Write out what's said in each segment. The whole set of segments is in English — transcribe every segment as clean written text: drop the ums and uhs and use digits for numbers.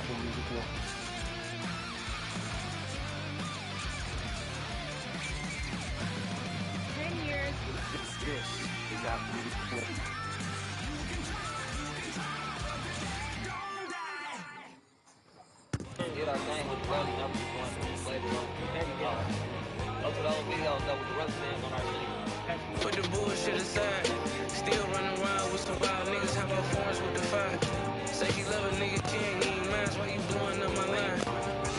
Apple Music here. This is Apple Music here. Did our thing with the rally, now we just going to play the role. Most of those videos that with the rubber bands on our shit. Put the bullshit aside. Still running around with some wild niggas. How about foreigns with the fire? Say she love a nigga, she ain't even mind. Why you blowing up my line?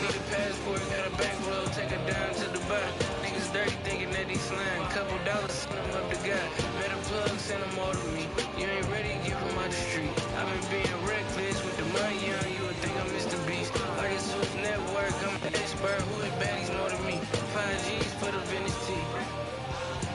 Need a passport, got a bankroll, take her down to Dubai. Niggas dirty thinking that he slime. Couple dollars, send them up to God. Met a plug, send them all to me. You ain't ready, give them out the street. I've been being reckless with the money on you. Would think I'm Mr. Beast. Like a Swift network, I'm an expert. Who is baddies more than me? 5 G's for the vintage tea.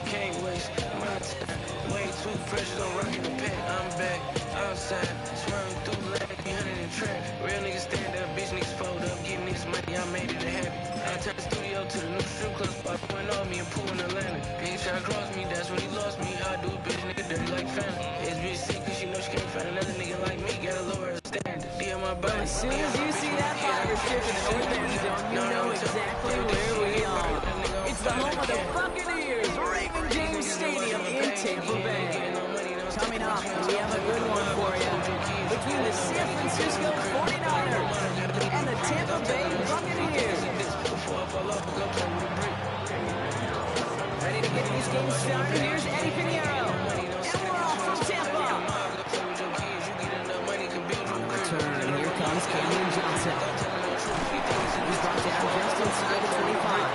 Can't waste my time. Way too precious, I'm rocking the pack. I'm back outside, swerving through land, 100 in trap. Real niggas stand up, bitch niggas fold up, getting niggas money, I made it a habit. I turned the studio to the new strip club spot, went on me and pool in Atlanta. Bitch try to cross me, that's when he lost me. I do a bitch nigga dirty like Phantom. It's bitch sick cause she know she can't find another nigga like me, gotta lower her standard. DM my body. As soon as you see that fire ship in the north end zone, you know exactly where we are. It's the home of the Buccaneers, Raymond James Stadium in Tampa Bay. Coming up, we have a good one for you. Between the San Francisco 49ers and the Tampa Bay Buccaneers. Ready to get these games started? Here's Eddie Pinheiro. And we're off from Tampa. Return, here comes Cameron Johnson. He's brought down just inside the 25.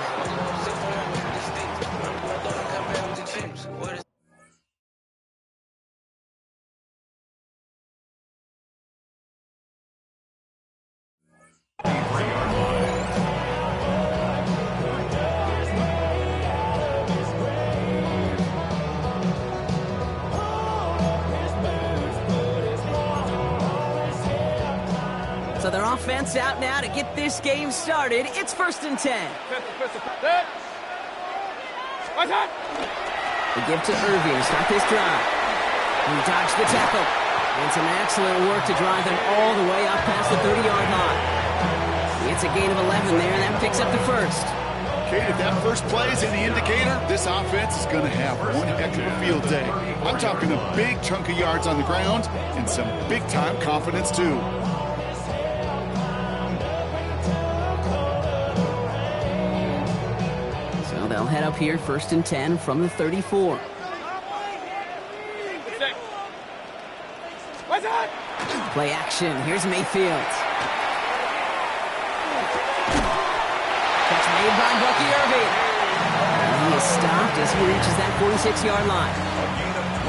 So their offense out now to get this game started. It's 1st and 10. They give to Irving to start this drive. He dodged the tackle. And some excellent work to drive them all the way up past the 30-yard line. It's a gain of 11 there, and that picks up the first. Okay, if that first play is any indicator, this offense is going to have one heck of a field day. I'm talking a big chunk of yards on the ground and some big-time confidence, too. So they'll head up here 1st and 10 from the 34. Play action. Here's Mayfield. Catch made by Bucky Irving. And he is stopped as he reaches that 46-yard line.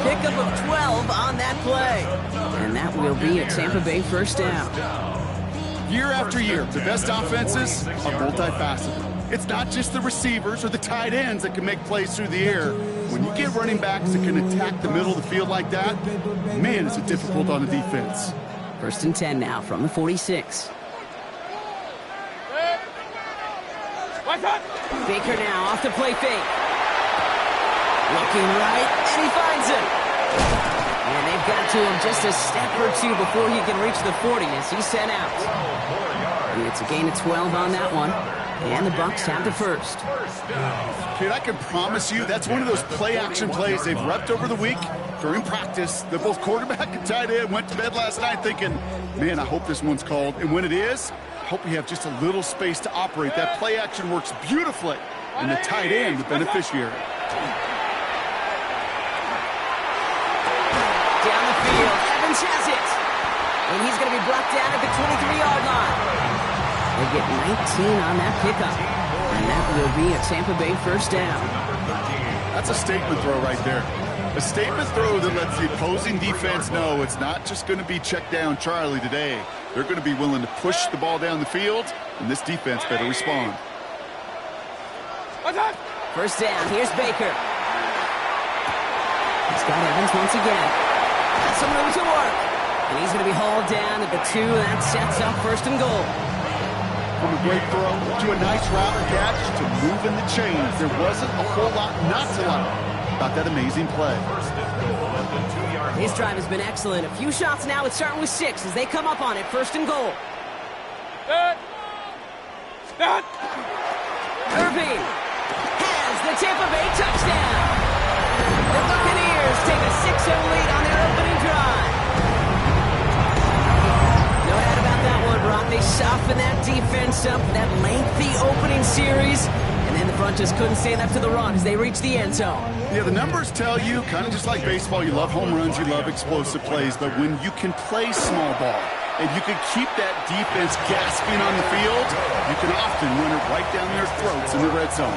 Pickup of 12 on that play. And that will be a Tampa Bay first down. Year after year, the best offenses are multifaceted. It's not just the receivers or the tight ends that can make plays through the air. When you get running backs that can attack the middle of the field like that, man, is it difficult on the defense. 1st and 10 now from the 46. Baker now off the play fake. Looking right, and he finds him. And they've got to him just a step or two before he can reach the 40 as he's sent out. And it's a gain of 12 on that one. And the Bucs have the first. Kid, I can promise you that's one of those play-action plays they've repped over the week during practice. They're both quarterback and tight end went to bed last night thinking, man, I hope this one's called. And when it is, I hope we have just a little space to operate. That play-action works beautifully, and the tight end, the beneficiary. Down the field, Evans has it. And he's going to be brought down at the 23-yard line. They get 19 on that pickup. And that will be a Tampa Bay first down. That's a statement throw right there. A statement throw that lets the opposing defense know it's not just going to be check down Charlie today. They're going to be willing to push the ball down the field, and this defense better respond. First down, here's Baker. He's got Evans once again. Got some room to work. And he's going to be hauled down at the 2, and that sets up 1st and goal. From a great throw to a nice route catch to moving the chains, there wasn't a whole lot not to like about that amazing play. His drive has been excellent. A few shots now. It's starting with 6 as they come up on it. 1st and goal. Irving has the Tampa Bay touchdown. The Buccaneers take a 6-0 lead on their opening drive. No doubt about that one, Brock. They softened that defense up, that lengthy opening series, and then the front just couldn't stand up to the run as they reached the end zone. Yeah, the numbers tell you, kind of just like baseball, you love home runs, you love explosive plays, but when you can play small ball and you can keep that defense gasping on the field, you can often run it right down their throats in the red zone.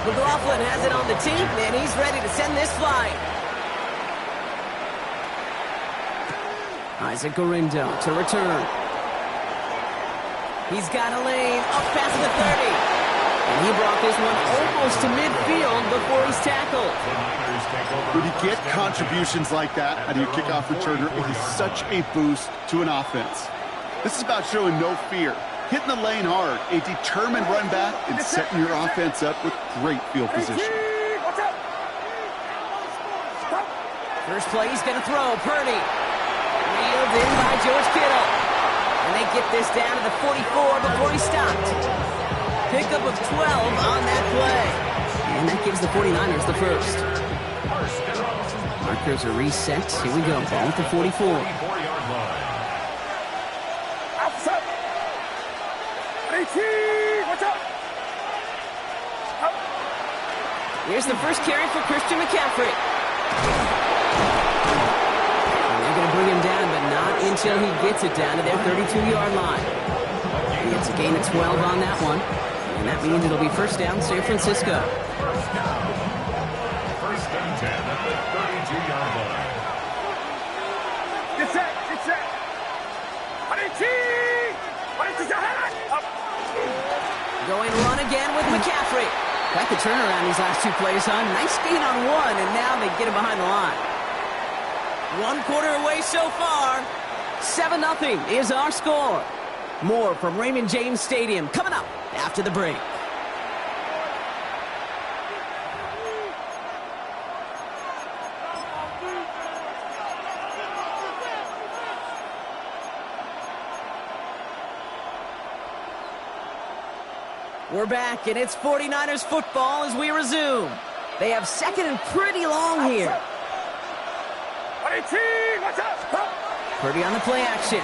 McLaughlin has it on the team, and he's ready to send this flying. Isaac Gorindo to return. He's got a lane up past the 30. And he brought this one almost to midfield before he's tackled. When you get contributions like that out of your kickoff returner, it is such a boost to an offense. This is about showing no fear, hitting the lane hard, a determined run back, and setting your offense up with great field position. First play, he's going to throw. Purdy. Reeled in by George Kittle. And they get this down to the 44 before he stopped. Pickup of 12 on that play. And that gives the 49ers the first. Markers are reset. Here we go. Ball at the 44. Here's the first carry for Christian McCaffrey. And they're going to bring him down, but not until he gets it down to their 32-yard line. He gets a gain of 12 on that one. And that means it'll be first down San Francisco. First and 10 at the 32-yard line. Get set, get set. Going run again with McCaffrey. Quite the turnaround these last two plays, huh? Nice gain on one, and now they get him behind the line. 1 quarter away so far. 7-0 is our score. More from Raymond James Stadium coming up after the break. We're back, and it's 49ers football as we resume. They have second and pretty long here. Purdy on the play action.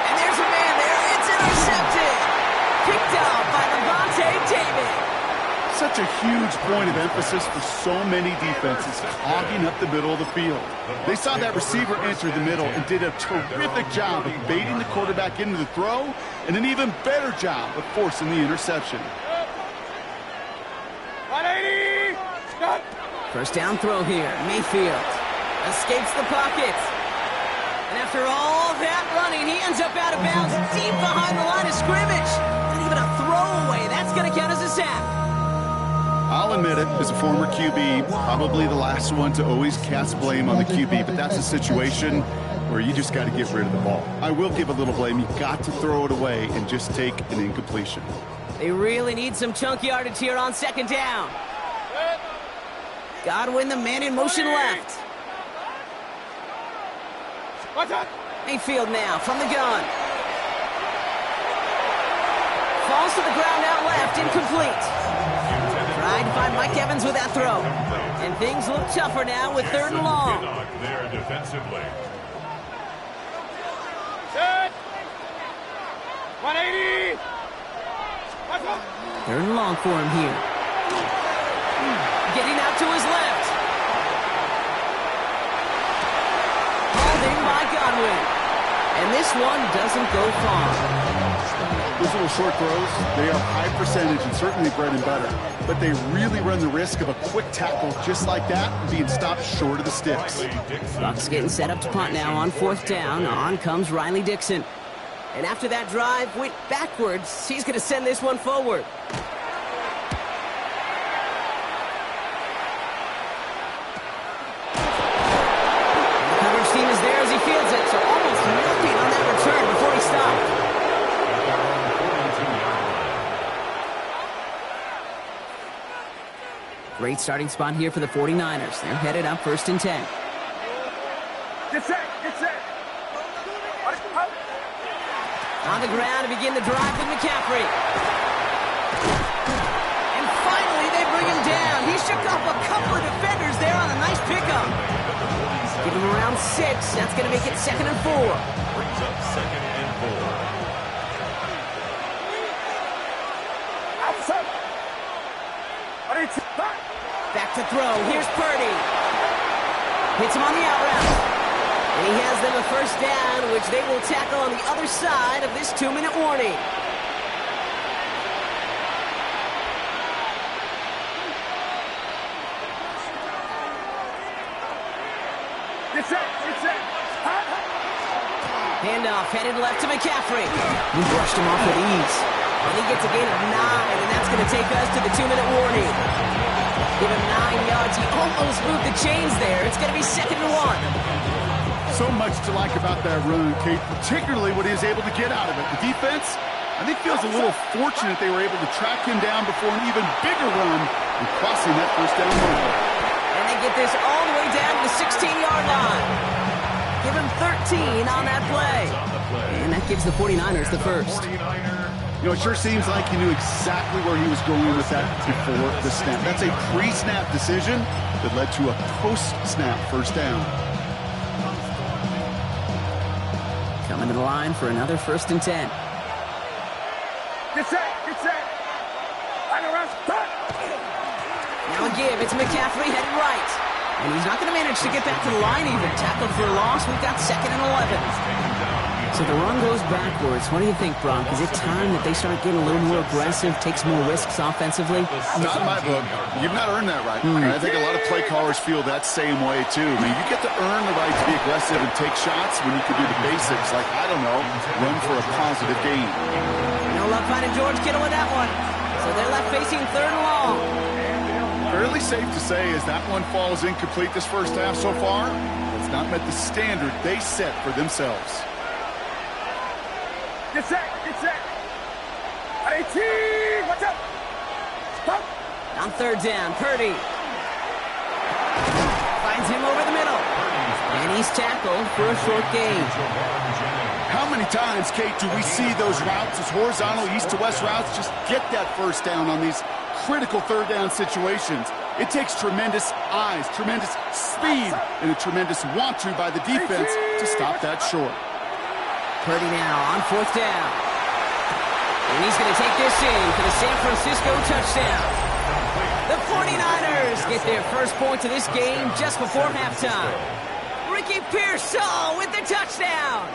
And there's a man there. It's intercepted. Picked out by Levante David. Such a huge point of emphasis for so many defenses, clogging up the middle of the field. They saw that receiver enter the middle and did a terrific job of baiting the quarterback into the throw, and an even better job of forcing the interception. 180! Stop! First down throw here. Mayfield escapes the pocket. And after all that running, he ends up out of bounds deep behind the line of scrimmage. Not even a throwaway. That's going to count as a sack. I'll admit it, as a former QB, probably the last one to always cast blame on the QB, but that's a situation where you just got to get rid of the ball. I will give a little blame. You got to throw it away and just take an incompletion. They really need some chunk yardage here on second down. Godwin, the man in motion left. Mayfield now from the gun. Falls to the ground out left, incomplete. Tried to find Mike Evans with that throw. And things look tougher now with third and long. There defensively. Set! 180! Third and long for him here. Getting out to his left. Hauled in by Godwin. And this one doesn't go far. Those little short throws, they are high percentage and certainly bread and butter, but they really run the risk of a quick tackle just like that being stopped short of the sticks. Bucks getting set up to punt now on fourth down. On comes Riley Dixon. And after that drive went backwards, he's going to send this one forward. The coverage team is there as he fields it, so almost nothing on that return before he stopped. Great starting spot here for the 49ers. They're headed up 1st and 10. Get set, get set. On the ground to begin the drive with McCaffrey. And finally, they bring him down. He shook off a couple of defenders there on a nice pickup. Give him around 6. That's going to make it 2nd and 4. Brings up 2nd and 4. Back to throw. Here's Purdy. Hits him on the out route. And he has them a 1st down, which they will tackle on the other side of this 2-minute warning. Get set, get set. Handoff headed left to McCaffrey. He brushed him off with ease. And he gets a gain of 9, and that's going to take us to the 2-minute warning. Give him 9 yards. He almost moved the chains there. It's going to be 2nd and 1. So much to like about that run, Kate, particularly what he was able to get out of it. The defense, I think, feels a little fortunate they were able to track him down before an even bigger run and crossing that 1st down marker. And they get this all the way down to the 16-yard line. Give him 13 on that play. And that gives the 49ers the 1st. You know, it sure seems like he knew exactly where he was going with that before the snap. That's a pre-snap decision that led to a post-snap 1st down. Coming to the line for another 1st and 10. Get set, get set. Now a give. It's McCaffrey headed right. And he's not going to manage to get back to the line even. Tackled for a loss. We've got 2nd and 11. So the run goes backwards. What do you think, Brock? Is it time that they start getting a little more aggressive, take some more risks offensively? Not in my book. You've not earned that right. I think a lot of play callers feel that same way, too. I mean, you get to earn the right to be aggressive and take shots when you can do the basics, like, I don't know, run for a positive gain. No luck finding George Kittle with that one. So they're left facing 3rd and long. Fairly safe to say as that one falls incomplete this 1st half so far, it's not met the standard they set for themselves. Get set, get set. 18, watch out. Stop. On 3rd down, Purdy finds him over the middle. And he's tackled for a short gain. How many times, Kate, do we see those routes, those horizontal east-to-west routes, just get that 1st down on these critical 3rd down situations? It takes tremendous eyes, tremendous speed, and a tremendous want-to by the defense to stop that short. Purdy now on 4th down. And he's going to take this in for the San Francisco touchdown. The 49ers get their 1st points of this game just before halftime. Ricky Pearsall with the touchdown.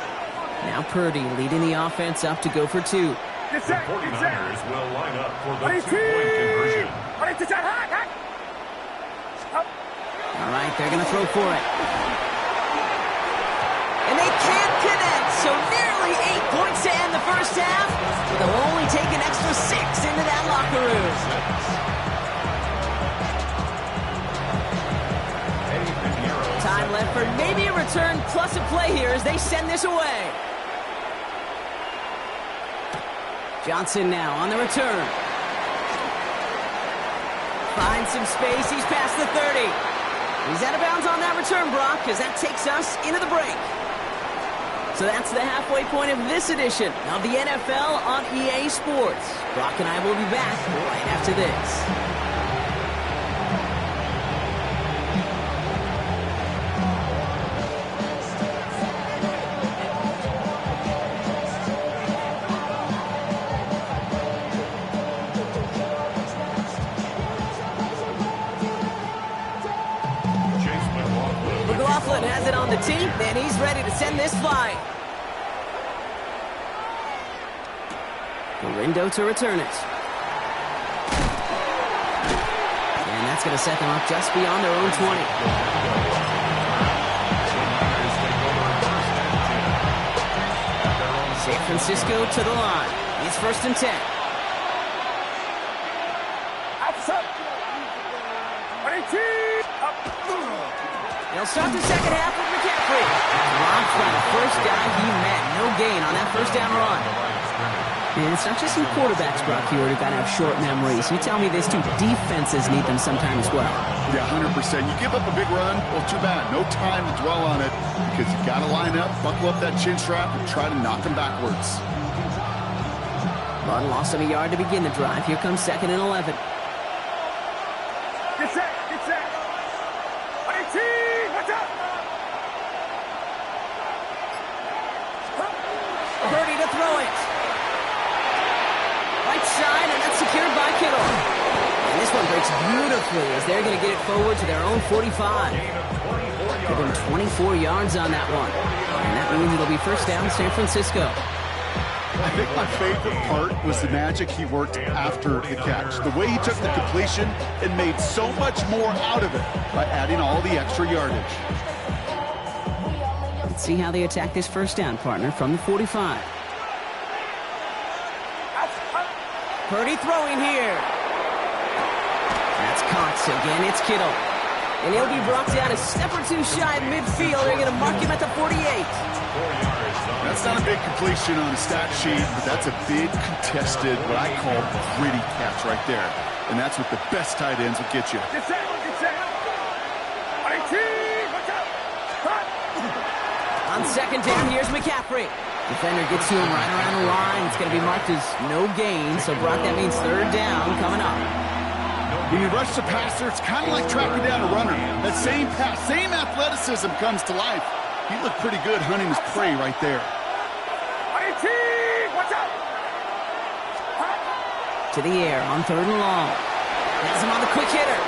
Now Purdy leading the offense up to go for 2. The 49ers will line up for the 2-point conversion. All right, they're going to throw for it. And they can't connect, so nearly 8 points to end the 1st half, but they'll only take an extra 6 into that locker room. Time left for maybe a return plus a play here as they send this away. Johnson now on the return. Finds some space. He's past the 30. He's out of bounds on that return, Brock, because that takes us into the break. So that's the halfway point of this edition of the NFL on EA Sports. Brock and I will be back right after this. Has it on the team, and he's ready to send this flying. Window to return it. And that's going to set them up just beyond their own 20. San Francisco to the line. It's 1st and 10. They'll start the second half with McCaffrey. Dropped by the first guy he met. No gain on that 1st down run. And it's not just some quarterbacks, Brock, here who got to have short memories. You tell me this too, defenses need them sometimes as well. Yeah, 100%. You give up a big run, well, too bad. No time to dwell on it because you got to line up, buckle up that chin strap, and try to knock them backwards. One loss of a yard to begin the drive. Here comes 2nd and 11. Get set, get set. 18, watch out. Purdy to throw it. Right side, and that's secured by Kittle. And this one breaks beautifully as they're going to get it forward to their own 45. Give them 24 yards on that one. And that means it'll be first down San Francisco. I think my favorite part was the magic he worked after the catch. The way he took the completion and made so much more out of it by adding all the extra yardage. Let's see how they attack this first down, partner, from the 45. Purdy throwing here. That's caught. Again, it's Kittle. And he'll be brought down a step or two shy of midfield. They're going to mark him at the 48. That's not a big completion on the stat sheet, but that's a big contested, what I call gritty catch right there. And that's what the best tight ends will get you. Get set, get set. 18, watch out. On second down, here's McCaffrey. Defender gets to him right around the line. It's going to be marked as no gain. So, Brock, that means third down coming up. When you rush the passer, it's kind of like tracking down a runner. That same pass, same athleticism comes to life. He looked pretty good hunting his prey right there. 18, watch out. To the air on 3rd and long. Has him on the quick hitter.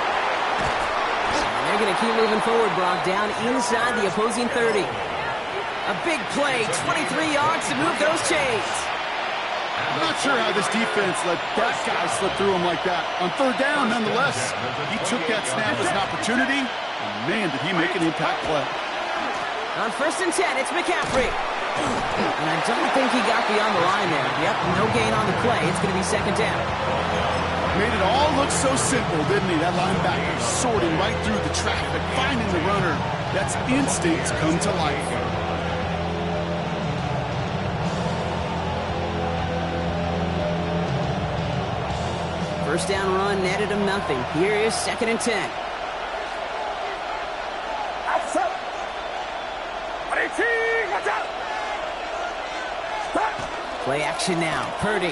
And they're going to keep moving forward, Brock, down inside the opposing 30. A big play, 23 yards to move those chains. I'm not sure how this defense let that guy slip through him like that. On 3rd down, nonetheless, he took that snap as an opportunity, and man, did he make an impact play. On 1st and 10, it's McCaffrey. And I don't think he got beyond the line there. Yep, no gain on the play. It's going to be 2nd down. Made it all look so simple, didn't he? That linebacker sorting right through the traffic, finding the runner. That's instincts come to life. First down run netted him nothing. Here is 2nd and 10. Outside. 18, watch out. Play action now. Purdy.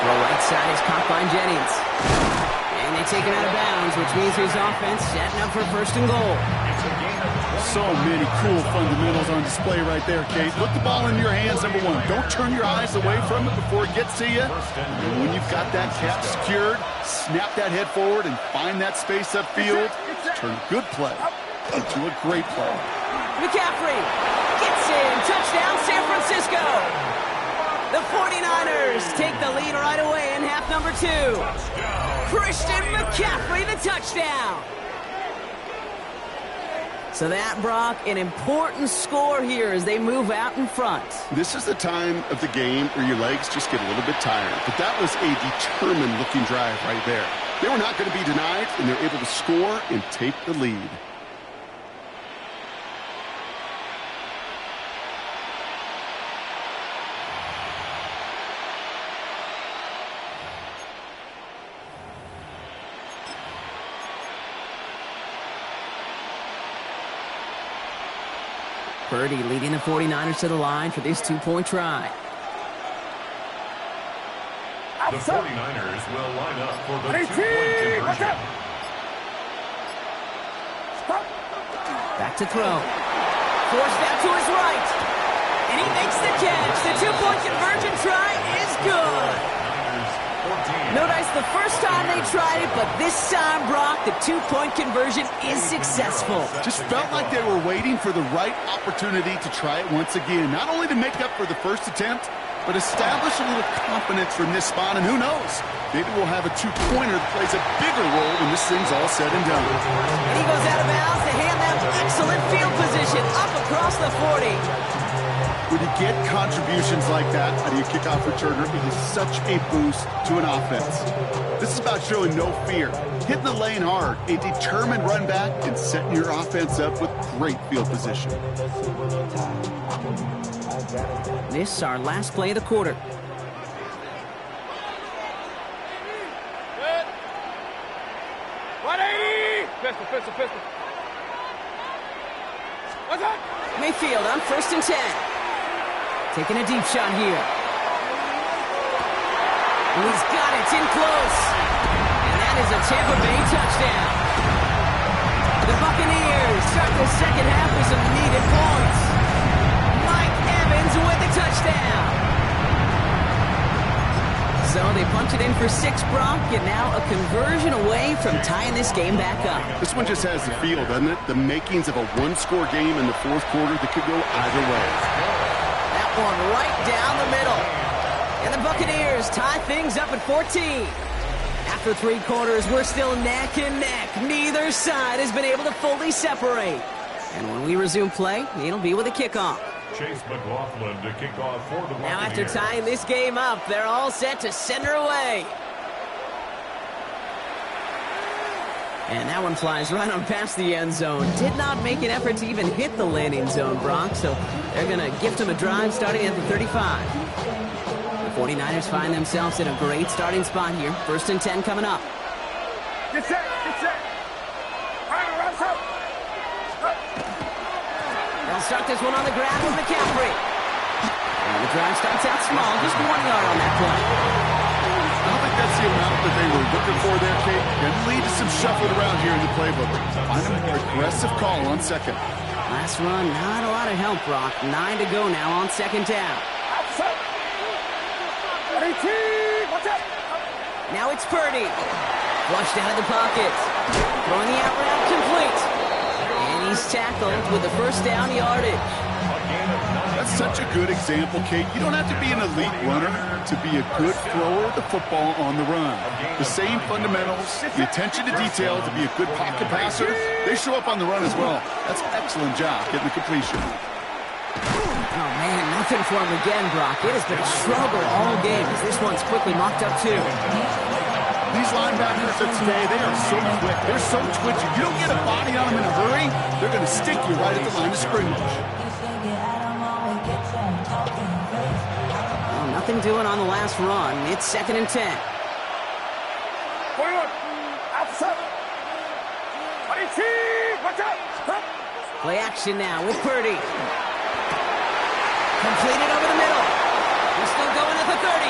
Throw right side is caught by Jennings. And they take him out of bounds, which means his offense setting up for 1st and goal. So many cool fundamentals on display right there, Kate. Put the ball in your hands, number one. Don't turn your eyes away from it before it gets to you. And when you've got that catch secured, snap that head forward and find that space upfield. Turn a good play into a great play. McCaffrey gets in. Touchdown, San Francisco. The 49ers take the lead right away in half number 2. Christian McCaffrey, the touchdown. So that, Brock, an important score here as they move out in front. This is the time of the game where your legs just get a little bit tired. But that was a determined-looking drive right there. They were not going to be denied, and they're able to score and take the lead. Purdy leading the 49ers to the line for this 2-point try. The 49ers will line up for the 2-point conversion. Back to throw. Forced out to his right. And he makes the catch. The 2-point conversion try is good. No dice the first time they tried it, but this time, Brock, the 2-point conversion is successful. Just felt like they were waiting for the right opportunity to try it once again. Not only to make up for the first attempt, but establish a little confidence from this spot. And who knows, maybe we'll have a 2-pointer that plays a bigger role when this thing's all said and done. And he goes out of bounds to hand them excellent field position up across the 40. When you get contributions like that out of your kickoff returner, it is such a boost to an offense. This is about showing no fear, hitting the lane hard, a determined run back, and setting your offense up with great field position. This is our last play of the quarter. Good. 180! Pistol, pistol, pistol. What's up? Mayfield on 1st and 10. Taking a deep shot here. And he's got it. It's in close. And that is a Tampa Bay touchdown. The Buccaneers start the second half with some needed points. Mike Evans with the touchdown. So they punch it in for 6, Brock, and now a conversion away from tying this game back up. This one just has the feel, doesn't it? The makings of a one-score game in the fourth quarter that could go either way. That one right down the middle. And the Buccaneers tie things up at 14. After 3 quarters, we're still neck and neck. Neither side has been able to fully separate. And when we resume play, it'll be with a kickoff. Chase McLaughlin to kick off for the Buccaneers. Now after tying this game up, they're all set to send her away. And that one flies right on past the end zone. Did not make an effort to even hit the landing zone, Brock, so they're going to gift him a drive starting at the 35. The 49ers find themselves in a great starting spot here. 1st and 10 coming up. Get set, get set. Run, up. They'll start this one on the ground with McCaffrey. And the drive starts out small, just 1 yard on that play. I don't think that's the amount that they were looking for there, Kate. Can lead to some shuffling around here in the playbook. Find a more aggressive call on 2nd. Last run, not a lot of help, Brock. 9 to go now on 2nd down. Now it's Purdy. Flushed out of the pocket. Throwing the out route complete. And he's tackled with the 1st down yardage. That's such a good example, Kate. You don't have to be an elite runner to be a good thrower of the football on the run. The same fundamentals, the attention to detail to be a good pocket passer, they show up on the run as well. That's an excellent job getting the completion. Oh, man, nothing for him again, Brock. It has been a struggle all game as this one's quickly mocked up, too. These linebackers of today, they are so quick. They're so twitchy. You don't get a body on them in a hurry, they're going to stick you right at the line of scrimmage. Well, nothing doing on the last run. It's 2nd and 10. Play action now with Purdy. Completed over the middle. He's still going at the 30.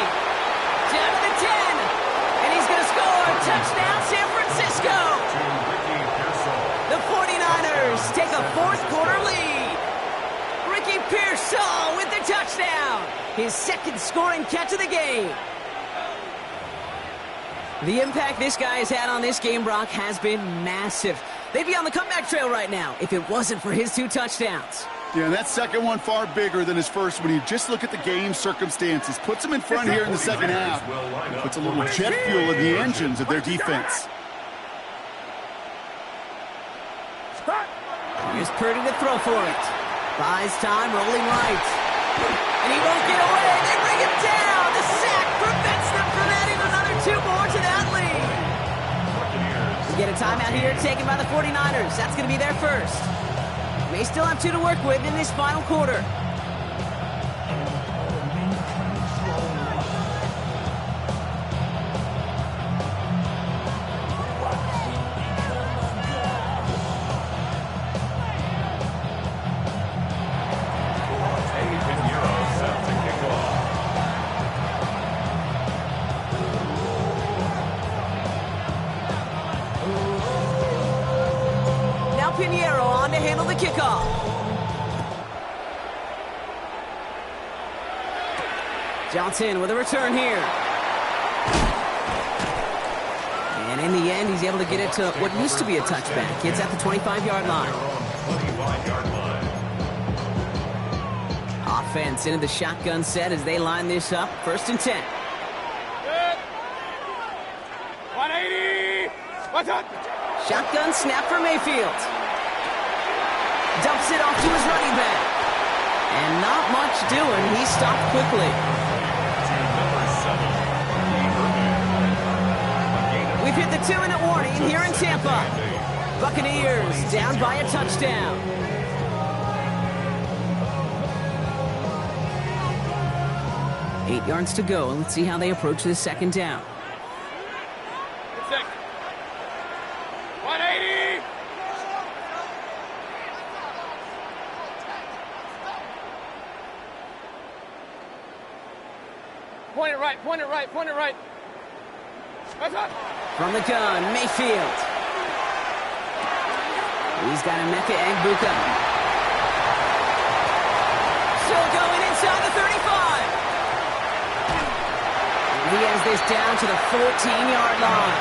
Down to the 10. And he's going to score. Touchdown, San Francisco. The 49ers take a 4th quarter lead. Ricky Pearsall with the touchdown. His 2nd scoring catch of the game. The impact this guy has had on this game, Brock, has been massive. They'd be on the comeback trail right now if it wasn't for his 2 touchdowns. Yeah, that 2nd one far bigger than his 1st when you just look at the game circumstances. Puts them in front here in the 2nd half. Puts a little jet fuel in the engines of their defense. Here's Purdy to throw for it. Buys time, rolling right. And he won't get away. They bring him down. The sack prevents them from adding another 2 more to that lead. We get a timeout here taken by the 49ers. That's going to be their 1st. May still have 2 to work with in this final quarter. Pinheiro on to handle the kickoff. Johnson with a return here. And in the end, he's able to get it to what used to be a touchback. It's at the 25-yard line. Offense into the shotgun set as they line this up. 1st and 10. Good. 180. What's up? Shotgun snap for Mayfield. Dumps it off to his running back. And not much doing. He stopped quickly. We've hit the 2-minute warning here in Tampa. Buccaneers down by a touchdown. 8 yards to go. Let's see how they approach this second down. 180! Point it right, point it right, point it right. From the gun, Mayfield. He's got Emeka Egbuka. Still going inside the 35. And he has this down to the 14-yard line.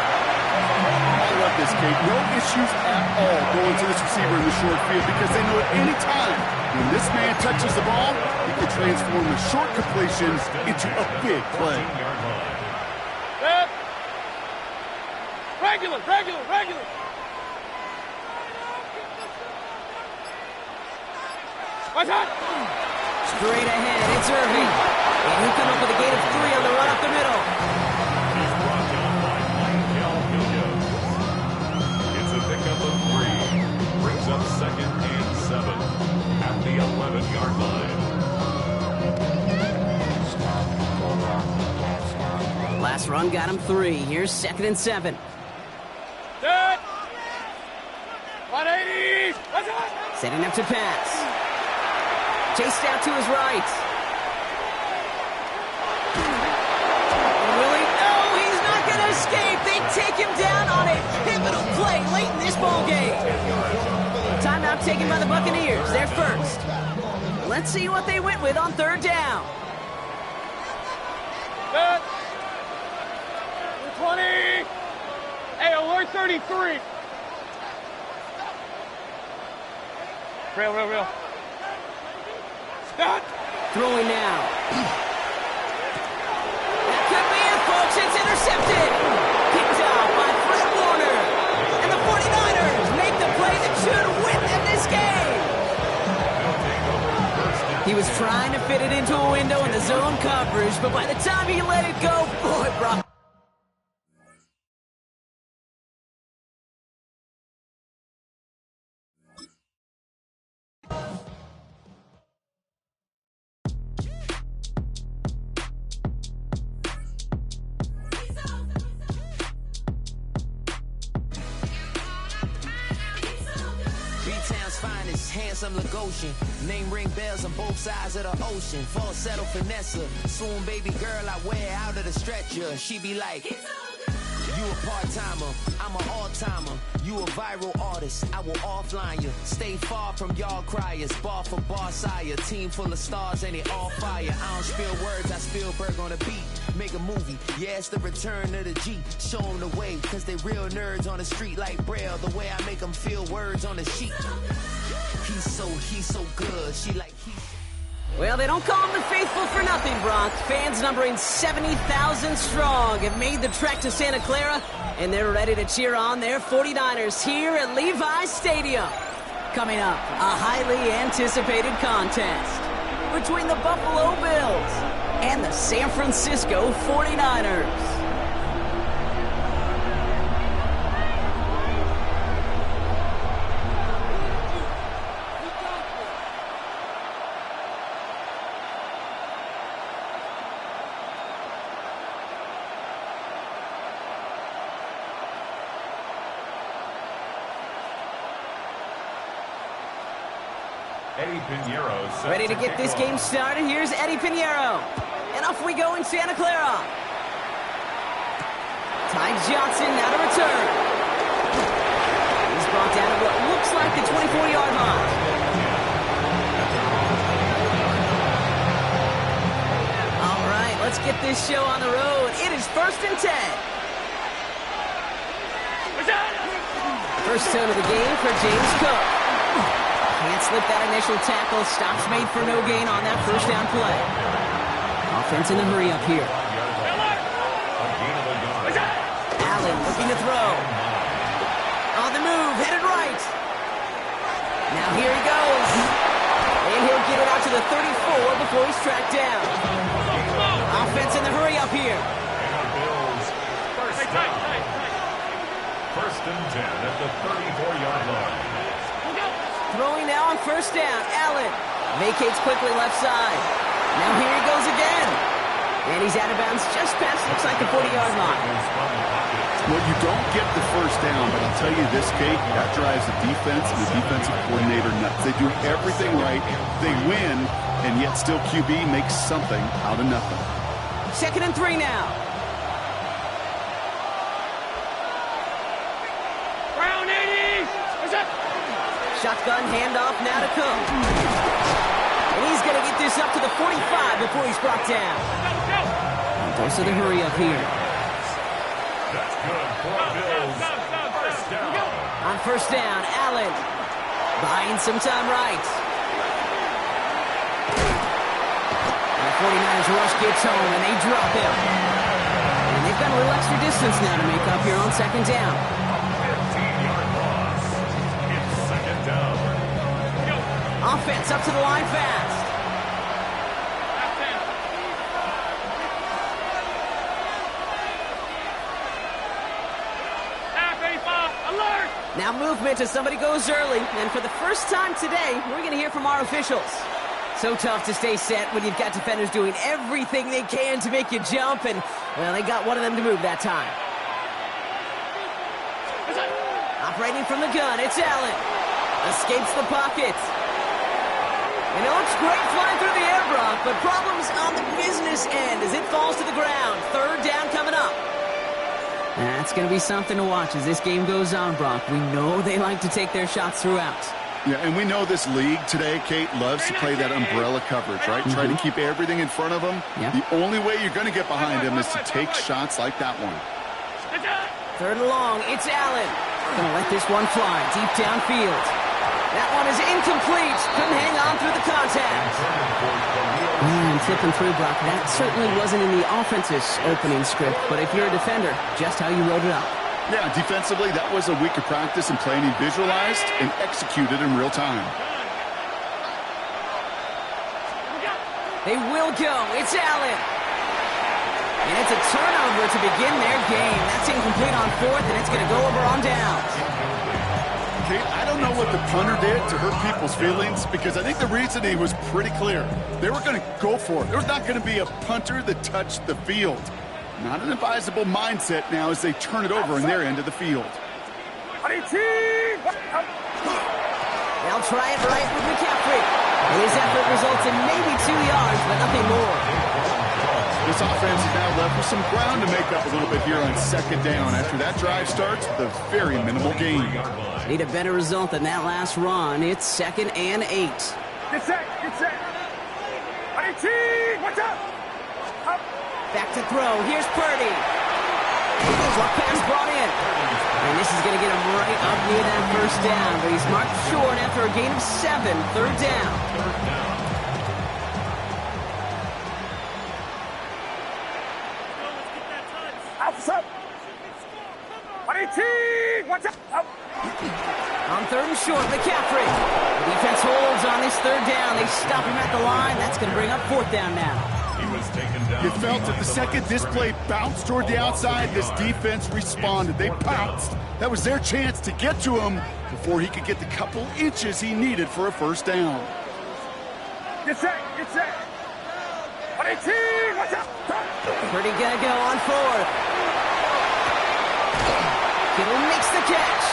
I love this, Kate. No issues at all going to this receiver in the short field because they know at any time when this man touches the ball, he can transform a short completion into a big play. Regular. Straight ahead, it's Irving. And he come up with a gain of 3 on the run up the middle. He's brought down by Michael Williams. It's a pickup of 3. Brings up 2nd and 7 at the 11-yard line. Last run got him 3. Here's 2nd and 7. Dead. 180! Setting up to pass. Chased out to his right. Will he? No, he's not going to escape. They take him down on a pivotal play late in this ball game. Timeout taken by the Buccaneers. They're first. Let's see what they went with on 3rd down. Dead. 20. Hey, alert 33. Real. Stop. Throwing now. That could be it, folks. It's intercepted. Picked off by Fred Warner. And the 49ers make the play that should win them this game. He was trying to fit it into a window in the zone coverage, but by the time he let it go, boy, Brock. Handsome Lagosian, name ring bells on both sides of the ocean. Falsetto Vanessa, swoon baby girl I wear out of the stretcher. She be like, you a part-timer, I'm an all-timer. You a viral artist, I will offline you. Stay far from y'all criers, bar for bar sire. Team full of stars and it all fire. I don't spill words, I Spielberg on the beat. Make a movie, yeah, it's the return of the G. Show them the way, cause they real nerds on the street like Braille. The way I make them feel words on the sheet. He's so good. She like Well, they don't call him the faithful for nothing, Brock. Fans numbering 70,000 strong have made the trek to Santa Clara, and they're ready to cheer on their 49ers here at Levi's Stadium. Coming up, a highly anticipated contest between the Buffalo Bills and the San Francisco 49ers. Ready to get this game started. Here's Eddie Pinheiro. And off we go in Santa Clara. Ty Johnson now to return. He's brought down to what looks like the 24-yard line. All right, let's get this show on the road. It is 1st and 10. First down of the game for James Cook. Can't slip that initial tackle. Stops made for no gain on that first down play. Offense in the hurry up here. Allen looking to throw. On the move, headed right. Now here he goes. And he'll get it out to the 34 before he's tracked down. Offense in the hurry up here. First and 10 at the 34-yard line. Throwing now on first down. Allen vacates quickly left side. Now here he goes again. he's out of bounds just past, looks like the 40-yard line. Well, you don't get the first down, but I'll tell you this, Kate, that drives the defense and the defensive coordinator nuts. They do everything right. They win, and yet still QB makes something out of nothing. 2nd and 3 now. Brown 80s! What's up? Shotgun handoff now to Cook. And he's going to get this up to the 45 before he's brought down. And goes to the hurry up here. That's good for Bills. First down. On first down, Allen buying some time right. And the 49ers rush gets home, and they drop him. And they've got a little extra distance now to make up here on 2nd down. 15-yard loss. It's 2nd down. Offense up to the line fast. Now movement as somebody goes early. And for the first time today, we're going to hear from our officials. So tough to stay set when you've got defenders doing everything they can to make you jump. And, well, they got one of them to move that time. Operating from the gun, it's Allen. Escapes the pocket. And it looks great flying through the air, Brock, but problems on the business end as it falls to the ground. 3rd down coming up. That's going to be something to watch as this game goes on, Brock. We know they like to take their shots throughout. Yeah, and we know this league today, Kate, loves to play that umbrella coverage, right? Try to keep everything in front of them. Yeah. The only way you're going to get behind them is to take shots like that one. 3rd and long, it's Allen. Going to let this one fly deep downfield. That one is incomplete. Couldn't hang on through the contact. And tipping through, Brock. That certainly wasn't in the offense's opening script, but if you're a defender, just how you wrote it up. Yeah, defensively, that was a week of practice and playing he visualized and executed in real time. They will go. It's Allen. And it's a turnover to begin their game. That's incomplete on 4th, and it's going to go over on downs. Kate, I don't know what the punter did to hurt people's feelings because I think the reasoning was pretty clear. They were going to go for it. There's not going to be a punter that touched the field. Not an advisable mindset now as they turn it over in their end of the field. They'll try it right with McCaffrey. And his effort results in maybe 2 yards, but nothing more. This offense is now left with some ground to make up a little bit here on 2nd down. After that drive starts with a very minimal gain. Need a better result than that last run. It's 2nd and 8. Get set, get set. Watch out. Back to throw. Here's Purdy. Drop pass brought in. And this is going to get him right up near that first down. But he's marked short after a gain of 7. 3rd down. Watch out. On 3rd and short, McCaffrey. The defense holds on this 3rd down. They stop him at the line. That's going to bring up 4th down now. He was taken down. You felt that the second this play bounced toward the outside, this defense responded. They pounced. That was their chance to get to him before he could get the couple inches he needed for a first down. Get set, get set. Watch out. Purdy going to go on 4th. Kittle makes the catch.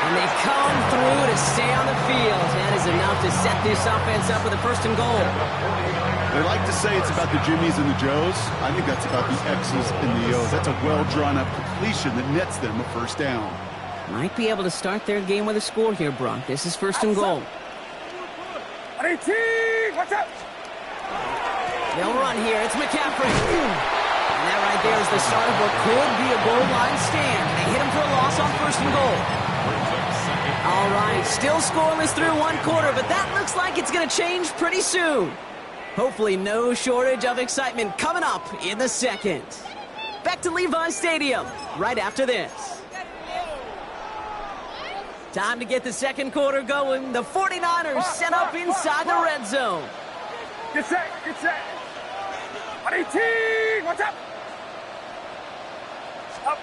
And they come through to stay on the field. That is enough to set this offense up with a 1st and goal. They like to say it's about the Jimmies and the Joes. I think that's about the X's and the O's. That's a well-drawn-up completion that nets them a first down. Might be able to start their game with a score here, Brock. This is 1st and goal. Watch out. They'll run here. It's McCaffrey. And that right there is the start of what could be a goal line stand. They hit him for a loss on 1st and goal. All right, still scoreless through 1 quarter, but that looks like it's going to change pretty soon. Hopefully no shortage of excitement coming up in the 2nd. Back to Levi Stadium right after this. Time to get the 2nd quarter going. The 49ers set up inside the red zone. Get set, get set. Watch out. Up.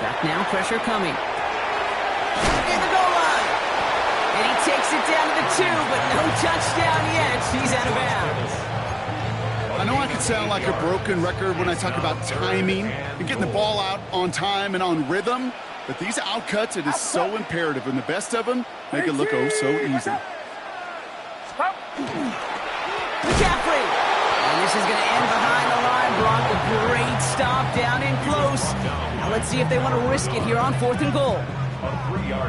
Back now, pressure coming. In the goal line. And he takes it down to the 2, but no touchdown yet. He's out of bounds. I know I it sound like a broken record when I talk about timing and getting the ball out on time and on rhythm, but these outcuts, it is so imperative, and the best of them make it look oh so easy. McCaffrey. And this is going to end behind the line. Brock, a great stop down in close. Now let's see if they want to risk it here on 4th and goal.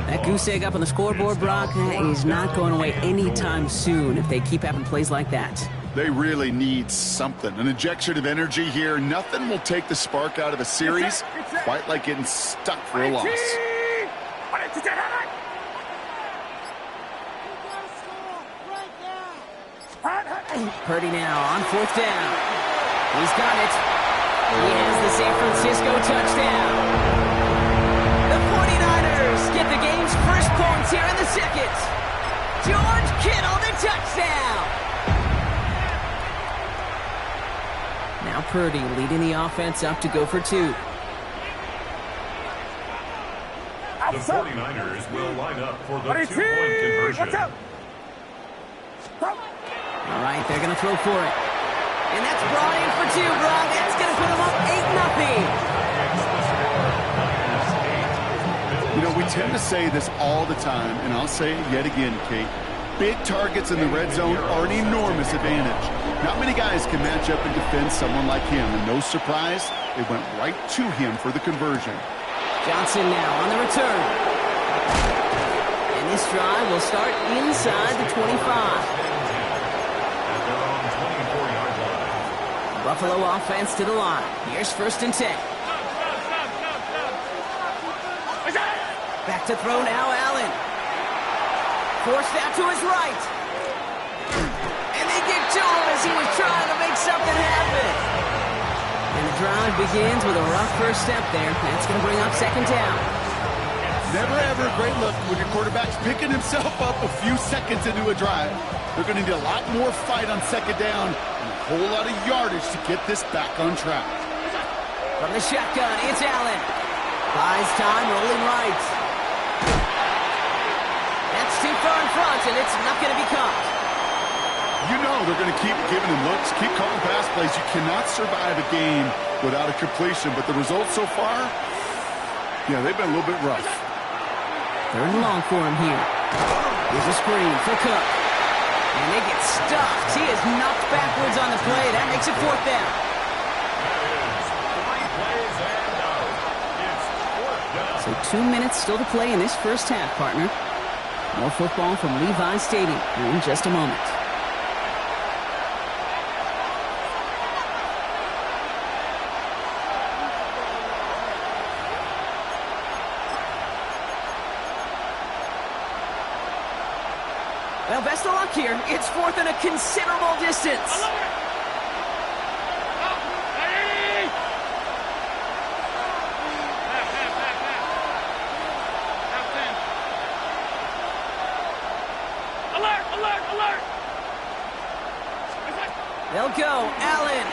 That goose egg up on the scoreboard, Brock, is not going away anytime soon if they keep having plays like that. They really need something, an injection of energy here. Nothing will take the spark out of a series quite like getting stuck for a loss. Purdy now on 4th down. He's got it. He has the San Francisco touchdown. The 49ers get the game's first points here in the second. George Kittle, the touchdown. Now Purdy leading the offense up to go for 2. The 49ers will line up for the 2-point conversion. All right, they're going to throw for it. And that's brought in for 2, Brock. That's going to put them up 8-0. You know, we tend to say this all the time, and I'll say it yet again, Kate. Big targets in the red zone are an enormous advantage. Not many guys can match up and defend someone like him, and no surprise, they went right to him for the conversion. Johnson now on the return. And this drive will start inside the 25. Buffalo offense to the line. Here's 1st and 10. Back to throw now, Allen. Forced out to his right. And they get to him as he was trying to make something happen. And the drive begins with a rough first step there. That's going to bring up 2nd down. Never ever a great look when your quarterback's picking himself up a few seconds into a drive. They're going to need a lot more fight on 2nd down and a whole lot of yardage to get this back on track. From the shotgun, it's Allen. Buys time, rolling right. That's too far in front, and it's not going to be caught. You know they're going to keep giving him looks, keep calling pass plays. You cannot survive a game without a completion, but the results so far, yeah, they've been a little bit rough. 3rd and long for him here. Here's a screen for Cook. And they get stuffed. He is knocked backwards on the play. That makes it 4th down. So 2 minutes still to play in this first half, partner. More football from Levi Stadium in just a moment. Well, best of luck here. It's 4th and a considerable distance. Alert! They'll go. Allen.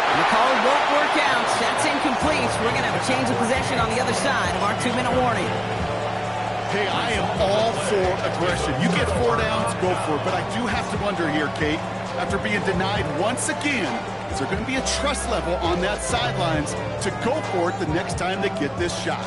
And the call won't work out. That's incomplete. We're going to have a change of possession on the other side of our 2-minute warning. Hey, I am all for aggression. You get 4 downs, go for it. But I do have to wonder here, Kate, after being denied once again, is there going to be a trust level on that sidelines to go for it the next time they get this shot?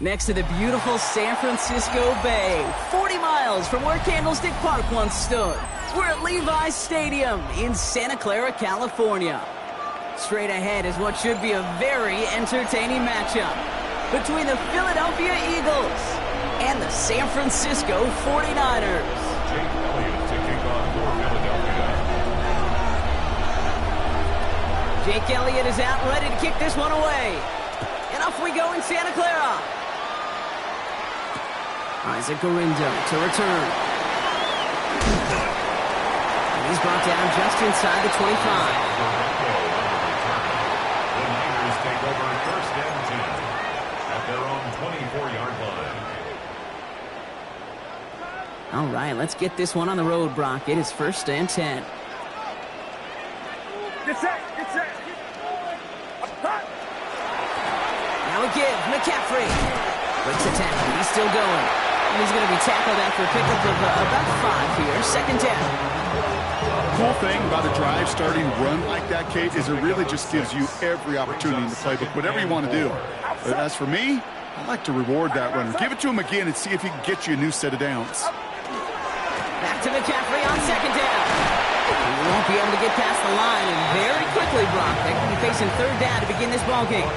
Next to the beautiful San Francisco Bay, 40 miles from where Candlestick Park once stood. We're at Levi Stadium in Santa Clara, California. Straight ahead is what should be a very entertaining matchup. between the Philadelphia Eagles and the San Francisco 49ers. Jake Elliott to kick off for Philadelphia. Jake Elliott is out, ready to kick this one away. And off we go in Santa Clara. Isaac Gorindo to return. And he's brought down just inside the 25. The Niners take over first and 10 at their own 24-yard line. All right, let's get this one on the road, Brock. It is first and 10. Get set. Now a give, McCaffrey. Breaks the tackle, he's still going. And he's going to be tackled after a pickup of about 5 here, second down. Cool thing about a drive starting run like that, Kate, is it really just gives you every opportunity in the playbook, whatever you want to do. But as for me, I like to reward that runner. Give it to him again and see if he can get you a new set of downs. Back to McCaffrey on second down. He won't be able to get past the line, and very quickly, Brock, they can be facing third down to begin this ballgame.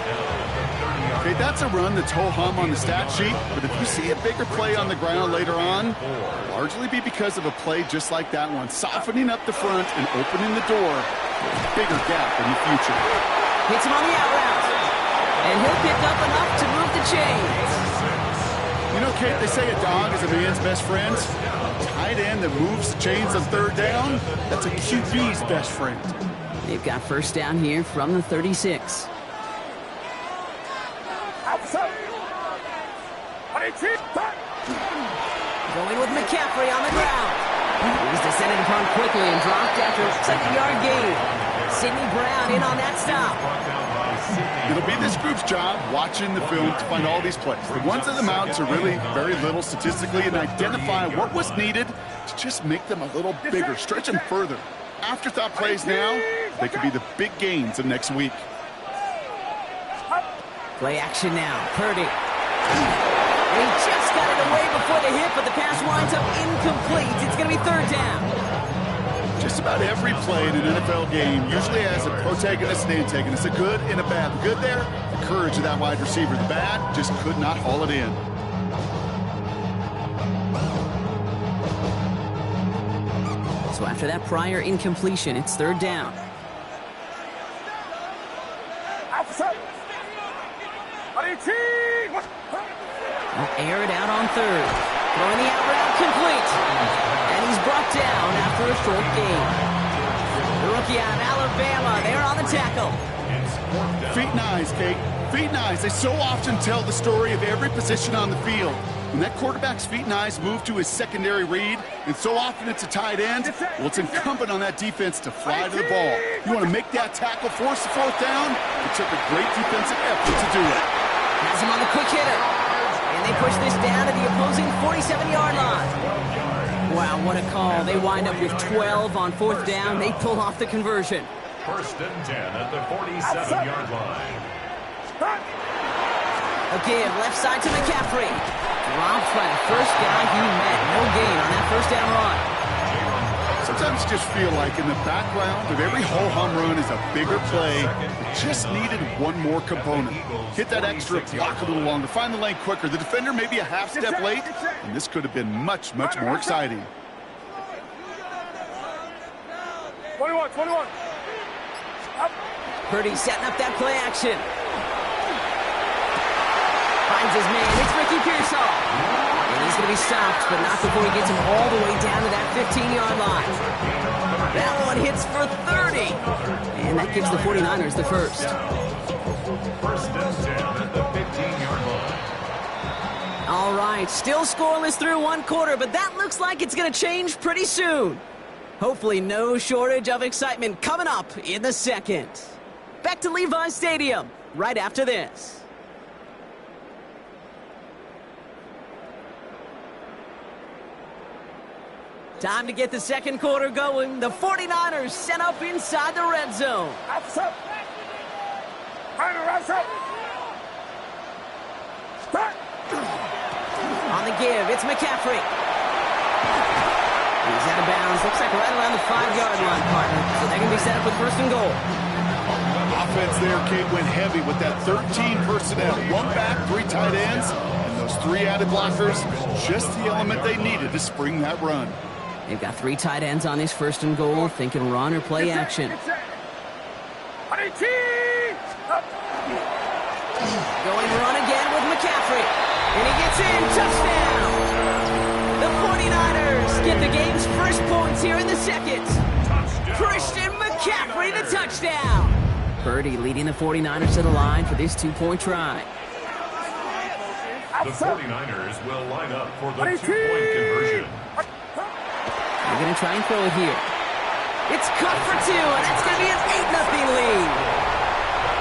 Okay, that's a run that's ho-hum on the stat sheet, but if you see a bigger play on the ground later on, it'll largely be because of a play just like that one, softening up the front and opening the door for a bigger gap in the future. Hits him on the out route, and he'll pick up enough to move the chains. You know, Kate, they say a dog is a man's best friend. A tight end that moves the chains on third down, that's a QB's best friend. They've got first down here from the 36. Going with McCaffrey on the ground. He's descended upon quickly and dropped after a second-yard gain. Sidney Brown in on that stop. It'll be this group's job watching the film to find all these plays. The ones that amount to really very little statistically and identify what was needed to just make them a little bigger, stretch them further. Afterthought plays now, they could be the big gains of next week. Play action now. Purdy. And he just got it away before the hit, but the pass winds up incomplete. It's going to be third down. Just about every play in an NFL game usually has a protagonist and antagonist, a good and a bad. The good there, the courage of that wide receiver. The bad, just could not haul it in. So after that prior incompletion, it's third down. They'll air it out on third. Throwing the out route complete. And he's brought down after a short gain. The rookie out of Alabama, they're on the tackle. Feet and eyes, Kate. Feet and eyes. They so often tell the story of every position on the field. When that quarterback's feet and eyes move to his secondary read, and so often it's a tight end, well, it's incumbent on that defense to fly to the ball. You want to make that tackle, force the fourth down? It took a great defensive effort to do it. Has him on the quick hitter. And they push this down to the opposing 47-yard line. Wow, what a call. They wind up with 12 on fourth down. They pull off the conversion. First and 10 at the 47-yard line. Again, left side to McCaffrey. Dropped by the first guy he met. No gain on that first down run. Sometimes you just feel like in the background of every ho-hum run is a bigger play. It just needed one more component. Hit that extra block a little longer. Find the lane quicker. The defender maybe a half step late, and this could have been much, much more exciting. 21. Purdy setting up that play action. Finds his man. It's Ricky Pearsall. And he's going to be stopped, but not before he gets him all the way down to that 15-yard line. That one hits for 30. And that gives the 49ers the first. First and 10 at the 15-yard line. All right, still scoreless through one quarter, but that looks like it's going to change pretty soon. Hopefully no shortage of excitement coming up in the second. Back to Levi's Stadium right after this. Time to get the second quarter going. The 49ers set up inside the red zone. On the give, it's McCaffrey. He's out of bounds. Looks like right around the 5-yard line, partner. So they can be set up with first and goal. offense there, Kate, went heavy with that 13 personnel. One back, 3 tight ends, and those 3 added blockers, just the element they needed to spring that run. They've got 3 tight ends on this 1st and goal, thinking run or play action. Going run again with McCaffrey. And he gets in. Touchdown! The 49ers get the game's first points here in the second. Christian McCaffrey, the touchdown! Purdy leading the 49ers to the line for this 2-point try. The 49ers will line up for the 2-point conversion. They're going to try and throw it here. It's cut for 2, and that's going to be an 8-0 lead.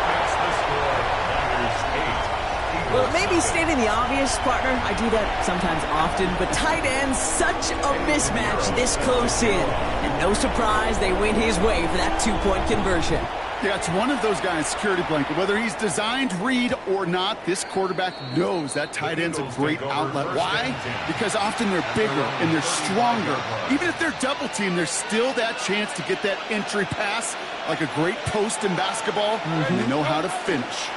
That's the score. Niners 8. Well, maybe stating the obvious, partner. I do that sometimes often, but tight ends, such a mismatch this close in. And no surprise, they went his way for that 2-point conversion. Yeah, it's one of those guys, security blanket. Whether he's designed read or not, this quarterback knows that tight end's a great outlet. Why? Because often they're bigger and they're stronger. Even if they're double teamed, there's still that chance to get that entry pass, like a great post in basketball, and they know how to finish.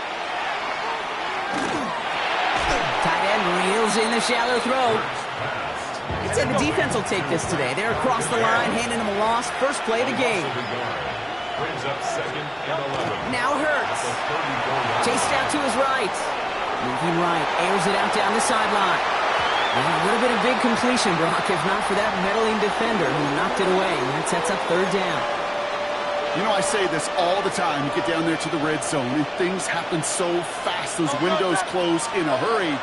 Tight end reels in the shallow throw. I'd say the defense will take this today. They're across the line, handing them a loss. First play of the game. Brings up 2nd and 11. Now Hurts. Chased out to his right. Moving right. Airs it out down the sideline. Well, it would have been a big completion, Brock, if not for that meddling defender who knocked it away. And that sets up 3rd down. You know, I say this all the time. You get down there to the red zone, and things happen so fast. Those windows close in a hurry.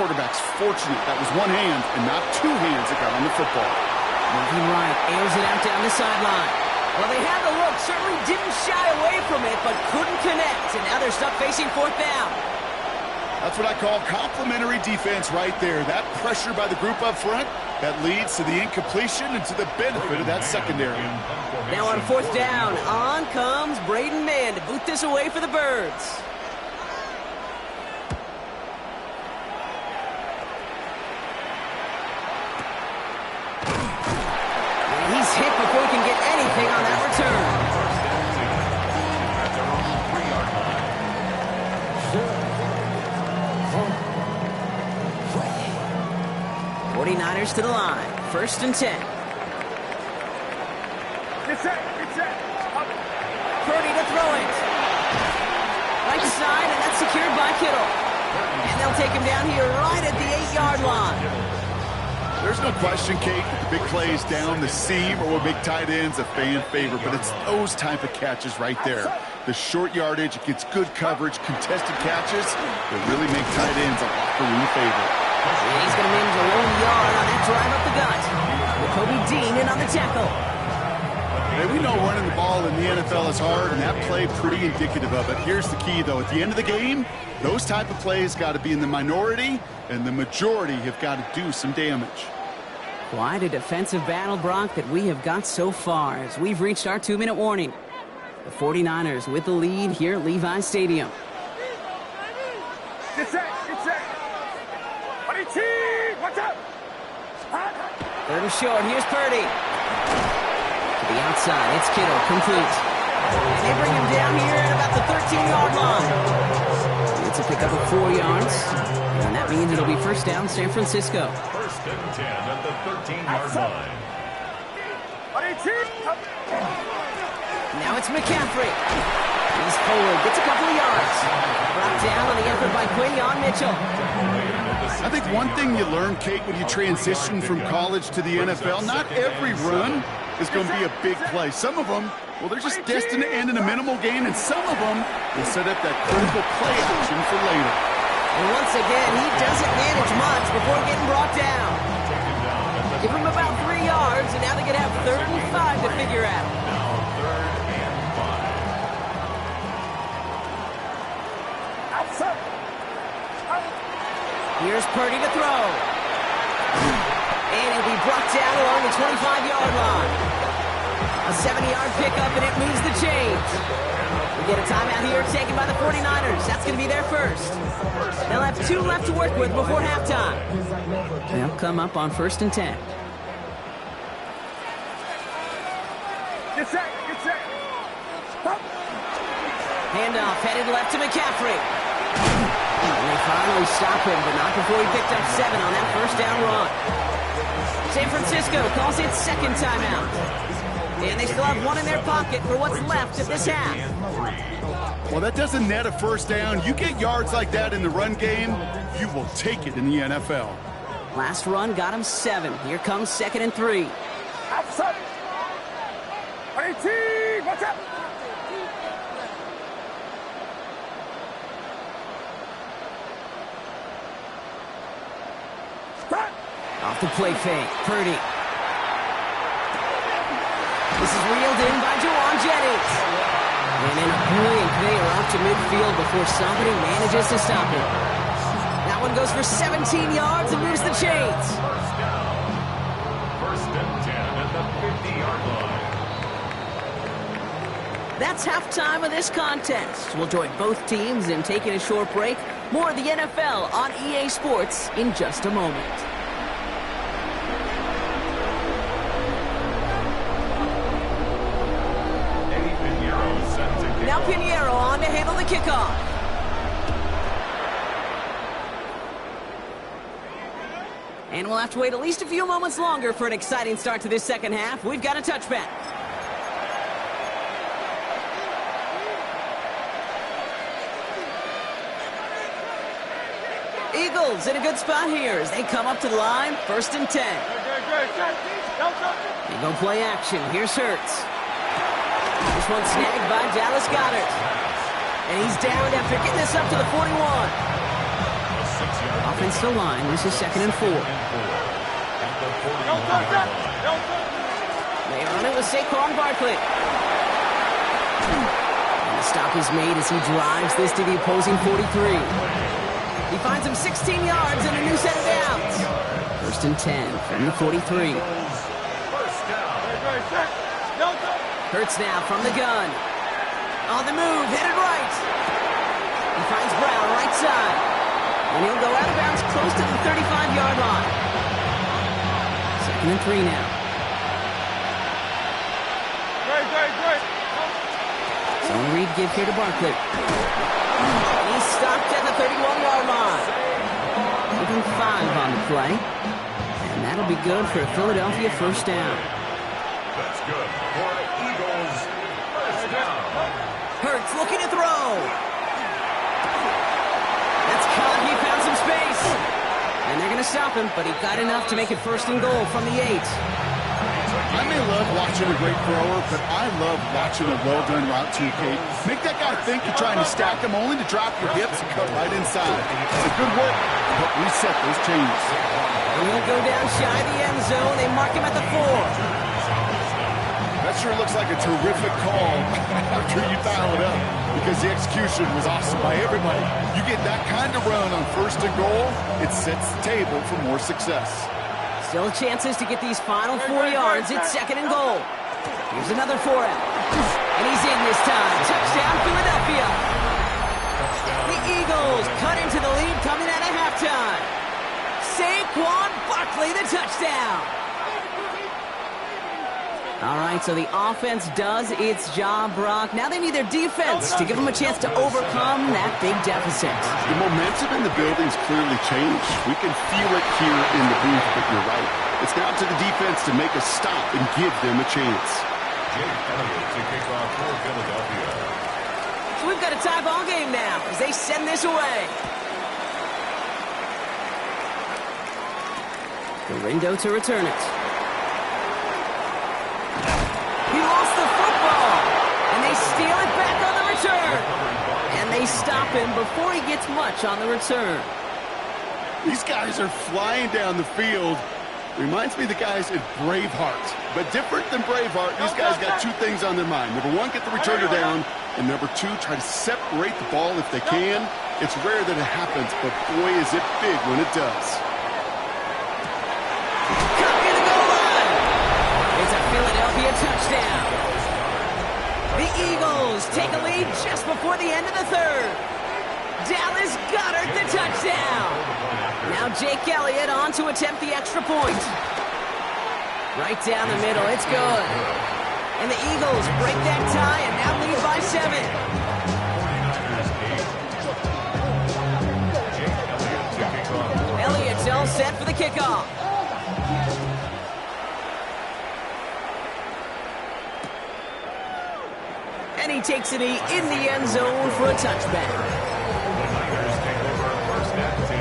Quarterback's fortunate that was one hand and not 2 hands that got on the football. Moving right. Airs it out down the sideline. Well, they had the look, certainly didn't shy away from it, but couldn't connect, and now they're stuck facing 4th down. That's what I call complimentary defense right there. That pressure by the group up front, that leads to the incompletion and to the benefit of that secondary. Now on 4th down, on comes Braden Mann to boot this away for the Birds. He's hit before he can get anything on that return. At their own 3-yard line. 49ers to the line. 1st and 10. Purdy to throw it. Right side, and that's secured by Kittle. And they'll take him down here right at the 8-yard line. There's no question, Kate, that the big plays down the seam or what make tight ends a fan favorite, but it's those type of catches right there. The short yardage, it gets good coverage, contested catches that really make tight ends a locker room favorite. And he's going to manage a lone yard on that drive up the gut. Kobe Dean in on the tackle. Hey, we know running the ball in the NFL is hard, and that play pretty indicative of it. Here's the key, though. At the end of the game, those type of plays got to be in the minority, and the majority have got to do some damage. Quite a defensive battle, Brock, that we have got so far as we've reached our 2-minute warning. The 49ers with the lead here at Levi Stadium. Get set. Watch out. 3rd and short. Here's Purdy. To the outside. It's Kittle. Complete. And they bring him down here at about the 13-yard line. It's a pickup of 4 yards. And that means it'll be 1st down, San Francisco. 1st and 10 at the 13-yard line. Now it's McCaffrey. He's forward, gets a couple of yards. Brought down on the effort by Quayon Mitchell. I think one thing you learn, Kate, when you transition from college to the NFL, not every run is going to be a big play. Some of them, well, they're just destined to end in a minimal gain, and some of them will set up that critical play action for later. And once again, he doesn't manage much before getting brought down. Give him about 3 yards, and now they're going to have 3rd and 5 to figure out. Now 3rd and 5. Here's Purdy to throw. And he'll be brought down along the 25-yard line. A 70-yard pickup, and it moves the chains. We get a timeout here taken by the 49ers. That's going to be their first. They'll have 2 left to work with before halftime. They'll come up on 1st and 10. Get set. Handoff headed left to McCaffrey. And they finally stop him, but not before he picked up 7 on that first down run. San Francisco calls it second timeout. And they still have 1 in their pocket for what's left of this half. Well, that doesn't net a first down. You get yards like that in the run game, you will take it in the NFL. Last run got him 7. Here comes 2nd and 3. Outside. 18. Watch out. Off the play fake, Purdy. This is reeled in by Juwan Jennings. And in a blink, they are out to midfield before somebody manages to stop him. That one goes for 17 yards and moves the chains. First and 10 at the 50-yard line. That's halftime of this contest. We'll join both teams in taking a short break. More of the NFL on EA Sports in just a moment. Now Pinheiro on to handle the kickoff. And we'll have to wait at least a few moments longer for an exciting start to this second half. We've got a touchback. Eagles in a good spot here as they come up to the line, 1st and 10. They go play action. Here's Hurts. This one snagged by Dallas Goedert. And he's down after getting this up to the 41. Offensive line, this is 2nd and 4. They are on it with Saquon Barkley. And the stop is made as he drives this to the opposing 43. He finds him 16 yards and a new set of downs. 1st and 10 from the 43. Hurts now from the gun. On the move, headed right. He finds Brown right side. And he'll go out of bounds close to the 35-yard line. 2nd and 3 now. Zone read give here to Barkley. And he's stopped at the 31-yard line. Even 5 on the play. And that'll be good for a Philadelphia first down. That's good for the Eagles. First down. Hurts looking to throw. That's caught. He found some space. And they're going to stop him, but he got enough to make it 1st and goal from the 8. I may love watching a great thrower, but I love watching a well-done route too, Kate. Make that guy think you're trying to stack him only to drop your hips and cut right inside. It's a good work, but reset those chains. And he'll go down shy of the end zone. They mark him at the 4. That sure looks like a terrific call after you dial it up, because the execution was awesome by everybody. You get that kind of run on 1st and goal, it sets the table for more success. Still chances to get these final 4 yards. It's 2nd and goal. Here's another 4 out. And he's in this time. Touchdown, Philadelphia. The Eagles cut into the lead coming out of halftime. Saquon Barkley, the touchdown. All right, so the offense does its job, Brock. Now they need their defense to give them a chance to overcome that big deficit. The momentum in the building's clearly changed. We can feel it here in the booth, but you're right. It's now to the defense to make a stop and give them a chance. Jake Elliott to kick off for Philadelphia. So we've got a tie ball game now as they send this away. Garindo to return it. He lost the football, and they steal it back on the return. And they stop him before he gets much on the return. These guys are flying down the field. Reminds me of the guys at Braveheart. But different than Braveheart, these guys got 2 things on their mind. Number 1, get the returner down. And number 2, try to separate the ball if they can. It's rare that it happens, but boy, is it big when it does. Philadelphia touchdown. The Eagles take a lead just before the end of the 3rd. Dallas Goedert the touchdown. Now Jake Elliott on to attempt the extra point. Right down the middle, it's good. And the Eagles break that tie and now lead by 7. set for the kickoff. And he takes it in the end zone for a touchback. The Niners take over first and 10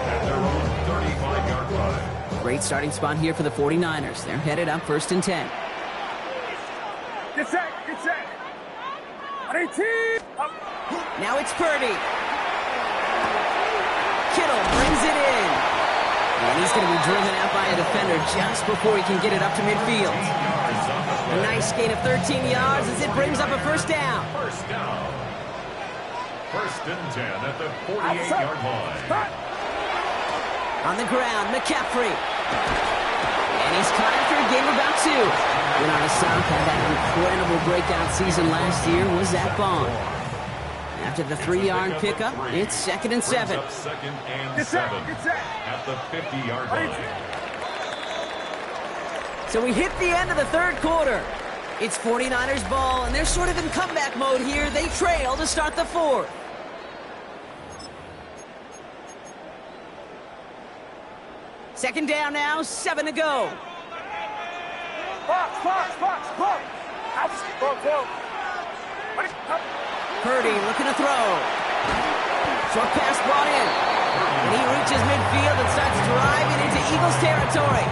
at their own 35-yard line. Great starting spot here for the 49ers. They're headed up first and 10. Get set, get set. 18. Up. Now it's Purdy. Kittle brings it in. And he's going to be driven out by a defender just before he can get it up to midfield. A nice gain of 13 yards as it brings up a first down. First down. First and 10 at the 48-yard line. On the ground, McCaffrey. And he's caught after a gain of about 2. Went on a stop, had that incredible breakout season last year, was Zach Bond. After the 3-yard pickup, it's second and 7. Second and 7 at the 50-yard line. So we hit the end of the third quarter. It's 49ers ball, and they're sort of in comeback mode here. They trail to start the fourth. Second down now, 7 to go. Purdy looking to throw. Short pass brought in. And he reaches midfield and starts driving into Eagles territory.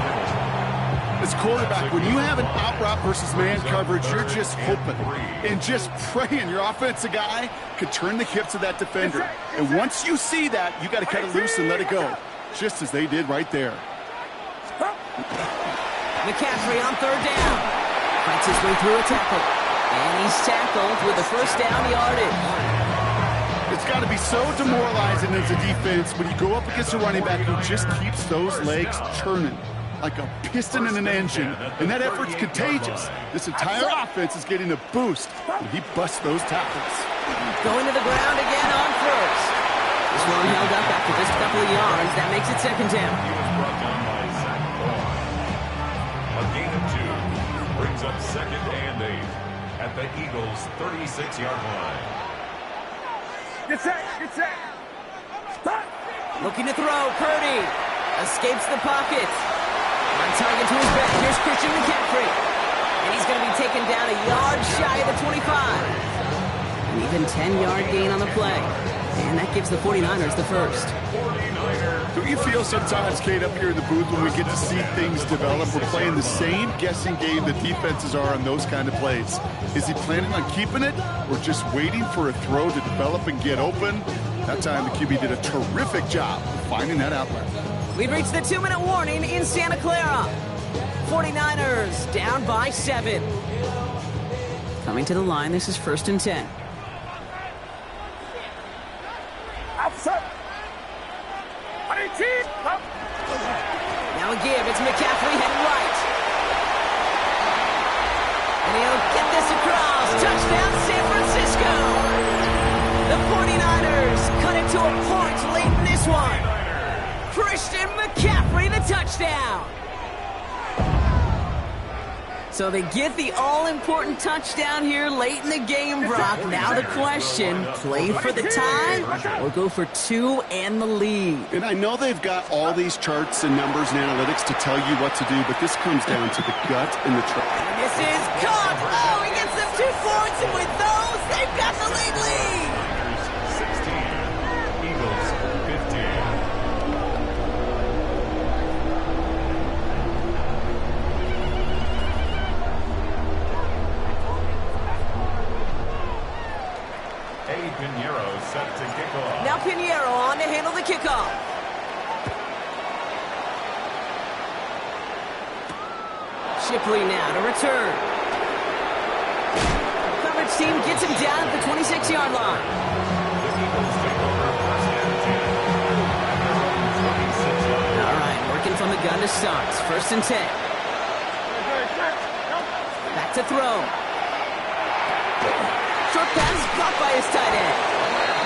As quarterback, when you have an out route versus man coverage, you're just hoping and just praying your offensive guy could turn the hips of that defender. And once you see that, you got to cut it loose and let it go, just as they did right there. McCaffrey on third down. Fights his way through a tackle. And he's tackled with the first down yardage. It's got to be so demoralizing as a defense when you go up against a running back who just keeps those legs churning like a piston in an engine, and that effort's contagious. This entire offense is getting a boost when he busts those tackles. Going to the ground again on first. This one held up after just a couple of yards. That makes it second down. He was brought down by Zach Bond. A gain of 2 brings up second and 8 at the Eagles' 36-yard line. Get set, get set. Looking to throw, Purdy escapes the pocket. On target to his back, here's Christian McCaffrey. And he's going to be taken down a yard shy of the 25. An even 10-yard gain on the play. And that gives the 49ers the first. Don't you feel sometimes, Kate, up here in the booth when we get to see things develop? We're playing the same guessing game that defenses are on those kind of plays. Is he planning on keeping it or just waiting for a throw to develop and get open? That time the QB did a terrific job of finding that outlet. We've reached the 2-minute warning in Santa Clara. 49ers down by 7. Coming to the line, this is first and 10. Now a give, it's McCaffrey heading right. And he'll get this across. Touchdown, San Francisco. The 49ers cut it to a point late in this one. Christian McCaffrey, the touchdown. So they get the all-important touchdown here late in the game, Brock. Now the question, play for the tie or go for 2 and the lead? And I know they've got all these charts and numbers and analytics to tell you what to do, but this comes down to the gut and the trap. And this is caught. Oh, he gets them 2 points, and with those, they've got the lead. 16, Eagles 15. Pinheiro set to kick off. Now Pinheiro on to handle the kickoff. Shipley now to return. Coverage team gets him down at the 26-yard line. All right, working from the gun to start. First and 10. Back to throw. Short pass caught by his tight end.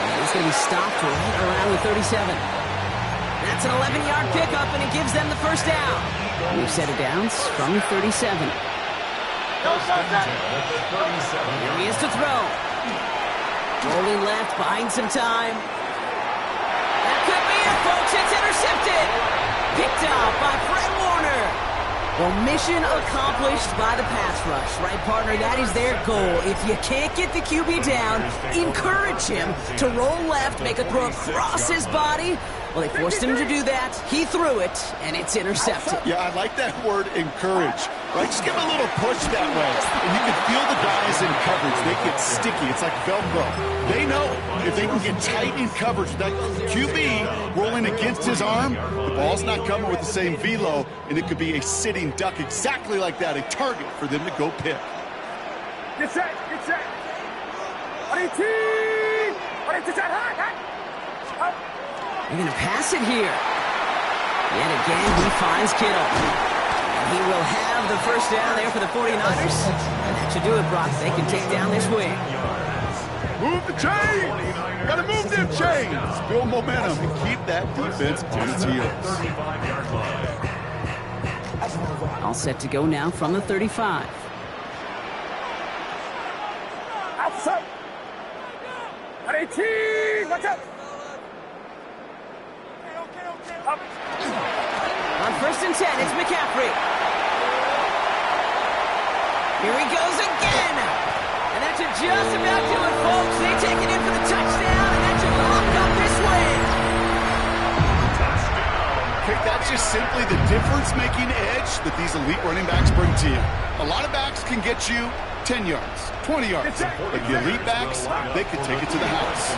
And he's going to be stopped right around the 37. That's an 11-yard pickup, and it gives them the first down. New set of downs from the 37. Here he is to throw. Rolling left, buying some time. That could be it, folks. It's intercepted. Picked up by Fred Warner. Well, mission accomplished by the pass rush, right, partner? That is their goal. If you can't get the QB down, encourage him to roll left, make a throw across his body. Well, they forced him to do that. He threw it, and it's intercepted. Yeah, I like that word, encourage. Right, just give him a little push that way, and you can feel the guys in coverage. They get sticky. It's like Velcro. They know if they can get tight in coverage, that QB rolling against his arm, the ball's not coming with the same velo, and it could be a sitting duck exactly like that, a target for them to go pick. Get set, get set. They're going to pass it here. Yet again, he finds Kittle. And he will have the first down there for the 49ers. And that should do it, Brock. They can take down this wing. Move the chains! Gotta move them chains! Build momentum and keep that defense on its heels. All set to go now from the 35. Outside. 18, watch out. On 1st and 10, it's McCaffrey. Here he goes again. And that should just about do it, folks. They take it in for the touchdown, and that should lock up this win. Okay, that's just simply the difference-making edge that these elite running backs bring to you. A lot of backs can get you 10 yards, 20 yards. But the elite backs, they can take it to the house.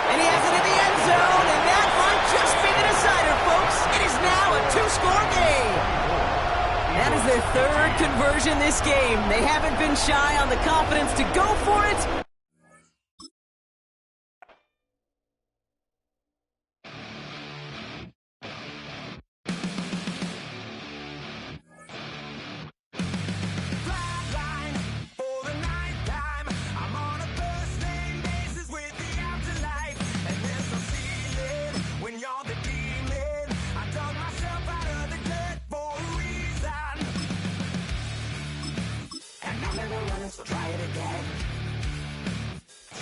And he has it in the end zone, and that might just be the decider, folks. It is now a 2-score game. That is their 3rd conversion this game. They haven't been shy on the confidence to go for it. Try it again.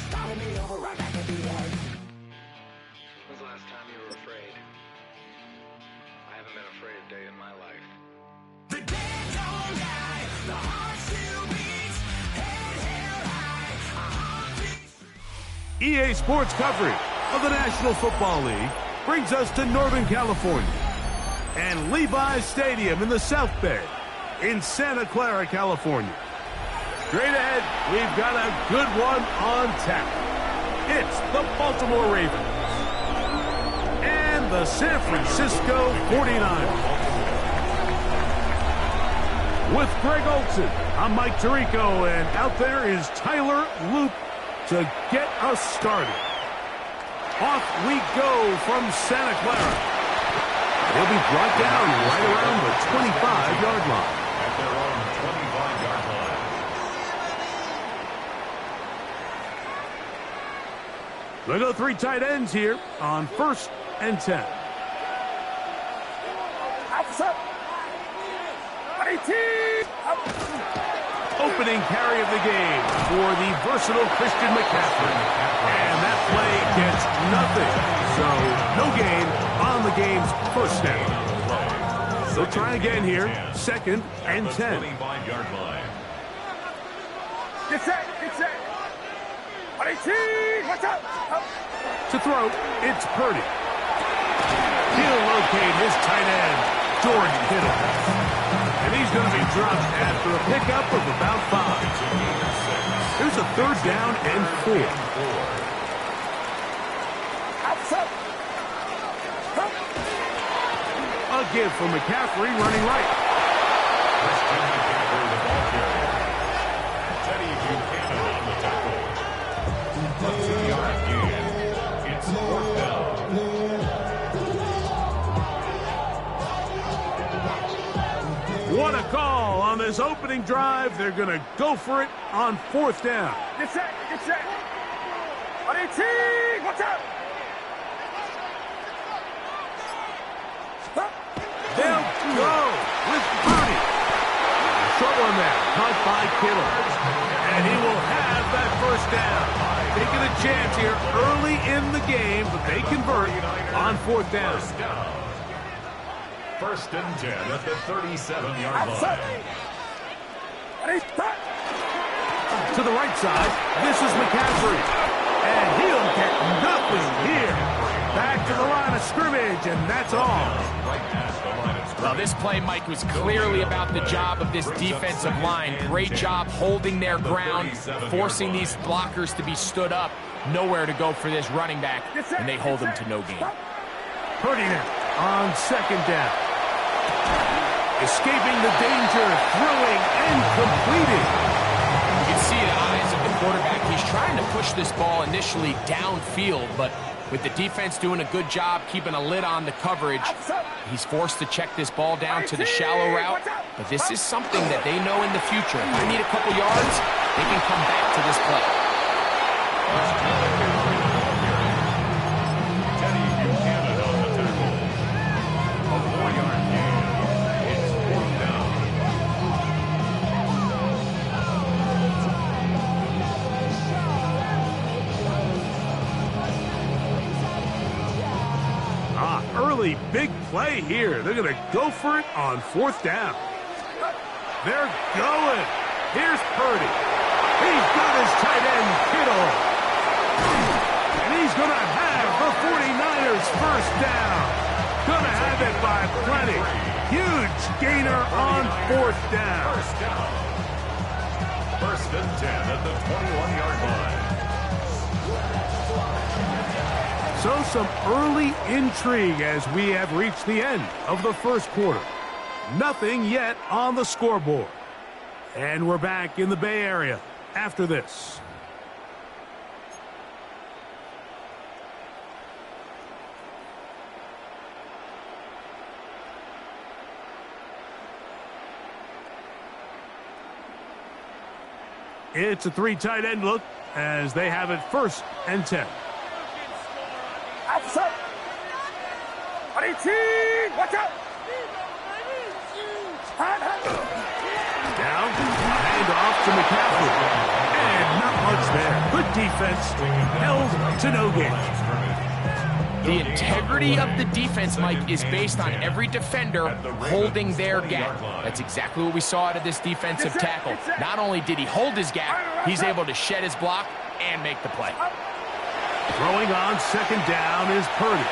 Starting me over right back at the end. When's the last time you were afraid? I haven't been afraid a day in my life. The dead don't die, the heart still beats, head held high, EA Sports coverage of the National Football League brings us to Northern California and Levi's Stadium in the South Bay in Santa Clara, California. Straight ahead, we've got a good one on tap. It's the Baltimore Ravens and the San Francisco 49ers. With Greg Olson, I'm Mike Tirico, and out there is Tyler Loop to get us started. Off we go from Santa Clara. He'll be brought down right around the 25-yard line. At their own 25-yard line. They go 3 tight ends here on 1st and 10. Outside. 18. Opening carry of the game for the versatile Christian McCaffrey. And that play gets nothing. So no gain on the game's first down. They'll try again here, 2nd and 10. 25-yard line. Get set, get set. 18, watch out. To throw, it's Purdy. He'll locate his tight end, George Kittle. And he's going to be dropped after a pickup of about 5. Here's a 3rd down and 4. Outside. A give from McCaffrey running right. Christian McCaffrey, the ball carrier. Teddy Buchanan on the tackle. Up to the yard again. It's 4th down. What a call on this opening drive. They're going to go for it on 4th down. Get set, get set. 18, watch out. They'll go with Purdy. Short one there, caught by Kittle. And he will have that 1st down. taking a chance here early in the game, but they convert on 4th down. First and 10 at the 37-yard line. To the right side, this is McCaffrey. And he'll get nothing here. Back to the line of scrimmage, and that's all. Well, this play, Mike, was clearly about the job of this defensive line. Great job holding their ground, forcing these blockers to be stood up. Nowhere to go for this running back, and they hold him to no gain. Purdy now on 2nd down. Escaping the danger, throwing and completing. You can see the eyes of the quarterback. He's trying to push this ball initially downfield, but with the defense doing a good job keeping a lid on the coverage, he's forced to check this ball down to the shallow route. But this is something that they know in the future. If I need a couple yards, they can come back to this play. Early big play here. They're going to go for it on 4th down. They're going. Here's Purdy. He's got his tight end, Kittle. And he's going to have the 49ers first down. Going to have it by plenty. Huge gainer on 4th down. First and 10 at the 21-yard line. So some early intrigue as we have reached the end of the first quarter. Nothing yet on the scoreboard. And we're back in the Bay Area after this. It's a 3 tight end look as they have it 1st and 10. Outside. Watch out. Down. Hand off to McCaffrey. And not much there. Good defense. Held to no gain. The integrity of the defense, Mike, is based on every defender holding their gap. That's exactly what we saw out of this defensive tackle. Not only did he hold his gap, he's able to shed his block and make the play. Throwing on 2nd down is Purdy.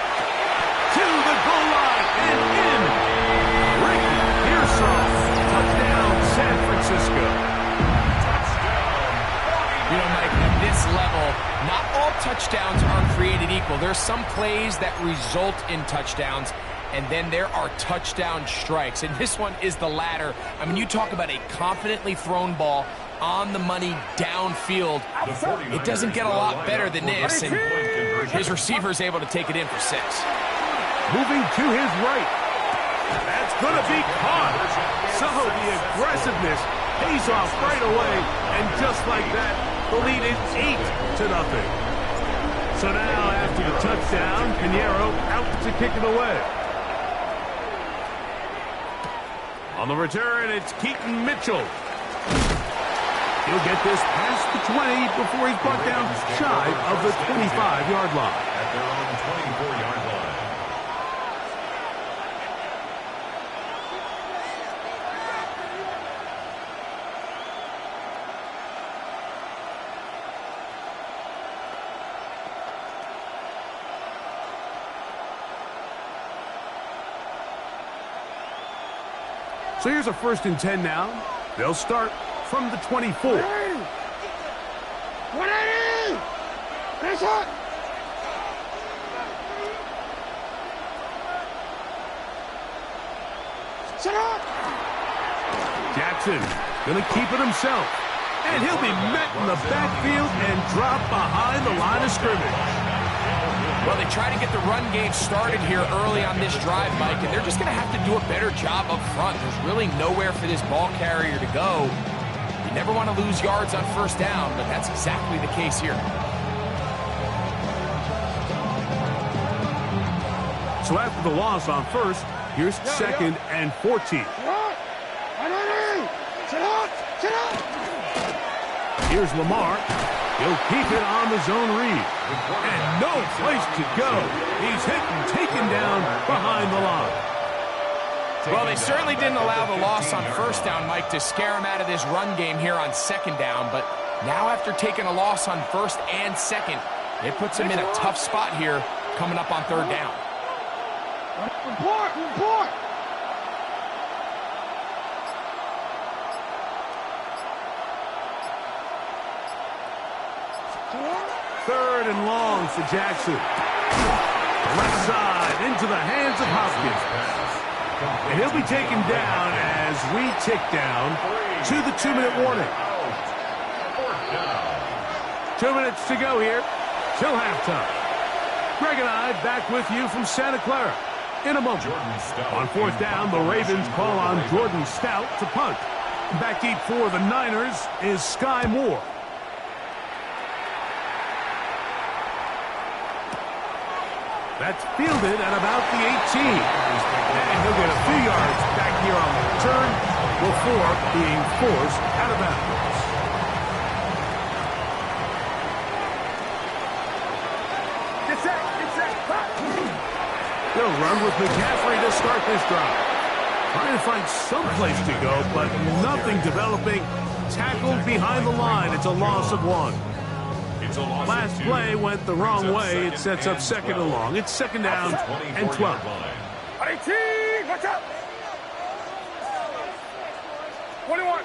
To the goal line and in. Ricky Pearson. Touchdown, San Francisco. You know, Mike, at this level, not all touchdowns are created equal. There's some plays that result in touchdowns, and then there are touchdown strikes. And this one is the latter. I mean, you talk about a confidently thrown ball on the money downfield. It doesn't get a lot better than this, and his receiver is able to take it in for 6. Moving to his right. That's going to be caught. So the aggressiveness pays off right away, and just like that, the lead is 8-0. So now, after the touchdown, Pinheiro out to kick it away. On the return, it's Keaton Mitchell. He'll get this past the 20 before he's brought down shy of the 25-yard line. At their own 24-yard line. So here's a 1st and 10 now. They'll start from the 24. 180! Finish it! Sit up! Jackson gonna keep it himself. And he'll be met in the backfield and dropped behind the line of scrimmage. Well, they try to get the run game started here early on this drive, Mike, and they're just going to have to do a better job up front. There's really nowhere for this ball carrier to go. You never want to lose yards on 1st down, but that's exactly the case here. So after the loss on 1st, here's 2nd and 14. Here's Lamar. He'll keep it on the zone read. And no place to go. He's hit and taken down behind the line. Well, they certainly didn't allow the loss on first down, Mike, to scare him out of this run game here on second down. But now after taking a loss on first and second, it puts him in a tough spot here coming up on third down. Report! Third and long for Jackson. Left side into the hands of Hopkins. And he'll be taken down as we tick down to the 2-minute warning. 2 minutes to go here till halftime. Greg and I back with you from Santa Clara in a moment. On fourth down, the Ravens call on Jordan Stout to punt. Back deep for the Niners is Sky Moore. That's fielded at about the 18. And he'll get a few yards back here on the return before being forced out of bounds. Get set. They'll run with McCaffrey to start this drive. Trying to find some place to go, but nothing developing. Tackled behind the line. It's a loss of 1. Last play went the wrong way. It sets up second and long. It's second down and 12. 18, watch out! 21.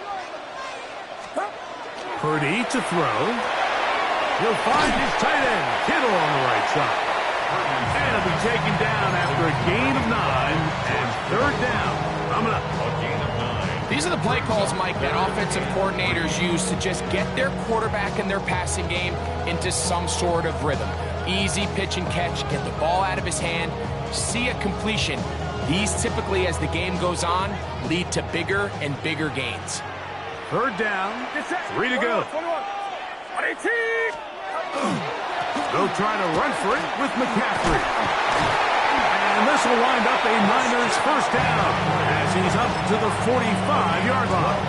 Purdy to throw. He'll find his tight end, Kittle, on the right side. And he'll be taken down after a gain of 9 and third down. Coming up. A gain of 9. These are the play calls, Mike, that offensive coordinators use to just get their quarterback and their passing game into some sort of rhythm. Easy pitch and catch, get the ball out of his hand, see a completion. These typically, as the game goes on, lead to bigger and bigger gains. Third down, 3 to go. 18. They'll try to run for it with McCaffrey. And this will wind up a Niners first down as he's up to the 45-yard line.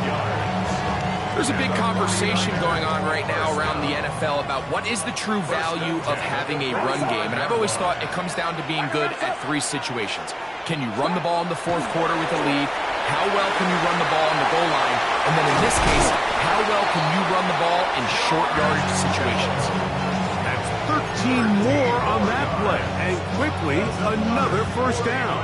There's a big conversation going on right now around the NFL about what is the true value of having a run game. And I've always thought it comes down to being good at 3 situations. Can you run the ball in the fourth quarter with a lead? How well can you run the ball on the goal line? And then in this case, how well can you run the ball in short yardage situations? 13 more on that play, and quickly another first down.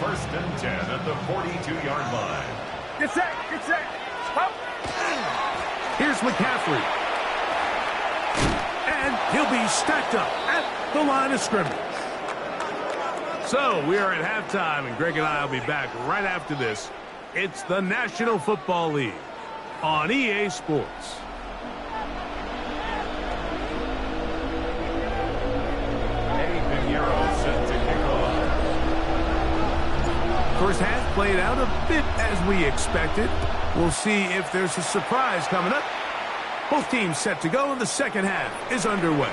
First and 10 at the 42-yard line. Get set. Stop. Here's McCaffrey. And he'll be stacked up at the line of scrimmage. So we are at halftime, and Greg and I will be back right after this. It's the National Football League on EA Sports. First half played out a bit as we expected. We'll see if there's a surprise coming up. Both teams set to go, and the second half is underway.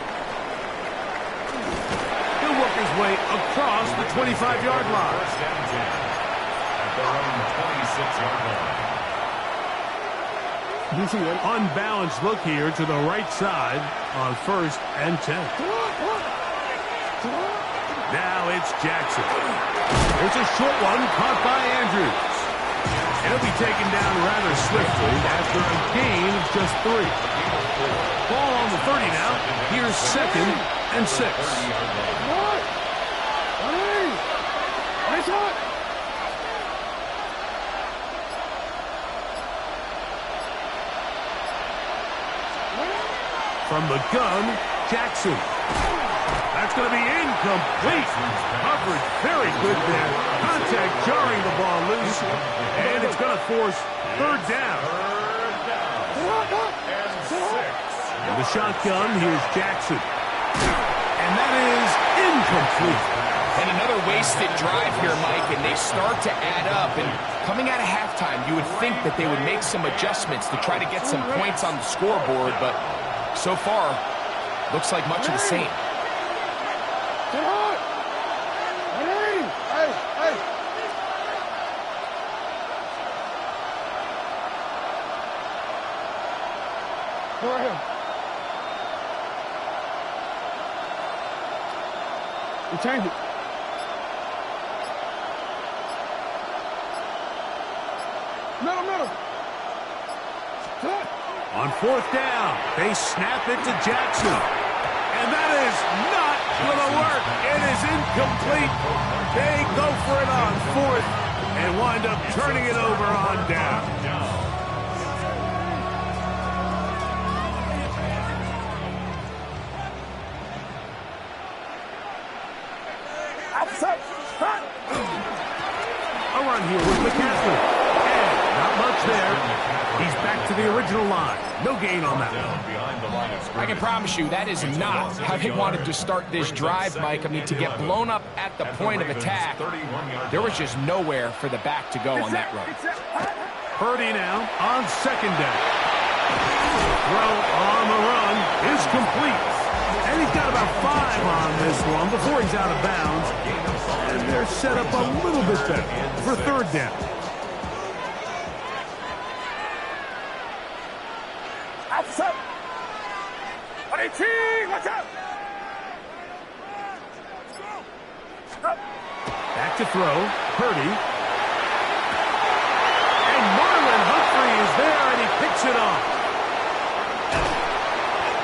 He'll work his way across the 25-yard line. First down 10 at their own 26-yard line. Unbalanced look here to the right side on first and 10. Now it's Jackson. There's a short one caught by Andrews. He'll be taken down rather swiftly after a gain of just 3. Ball on the 30 now. Here's second and 6. From the gun, Jackson. That's going to be incomplete. Coverage very good there. Contact jarring the ball loose. And it's going to force third down. In the shotgun, here's Jackson. And that is incomplete. And another wasted drive here, Mike, and they start to add up. And coming out of halftime, you would think that they would make some adjustments to try to get some points on the scoreboard, but so far, looks like much of the same. Go right here. You change it. Middle. Good. On fourth down, they snap it to Jackson. And that is not going to work. It is incomplete. They go for it on fourth and wind up turning it over on down. A run here with McCaffrey. And not much there. He's back to the original line. No gain on that one. I can promise you that is not how they wanted to start this drive, Mike. I mean, to get blown up at the point of attack, there was just nowhere for the back to go on that run. Purdy now on second down. Throw on the run is complete. And he's got about 5 on this one before he's out of bounds. And they're set up a little bit better for third down. Outside. 18, watch out. Back to throw. Purdy. And Marlon Humphrey is there, and he picks it off.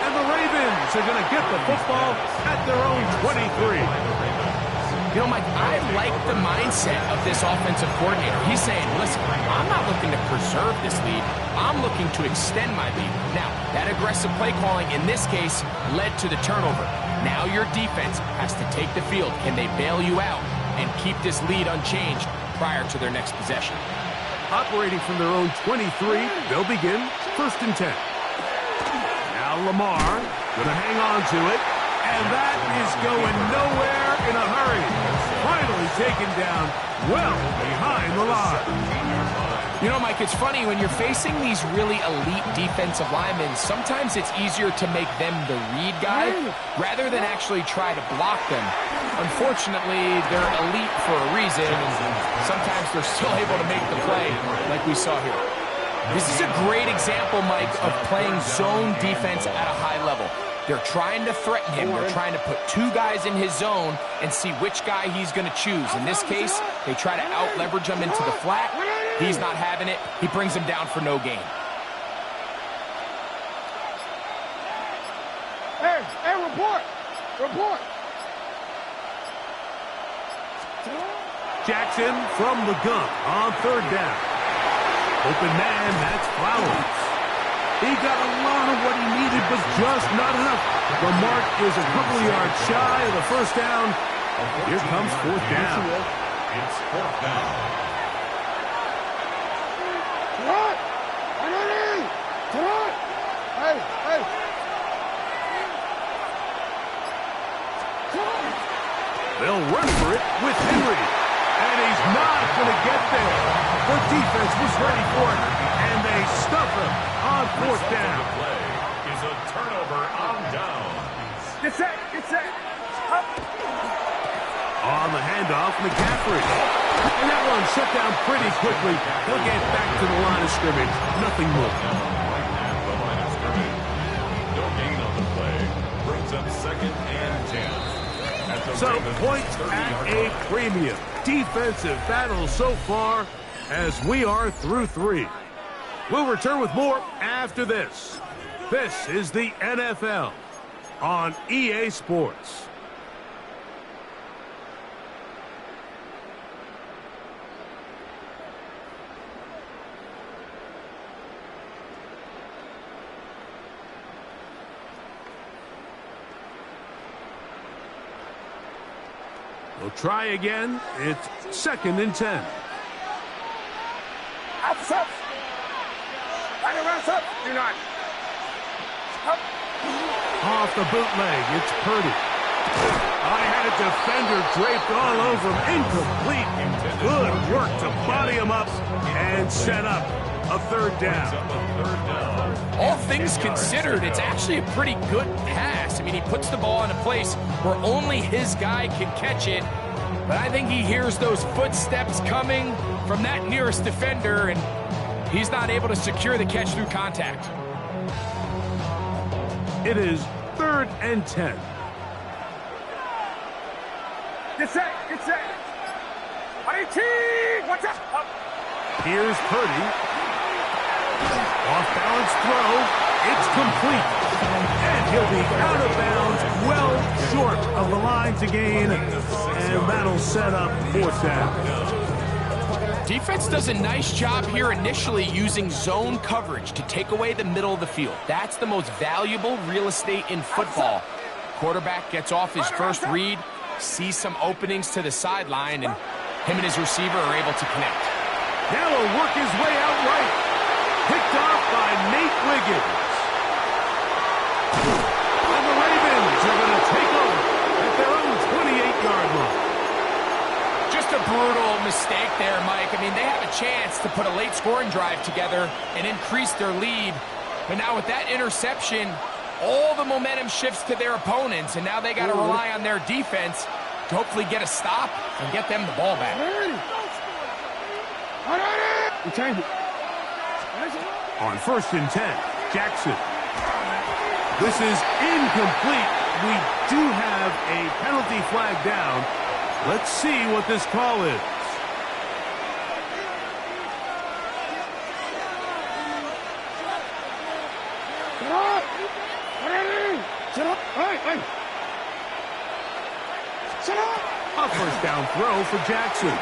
And the Ravens are going to get the football at their own 23. You know, Mike, I like the mindset of this offensive coordinator. He's saying, listen, I'm not looking to preserve this lead. I'm looking to extend my lead. Now, that aggressive play calling in this case led to the turnover. Now your defense has to take the field. Can they bail you out and keep this lead unchanged prior to their next possession? Operating from their own 23, they'll begin 1st and 10. Now Lamar going to hang on to it. And that is going nowhere in a hurry. Finally taken down well behind the line. You know, Mike, it's funny when you're facing these really elite defensive linemen, sometimes it's easier to make them the read guy rather than actually try to block them. Unfortunately, they're elite for a reason, and sometimes they're still able to make the play like we saw here. This is a great example, Mike, of playing zone defense at a high level. They're trying to threaten him. They're trying to put 2 guys in his zone and see which guy he's going to choose. In this case, they try to out-leverage him into the flat. He's not having it. He brings him down for no gain. Hey, report. Jackson from the gun on third down. Open man, that's Flowers. He got a lot of what he needed, but just not enough. The mark is a couple of yards shy of the first down. Here comes 4th down. It's 4th down. Hey. They'll run for it with Henry. And he's not going to get there. The defense was ready for it, and they stuff him on 4th down. The play is a turnover on downs. Get set. Up. On the handoff, McCaffrey. And that one shut down pretty quickly. He'll get back to the line of scrimmage. Nothing more. Right at the line of scrimmage. No gain on the play. Brings up 2nd and 10. So points at a premium. Defensive battle so far as we are through 3. We'll return with more after this. This is the NFL on EA Sports. We'll try again. It's 2nd and 10. Up. You're not. Up. Off the bootleg, it's Purdy. I had a defender draped all over him. Incomplete. Good work to body him up and set up a 3rd down. All things considered, it's actually a pretty good pass. I mean, he puts the ball in a place where only his guy can catch it. But I think he hears those footsteps coming from that nearest defender, and he's not able to secure the catch through contact. It is 3rd and 10. Get set. Get set. Watch out. Here's Purdy. Off-balance throw. It's complete. And he'll be out of bounds, well short of the line to gain. And that'll set up 4th down. Defense does a nice job here initially using zone coverage to take away the middle of the field. That's the most valuable real estate in football. Quarterback gets off his first read, sees some openings to the sideline, and him and his receiver are able to connect. Now he'll work his way out right. Picked off by Nate Wiggins. And the Ravens are going to take over at their own 28-yard line. Just a brutal mistake there, Mike. I mean, they have a chance to put a late scoring drive together and increase their lead. But now with that interception, all the momentum shifts to their opponents, and now they got to rely on their defense to hopefully get a stop and get them the ball back. On 1st and 10, Jackson. This is incomplete. We do have a penalty flag down. Let's see what this call is. A 1st down throw for Jackson.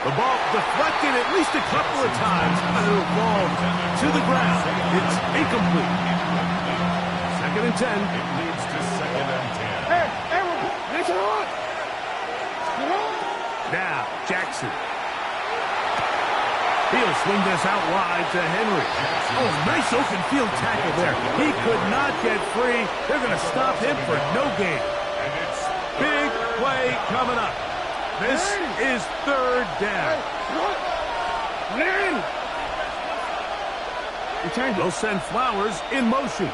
The ball deflected at least a couple of times, but it'll fall to the ground. It's incomplete. 2nd and 10. It leads to 2nd and 10. Now, Jackson. He'll swing this out wide to Henry. Oh, nice open field tackle there. He could not get free. They're going to stop him for no gain. Big play coming up. This is 3rd down. They'll send Flowers in motion.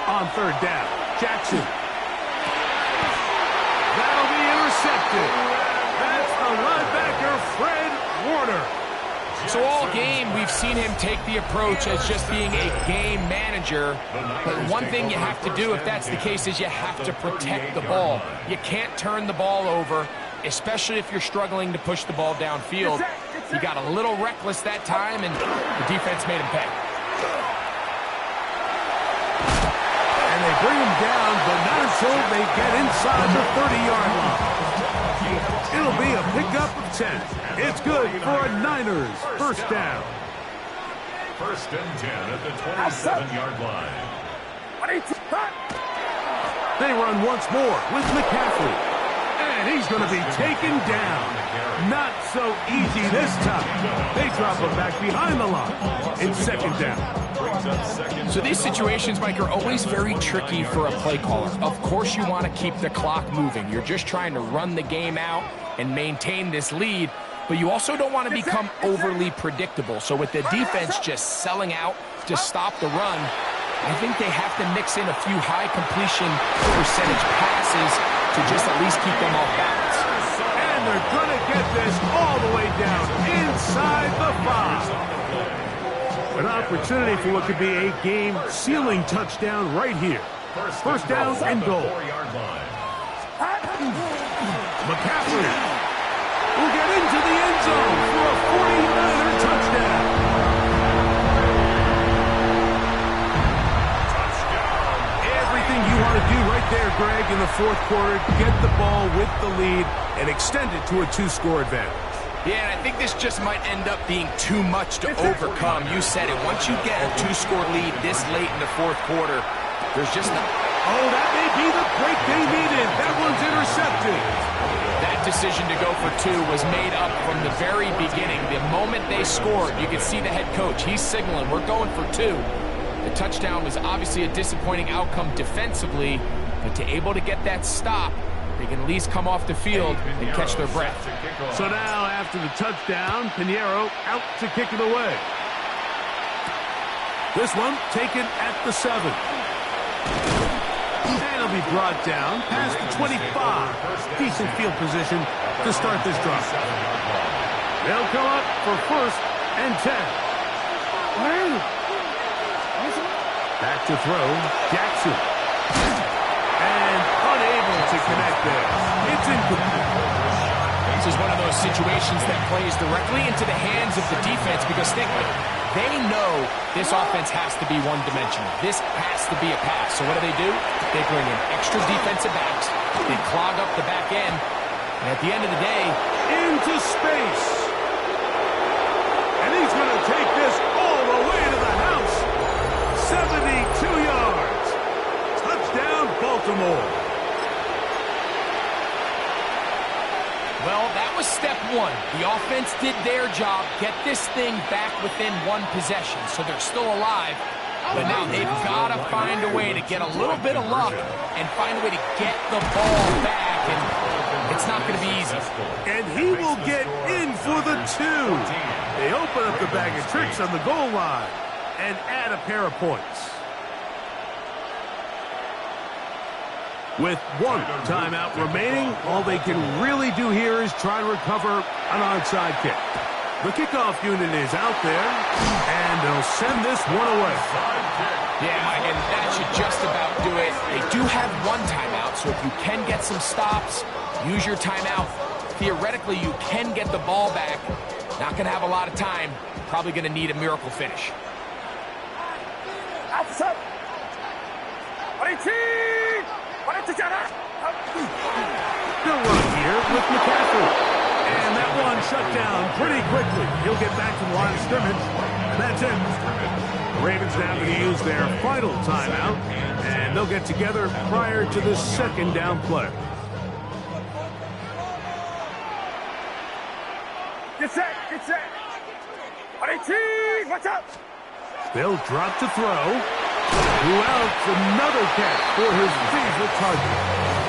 On 3rd down, Jackson. That'll be intercepted. That's the linebacker, Fred Warner. So all game, we've seen him take the approach as just being a game manager. But one thing you have to do if that's the case is you have to protect the ball. You can't turn the ball over, especially if you're struggling to push the ball downfield. He got a little reckless that time, and the defense made him pay. And they bring him down, but not until they get inside the 30-yard line. It'll be a pickup of 10. It's good for a Niners 1st down. 1st and 10 at the 27-yard line. They run once more with McCaffrey. And he's going to be taken down. Not so easy this time. They drop him back behind the line. It's 2nd down. So these situations, Mike, are always very tricky for a play caller. Of course you want to keep the clock moving. You're just trying to run the game out and maintain this lead, but you also don't want to become overly predictable. So with the defense just selling out to stop the run, I think they have to mix in a few high completion percentage passes to just at least keep them off balance. And they're going to get this all the way down inside the 5. An opportunity for what could be a game-sealing touchdown right here. 1st down and goal. McCaffrey will get into the end zone for a 49er touchdown. Everything you want to do right there, Greg, in the 4th quarter, get the ball with the lead and extend it to a 2-score advantage. Yeah, and I think this just might end up being too much to overcome. You said it. Once you get a 2-score lead this late in the 4th quarter, there's just not... Oh, that may be the break they needed. That one's intercepted. That decision to go for 2 was made up from the very beginning. The moment they scored, you could see the head coach. He's signaling, we're going for 2. The touchdown was obviously a disappointing outcome defensively, but to able to get that stop, they can at least come off the field and catch their breath. So now, after the touchdown, Pinheiro out to kick it away. This one taken at the 7. And it'll be brought down past the 25. Decent field position to start this drive. They'll come up for 1st and 10. Back to throw, Jackson. And unable to connect there. It's incomplete. This is one of those situations that plays directly into the hands of the defense because they know this offense has to be one-dimensional. This has to be a pass. So what do? They bring in extra defensive backs. They clog up the back end. And at the end of the day, into space. And he's going to take this all the way to the house. 72 yards. Touchdown, Baltimore. well, that was step one. The offense did their job, get this thing back within one possession, so they're still alive. But now they've got to find a way to get a little bit of luck and find a way to get the ball back, and it's not going to be easy. And he will get in for the two. They open up the bag of tricks on the goal line and add a pair of points. With one timeout remaining, all they can really do here is try to recover an onside kick. The kickoff unit is out there, and they'll send this one away. Yeah, Mike, and that should just about do it. They do have one timeout, so if you can get some stops, use your timeout. Theoretically, you can get the ball back. Not going to have a lot of time. Probably going to need a miracle finish. Still run here with McCaffrey. And that one shut down pretty quickly. He'll get back to the line of scrimmage, and that's it. The Ravens now going to use their final timeout, and they'll get together prior to the second down play. Get set, get set. Watch out. They'll drop to throw. Who else? Another catch for his favorite target.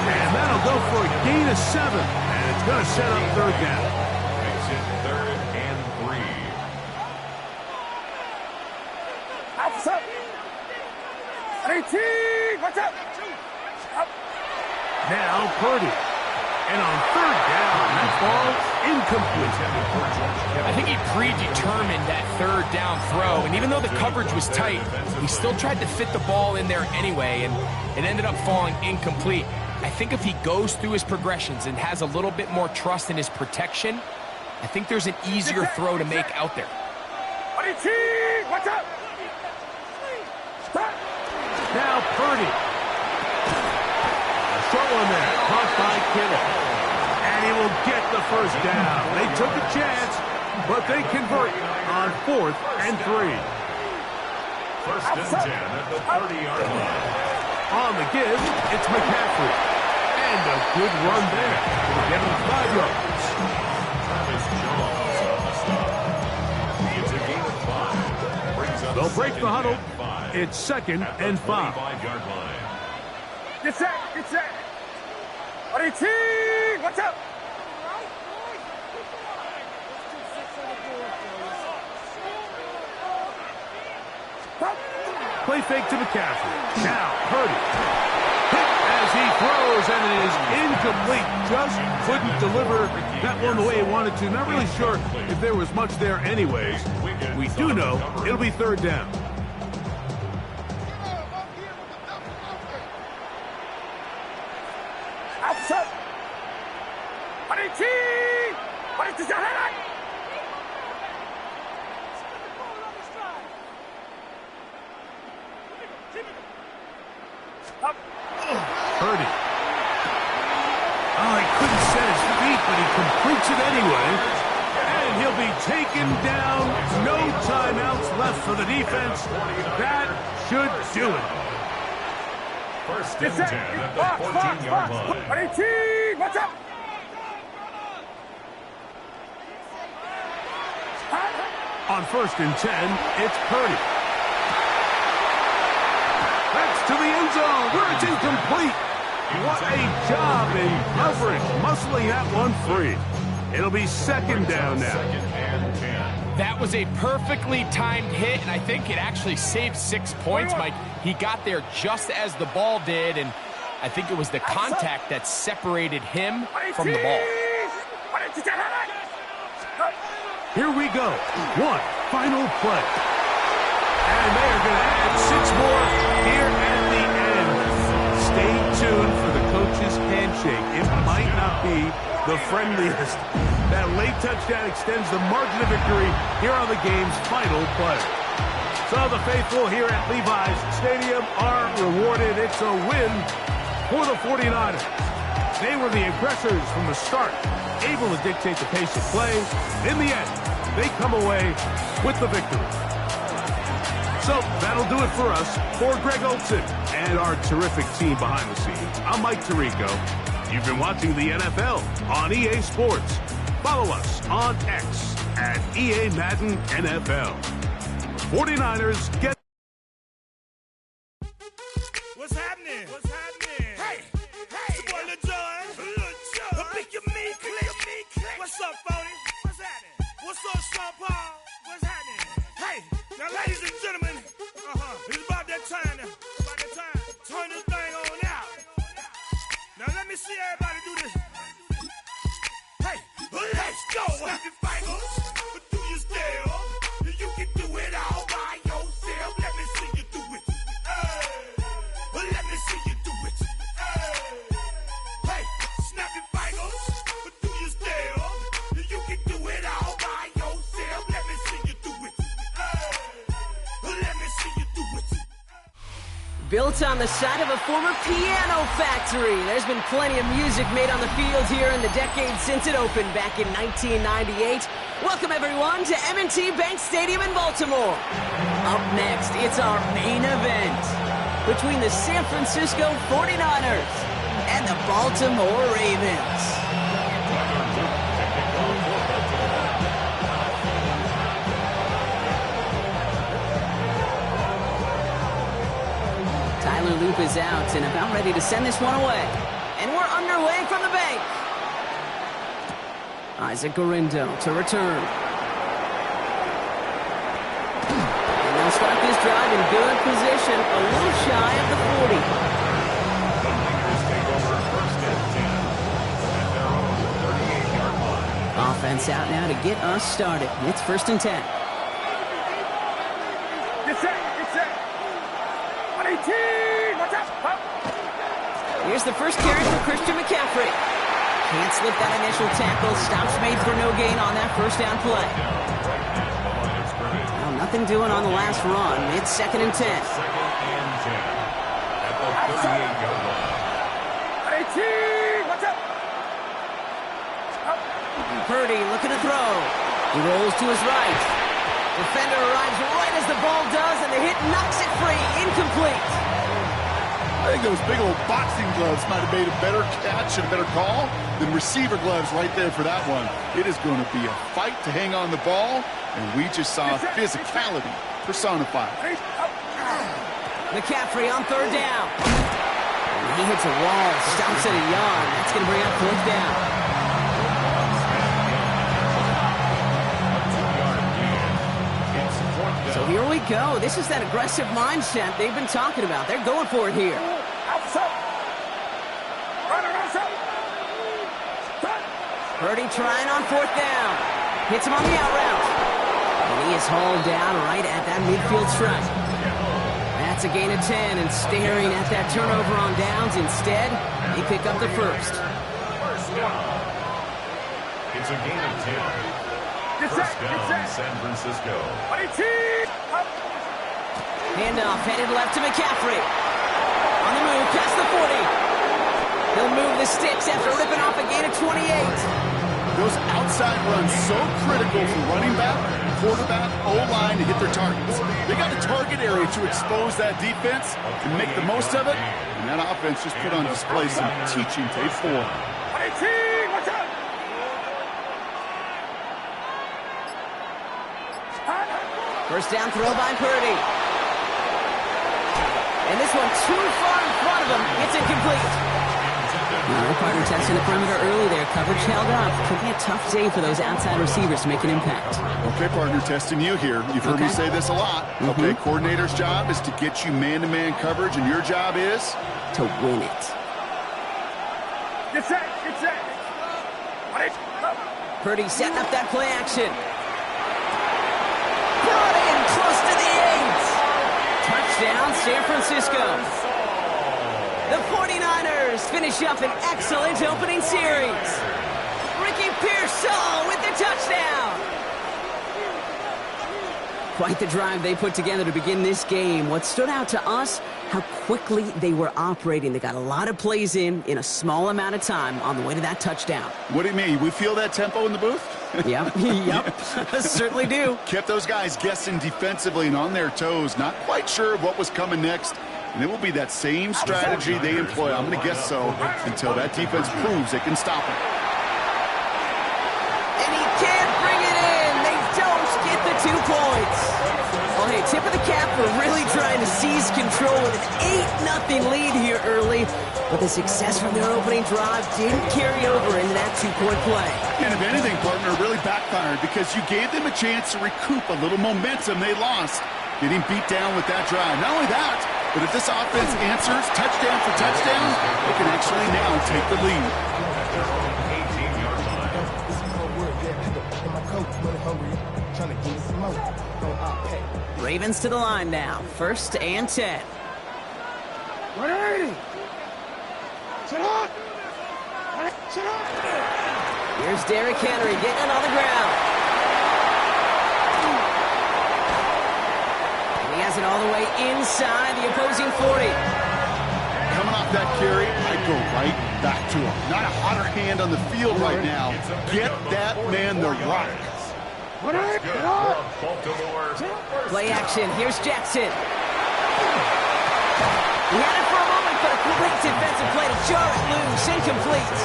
And that'll go for a gain of 7. And it's going to set up third down. Makes it 3rd and 3. Outside. 18. Watch out. Now Purdy. And on third down, that ball incomplete. I think he predetermined that third down throw, and even though the coverage was tight, he still tried to fit the ball in there anyway, and it ended up falling incomplete. I think if he goes through his progressions and has a little bit more trust in his protection, I think there's an easier throw to make out there. Watch out. Now Purdy. A short one there, caught by Kittle. And he will get the first down. They took a chance, but they convert on 4th and 3. 1st and 10 at the 30-yard line. On the give, it's McCaffrey. And a good run there. We'll get him 5 yards. Travis Jones on the stop. It's a gain of 5. Brings up They'll break the huddle. 5. It's 2nd and 5. 25-yard line. Get set, get set. Watch out. Play fake to McCaffrey. Now Purdy. Hit as he throws, and it is incomplete. Just couldn't deliver that one the way he wanted to. Not really sure if there was much there anyways. We do know it'll be third down. Outside. 18. Purdy. Oh, he couldn't set his feet, but he completes it anyway. And he'll be taken down. No timeouts left for the defense. That should do it. 1st and 10 at the 14-yard line. 18. Watch out. On 1st and 10, it's Purdy. That's to the end zone, where it's incomplete. What a job in coverage, muscling that one free. It'll be 2nd down now. 2nd and 10. That was a perfectly timed hit, and I think it actually saved 6 points, Mike. He got there just as the ball did, and I think it was the contact that separated him from the ball. Here we go. One final play. And they are going to add 6 more here at the end. Stay tuned for the coach's handshake. It might not be the friendliest. That late touchdown extends the margin of victory here on the game's final play. So the faithful here at Levi's Stadium are rewarded. It's a win for the 49ers. They were the aggressors from the start, able to dictate the pace of play. In the end, they come away with the victory. So that'll do it for us. For Greg Olson and our terrific team behind the scenes, I'm Mike Tirico. You've been watching the NFL on EA Sports. Follow us on X at EA Madden NFL. 49ers get... What's happening? What's happening? Hey, it's your boy Lil Jon. Pick your meat, click. What's up, 40? What's happening? What's up, Sean Paul? What's happening? Hey, now ladies and gentlemen, it's about that time now. Turn this thing on out. Now let me see everybody do this. Hey, let's go. Snap your fingers, but do you still? You can do it all by yourself. Let me see you do it. Let me see you do it. Hey, snap your fingers, but do you still? You can do it all by yourself. Let me see you do it. Let me see you do it. Built on the side of a former piano factory, there's been plenty of music made on the field here in the decade since it opened back in 1998. Welcome, everyone, to M&T Bank Stadium in Baltimore. Up next, it's our main event between the San Francisco 49ers and the Baltimore Ravens. Tyler Loop is out and about ready to send this one away. And we're underway from the bank. Isaac Gorindo to return. And they'll start this drive in good position, a little shy of the 40. The Lakers take over first and 10 at their own 38-yard line. Offense out now to get us started. It's first and 10. Get set. 118. Watch out. Here's the first carry for Christian McCaffrey. Can't slip that initial tackle. Stops made for no gain on that first down play. Well, nothing doing on the last run. It's second and 10. Second and 10 at the 38-yard line. 118. Watch out. Purdy looking to throw. He rolls to his right. Defender arrives right as the ball does, and the hit knocks it free. Incomplete. I think those big old boxing gloves might have made a better catch and a better call than receiver gloves right there for that one. It is going to be a fight to hang on the ball, and we just saw physicality personified. McCaffrey on third down. And he hits a wall, stops at a yard. That's going to bring up fourth down. So here we go. This is that aggressive mindset they've been talking about. They're going for it here. Purdy trying on fourth down. Hits him on the out route. And he is hauled down right at that midfield stripe. That's a gain of 10, and staring at that turnover on downs instead, they pick up the first. First down. It's a gain of 10. First down, San Francisco. Handoff headed left to McCaffrey. On the move, past the 40. He'll move the sticks after ripping off a gain of 28. Those outside runs so critical for running back, quarterback, O-line to hit their targets. They got a target area to expose that defense and make the most of it. And that offense just put on display some teaching tape for them. Watch out! First down throw by Purdy. And this one too far in front of him. It's incomplete. Now, partner testing the perimeter early there. Coverage held up. Could be a tough day for those outside receivers to make an impact. Okay, partner, testing you here. You've heard me say this a lot. Okay, coordinator's job is to get you man-to-man coverage, and your job is? To win it. Get set. Purdy setting up that play action. Brought in close to the 8. touchdown, San Francisco. The 49ers finish up an excellent opening series. Ricky Pearsall with the touchdown. Quite the drive they put together to begin this game. What stood out to us, how quickly they were operating. They got a lot of plays in a small amount of time on the way to that touchdown. What do you mean? We feel that tempo in the booth? Yep, certainly do. Kept those guys guessing defensively and on their toes, not quite sure of what was coming next. And it will be that same strategy they employ, I'm going to guess so, until that defense proves they can stop it. And he can't bring it in. They don't get the 2 points. Well, hey, tip of the cap for really trying to seize control with an 8-0 lead here early. But the success from their opening drive didn't carry over into that 2-point play. And if anything, partner, really backfired because you gave them a chance to recoup a little momentum they lost, getting beat down with that drive. Not only that, but if this offense answers touchdown for touchdown, they can actually now take the lead. Ravens to the line now. 1st and 10. Here's Derrick Henry getting it on the ground. And he has it all the way inside the opposing 40. Coming off that carry, I'd go right back to him. Not a hotter hand on the field right now. Get that man the rock. Play action. Here's Jackson. He had it for a moment, but a great defensive play to jar it loose. Incomplete.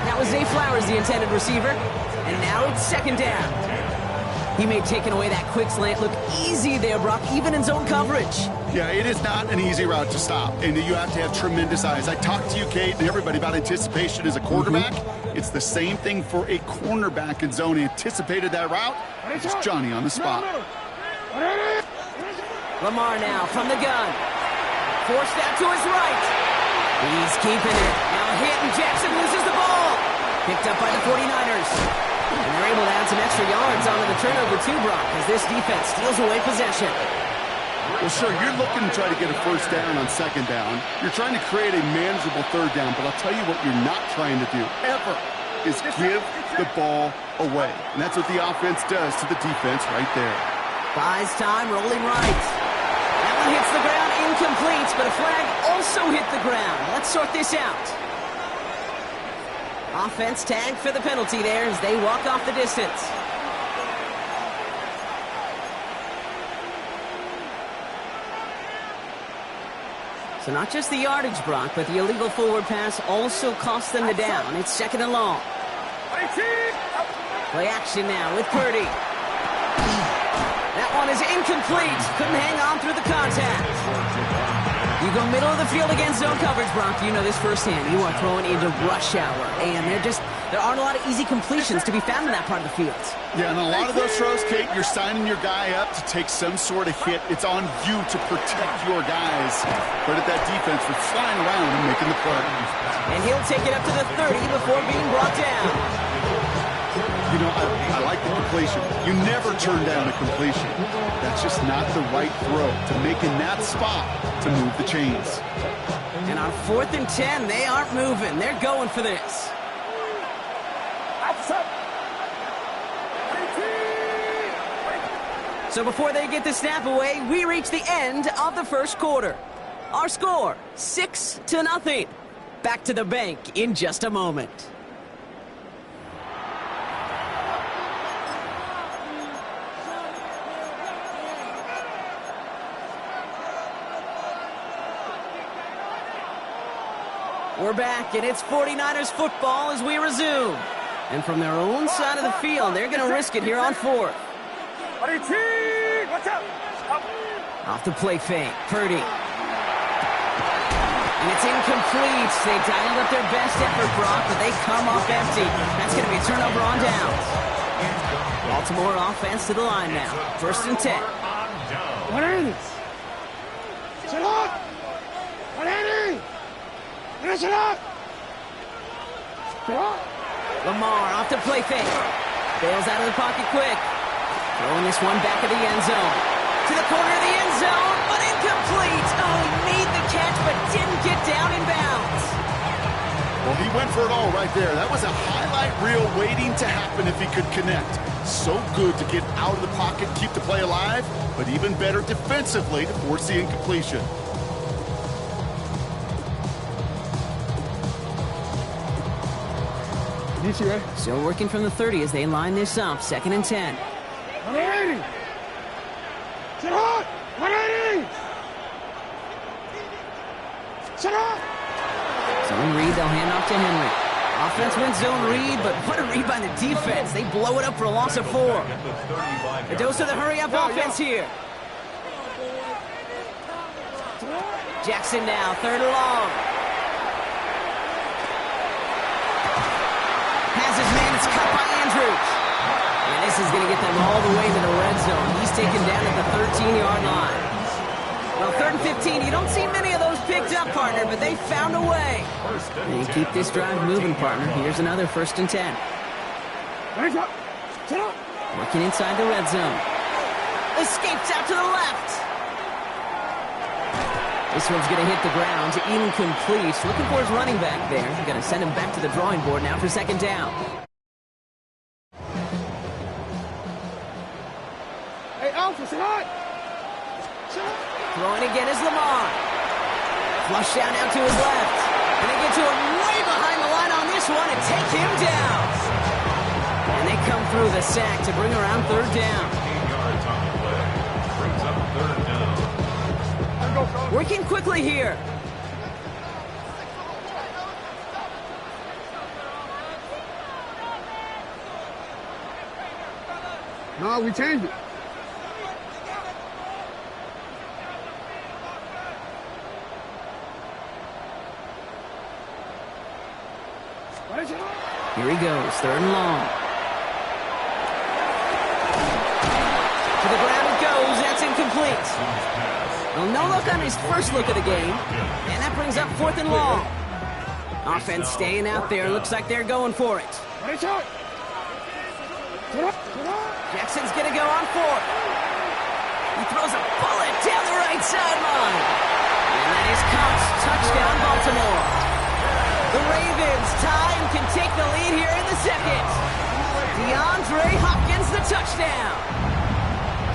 That was Zay Flowers, the intended receiver. And now it's 2nd down. He made taking away that quick slant look easy there, Brock, even in zone coverage. Yeah, it is not an easy route to stop, and you have to have tremendous eyes. I talked to you, Kate, and everybody about anticipation as a quarterback. It's the same thing for a cornerback in zone. He anticipated that route. It's Johnny on the spot. Lamar now from the gun. Forced out to his right. He's keeping it. Now hit, and Jackson loses the ball. Picked up by the 49ers. And they're able to add some extra yards onto the turnover too, Brock, as this defense steals away possession. Well, sure, you're looking to try to get a 1st down on 2nd down. You're trying to create a manageable 3rd down, but I'll tell you what you're not trying to do, ever, is give the ball away. And that's what the offense does to the defense right there. Buys time, rolling right. That one hits the ground, incomplete, but a flag also hit the ground. Let's sort this out. Offense tagged for the penalty there as they walk off the distance. So not just the yardage, Brock, but the illegal forward pass also cost them the down. It's 2nd and long. Play action now with Purdy. That one is incomplete. Couldn't hang on through the contact. You go middle of the field against zone coverage, Brock. You know this firsthand. You are throwing into rush hour, and there aren't a lot of easy completions to be found in that part of the field. Yeah, and a lot of those throws, Kate, you're signing your guy up to take some sort of hit. It's on you to protect your guys. But at that defense, for flying around and making the play. And he'll take it up to the 30 before being brought down. You know, I like the completion. You never turn down a completion. That's just not the right throw to make in that spot to move the chains. And on 4th and 10, they aren't moving. They're going for this. So before they get the snap away, we reach the end of the 1st quarter. Our score, 6-0. Back to the bank in just a moment. We're back, and it's 49ers football as we resume. And from their own side of the field, they're going to risk it here on 4th. Off the play fake, Purdy. And it's incomplete. They dialed up their best effort, Brock, but they come off empty. That's going to be a turnover on downs. Baltimore offense to the line now. 1st and 10. Lamar off the play fake. Bails out of the pocket quick. Throwing this one back of the end zone. To the corner of the end zone, but incomplete. Oh, he made the catch, but didn't get down in bounds. Well, he went for it all right there. That was a highlight reel waiting to happen if he could connect. So good to get out of the pocket, keep the play alive, but even better defensively to force the incompletion. Still working from the 30 as they line this up. 2nd and 10. 180! Sit hot! 180! Sit hot! Zone read, they'll hand off to Henry. Offense wins zone read, but what a read by the defense. They blow it up for a loss of 4. A dose of the hurry-up offense here. Jackson now, 3rd and long. Has his man, it's cut by Andrews. And this is going to get them all the way to the red zone. He's taken down at the 13-yard line. Well, 3rd and 15, you don't see many of those picked up, partner, but they found a way. And keep this drive moving, partner. Here's another 1st and 10. Working inside the red zone. Escapes out to the left. This one's going to hit the ground. Incomplete. Looking for his running back there. Going to send him back to the drawing board now for 2nd down. Hey, Alpha, sit hot! Throwing again is Lamar. Flush down now to his left. And they get to him way behind the line on this one and take him down. And they come through the sack to bring around 3rd down. 15 yards on the play. Brings up 3rd down. Working quickly here. No, we changed it. Here he goes, 3rd and long. To the ground it goes, that's incomplete. Well, no look on his first look of the game, and that brings up 4th and long. Offense staying out there, looks like they're going for it. Jackson's gonna go on 4th. He throws a bullet down the right sideline. And that is caught. Touchdown, Baltimore. The Ravens tie and can take the lead here in the 2nd. DeAndre Hopkins, the touchdown.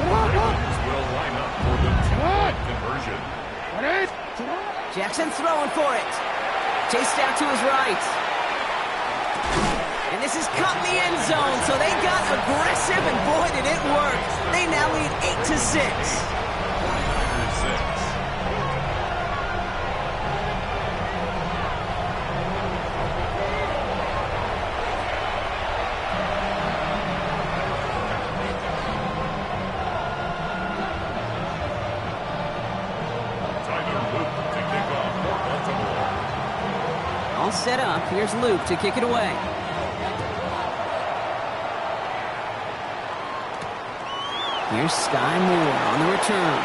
Will line up for the 2-point conversion. Jackson throwing for it. Chased out to his right. And this is caught in the end zone, so they got aggressive, and boy, did it work. They now lead 8-6. All set up. Here's Luke to kick it away. Here's Sky Moore on the return.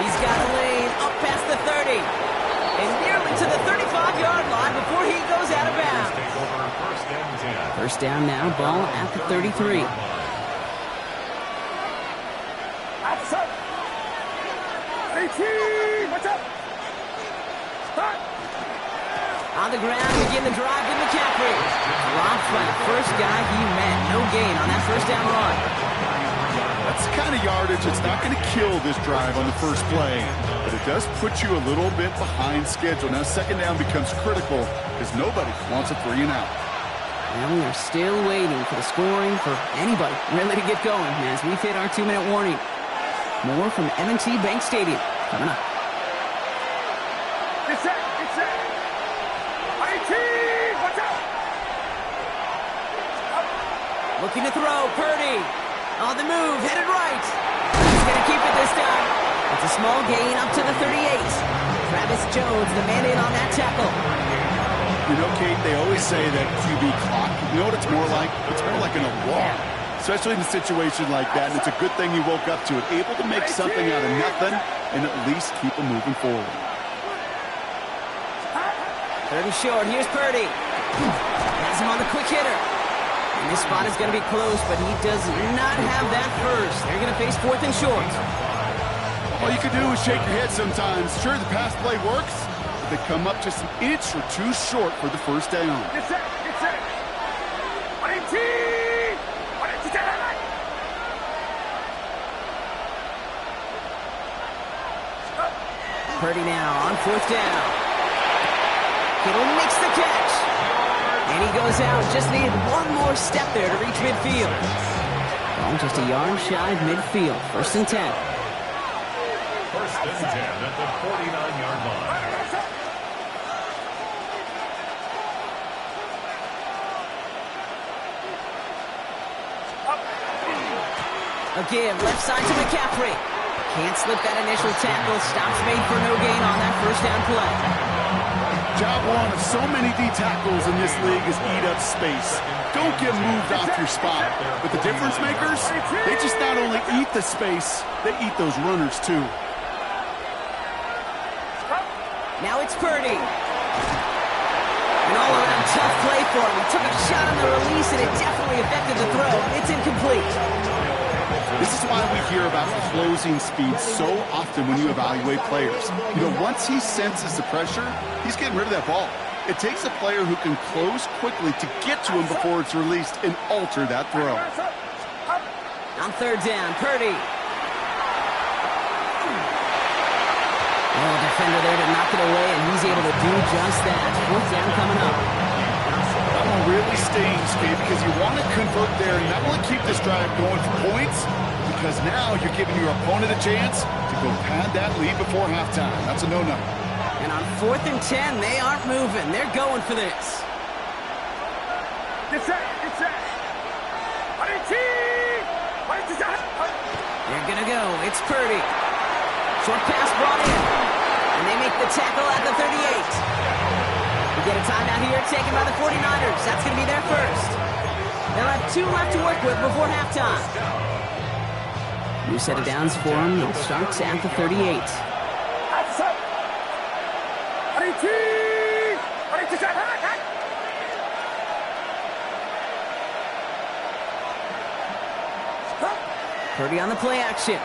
He's got a lane up past the 30. And nearly to the 35-yard line before he goes out of bounds. First down now, ball at the 33. What's up? Start. On the ground, begin the drive with McCaffrey. Dropped by the first guy he met. No gain on that first down run. That's the kind of yardage that's not going to kill this drive on the first play, but it does put you a little bit behind schedule. Now 2nd down becomes critical because nobody wants a 3 and out. And we are still waiting for the scoring for anybody really to get going as we've hit our 2-minute warning. More from M&T Bank Stadium coming up. It's set. It's set. 18. What's up? Looking to throw. Purdy. On the move. Headed right. He's going to keep it this time. It's a small gain up to the 38. Travis Jones, the man in on that tackle. You know, Kate, they always say that QB clock. You know what it's more like? It's more like an alarm. Especially in a situation like that, and it's a good thing you woke up to it. Able to make something out of nothing and at least keep them moving forward. 3rd and short. Here's Purdy. Has him on the quick hitter. And this spot is going to be close, but he does not have that first. They're going to face 4th and short. All you can do is shake your head sometimes. Sure, the pass play works, but they come up just an inch or two short for the first down. Get set, get set. Purdy now on 4th down. Kittle makes the catch. And he goes out. Just needed one more step there to reach midfield. Ball just a yard shy of midfield. 1st and 10. 1st and 10 at the 49-yard line. Again, left side to McCaffrey. Can't slip that initial tackle. Stops made for no gain on that first down play. Job one of so many D tackles in this league is eat up space. Don't get moved off your spot. But the difference makers, they just not only eat the space, they eat those runners too. Now it's Purdy. An all-around tough play for him. He took a shot on the release, and it definitely affected the throw. It's incomplete. This is why we hear about closing speed so often when you evaluate players. You know, once he senses the pressure, he's getting rid of that ball. It takes a player who can close quickly to get to him before it's released and alter that throw. On 3rd down, Purdy. Oh, defender there to knock it away, and he's able to do just that. 4th down coming up. That one really stings, Gabe, because you want to convert there and not only keep this drive going for points, because now you're giving your opponent a chance to go pad that lead before halftime. That's a no-no. And on 4th and 10, they aren't moving. They're going for this. Get set, get set. They're going to go. It's Purdy. Short pass brought in. And they make the tackle at the 38. We get a timeout here taken by the 49ers. That's going to be their first. They'll have 2 left to work with before halftime. New set of downs for them. It starts at the 38. Purdy on the play action.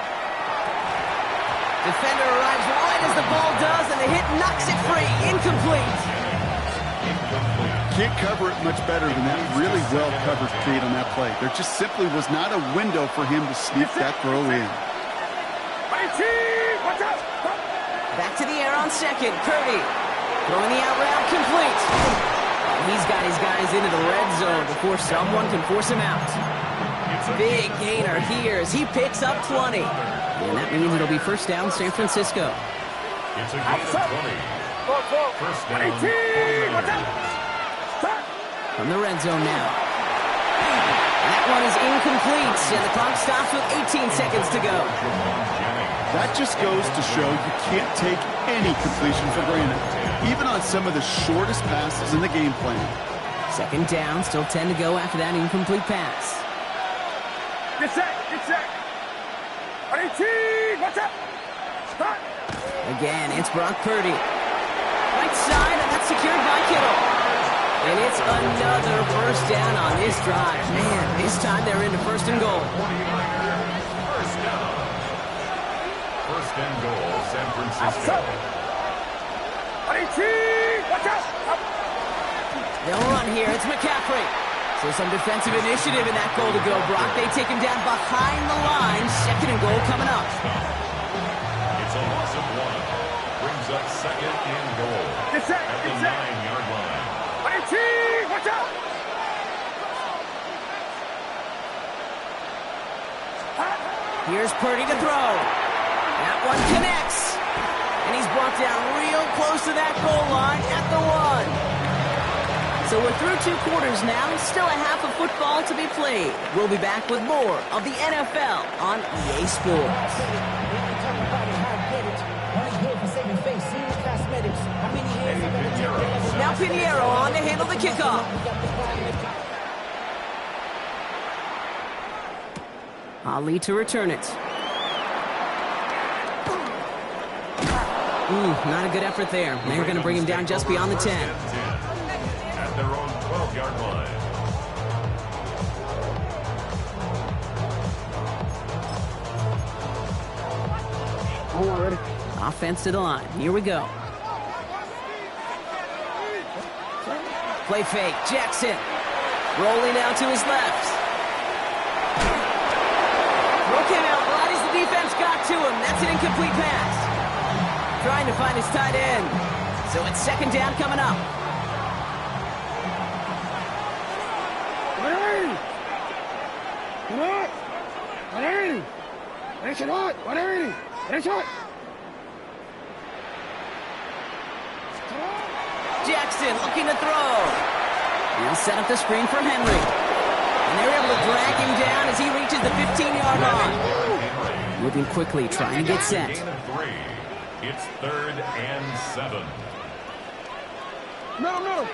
Defender arrives right as the ball does, and the hit knocks it free. Incomplete. Can't cover it much better than that really well-covered feed on that play. There just simply was not a window for him to sneak that throw in. Back to the air on 2nd. Purdy throwing the out route complete. He's got his guys into the red zone before someone can force him out. Big gainer here as he picks up 20. And that means it'll be 1st down San Francisco. It's a gain of 20. 1st down. From the red zone now. And that one is incomplete, and the clock stops with 18 seconds to go. That just goes to show you can't take any completion for granted, even on some of the shortest passes in the game plan. 2nd down, still 10 to go after that incomplete pass. Get set, get set. What's up? Start. Again, it's Brock Purdy. Right side, and that's secured by Kittle. And it's another 1st down on this drive. Man, this time they're into 1st and goal. 1st down. 1st and goal, San Francisco. Watch out. They'll run here. It's McCaffrey. So some defensive initiative in that goal to go. Brock, they take him down behind the line. 2nd and goal coming up. It's a loss of 1. Brings up 2nd and goal. At the 9-yard line. Watch out. Here's Purdy to throw. That one connects. And he's brought down real close to that goal line at the 1. So we're through 2 quarters now. Still a half of football to be played. We'll be back with more of the NFL on EA Sports. Now Pinheiro on to handle the kickoff. Ali to return it. Not a good effort there. They're going to bring him down just beyond the 10. At their own 12-yard line. Offense to the line. Here we go. Play fake. Jackson. Rolling out to his left. Broken out right as the defense got to him. That's an incomplete pass. Trying to find his tight end. So it's second down coming up. Jackson looking to throw. He'll set up the screen for Henry. And they're able to drag him down as he reaches the 15-yard line. Moving quickly, trying to get set. It's 3rd and 7. No.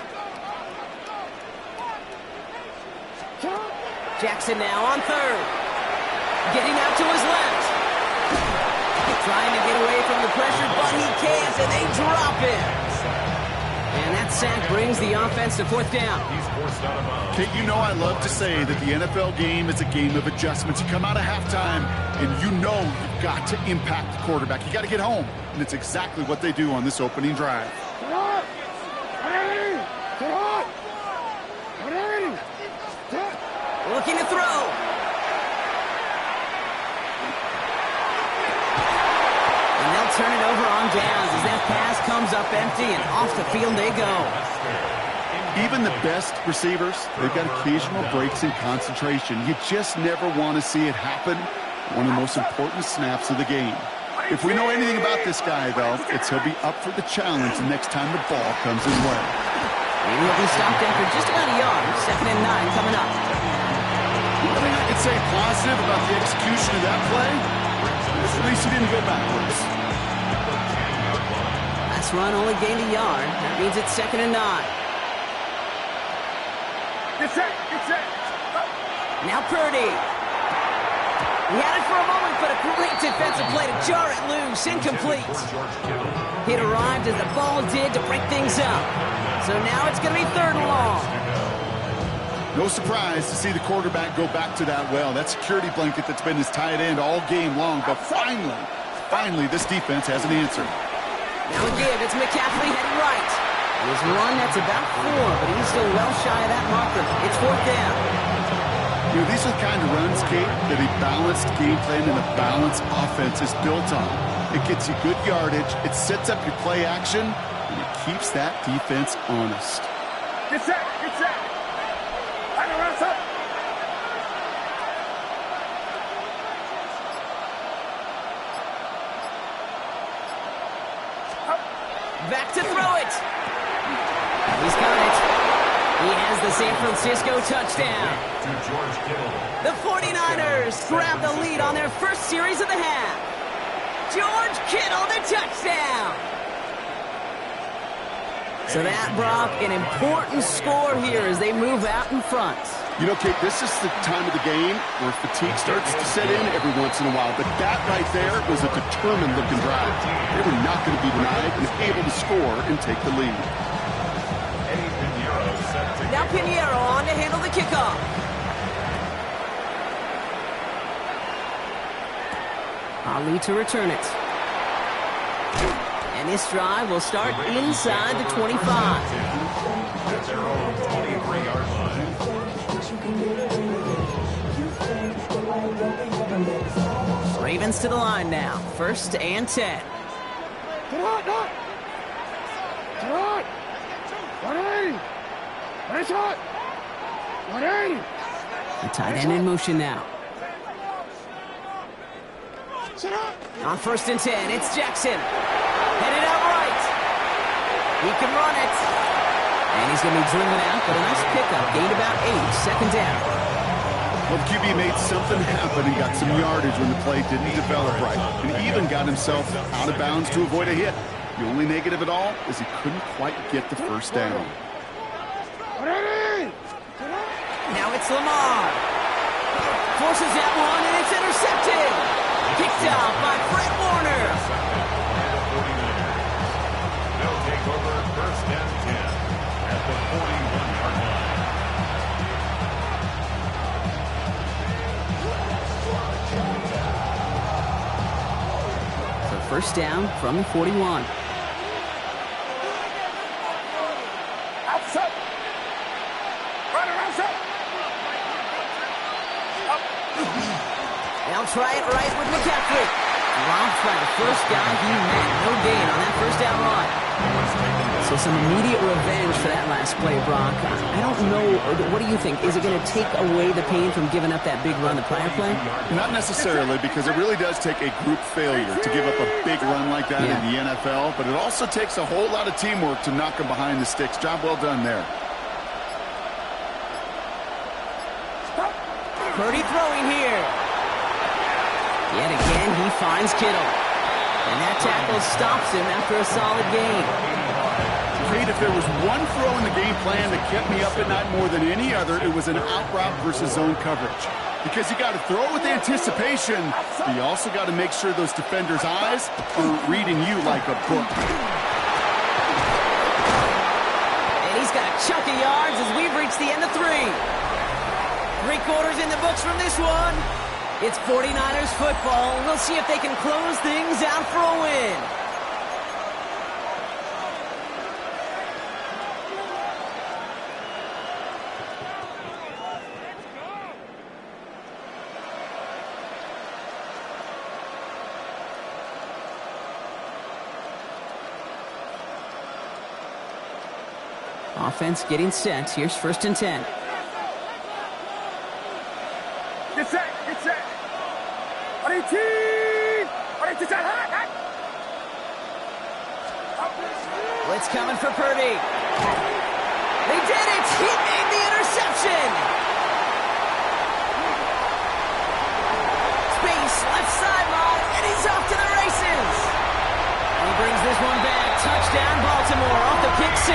Jackson now on 3rd. Getting out to his left. Trying to get away from the pressure, but he can't, and they drop him. And that sack brings the offense to 4th down. Kate, you know I love to say that the NFL game is a game of adjustments. You come out of halftime, and you know you've got to impact the quarterback. You got to get home, and it's exactly what they do on this opening drive. Looking to throw. And they'll turn it over on downs as that pass comes up empty, and off the field they go. Even the best receivers, they've got occasional breaks in concentration. You just never want to see it happen. One of the most important snaps of the game. If we know anything about this guy, though, it's he'll be up for the challenge the next time the ball comes his way. Maybe he'll be stopped after just about a yard. 2nd and 9 coming up. I mean, I could say positive about the execution of that play. At least he didn't go backwards. Last run only gained a yard. That means it's 2nd and 9. Get set. Now Purdy. He had it for a moment, but a great defensive play to jar it loose. Incomplete. It arrived as the ball did to break things up. So now it's going to be 3rd and long. No surprise to see the quarterback go back to that well. That security blanket that's been his tight end all game long. But finally, this defense has an answer. Now again, it's McCaffrey heading right. His run, that's about 4, but he's still well shy of that marker. It's 4th down. You know, these are the kind of runs, Kate, that a balanced game plan and a balanced offense is built on. It gets you good yardage, it sets up your play action, and it keeps that defense honest. Get set. I don't run up. Back to throw it. He's got it. He has the San Francisco touchdown. The 49ers grab the lead on their first series of the half. George Kittle, the touchdown. So that, Brock, an important score here as they move out in front. You know, Kate, this is the time of the game where fatigue starts to set in every once in a while. But that right there was a determined-looking drive. They were not going to be denied and able to score and take the lead. Now Pinheiro on to handle the kickoff. Ali to return it. And this drive will start inside the 25. At their own 23-yard line. Ravens to the line now. 1st and 10. The tight end in motion now. On 1st and 10, it's Jackson. Headed out right. He can run it. And he's going to be driven out, but a nice pickup. Gained about 8, 2nd down. Well, the QB made something happen and got some yardage when the play didn't develop right. And even got himself out of bounds to avoid a hit. The only negative at all is he couldn't quite get the 1st down. Now it's Lamar. Forces that one, and it's intercepted. Kicked out by Fred Warner. They'll take over 1st and 10 at the 41-yard line. So First down from the 41. They'll try it right with McCaffrey. Dropped by the first guy he met. No gain on that first down run. So some immediate revenge for that last play, Brock. I don't know. What do you think? Is it going to take away the pain from giving up that big run the prior play? Not necessarily, because it really does take a group failure to give up a big run like that in the NFL. But it also takes a whole lot of teamwork to knock him behind the sticks. Job well done there. Purdy throwing here. Yet again, he finds Kittle. And that tackle stops him after a solid gain. Kate, if there was one throw in the game plan that kept me up at night more than any other, it was an out route versus zone coverage. Because you got to throw with anticipation, but you also got to make sure those defenders' eyes aren't reading you like a book. And he's got a chunk of yards as we've reached the end of 3. 3 quarters in the books from this one. It's 49ers football. We'll see if they can close things out for a win. Offense getting set. Here's 1st and 10. Get set, get set. Blitz coming for Purdy. They did it! He made the interception! Space, left sideline, and he's off to the races! And he brings this one back. Touchdown, Baltimore, off the pick 6.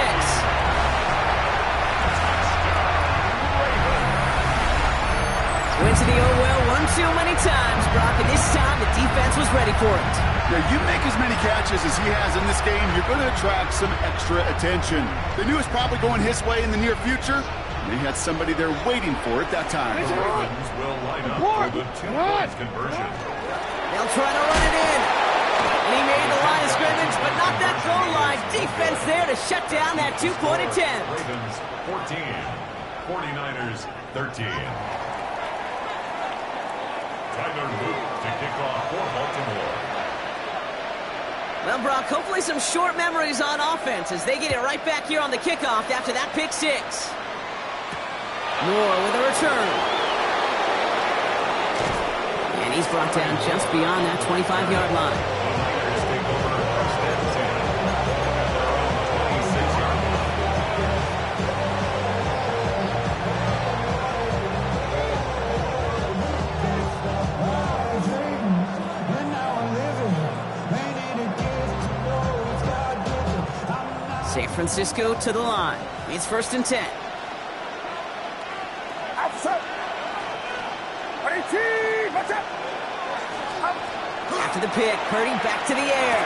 Went to the oh well one too many times, Brock, and this time the defense was ready for it. Yeah, you make as many catches as he has in this game, you're going to attract some extra attention. They knew it was probably going his way in the near future. They had somebody there waiting for it that time. The Ravens will line up for the 2-point conversion. They'll try to run it in. And he made the line of scrimmage, but not that goal line. Defense there to shut down that 2-point attempt. Ravens 14, 49ers 13. Tyler Luke to kick off for Baltimore. Well, Brock, hopefully some short memories on offense as they get it right back here on the kickoff after that pick 6. Moore with a return. And he's brought down just beyond that 25-yard line. Take over 1st and 10. 26-yard line. San Francisco to the line. It's 1st and 10. After the pick, Purdy back to the air.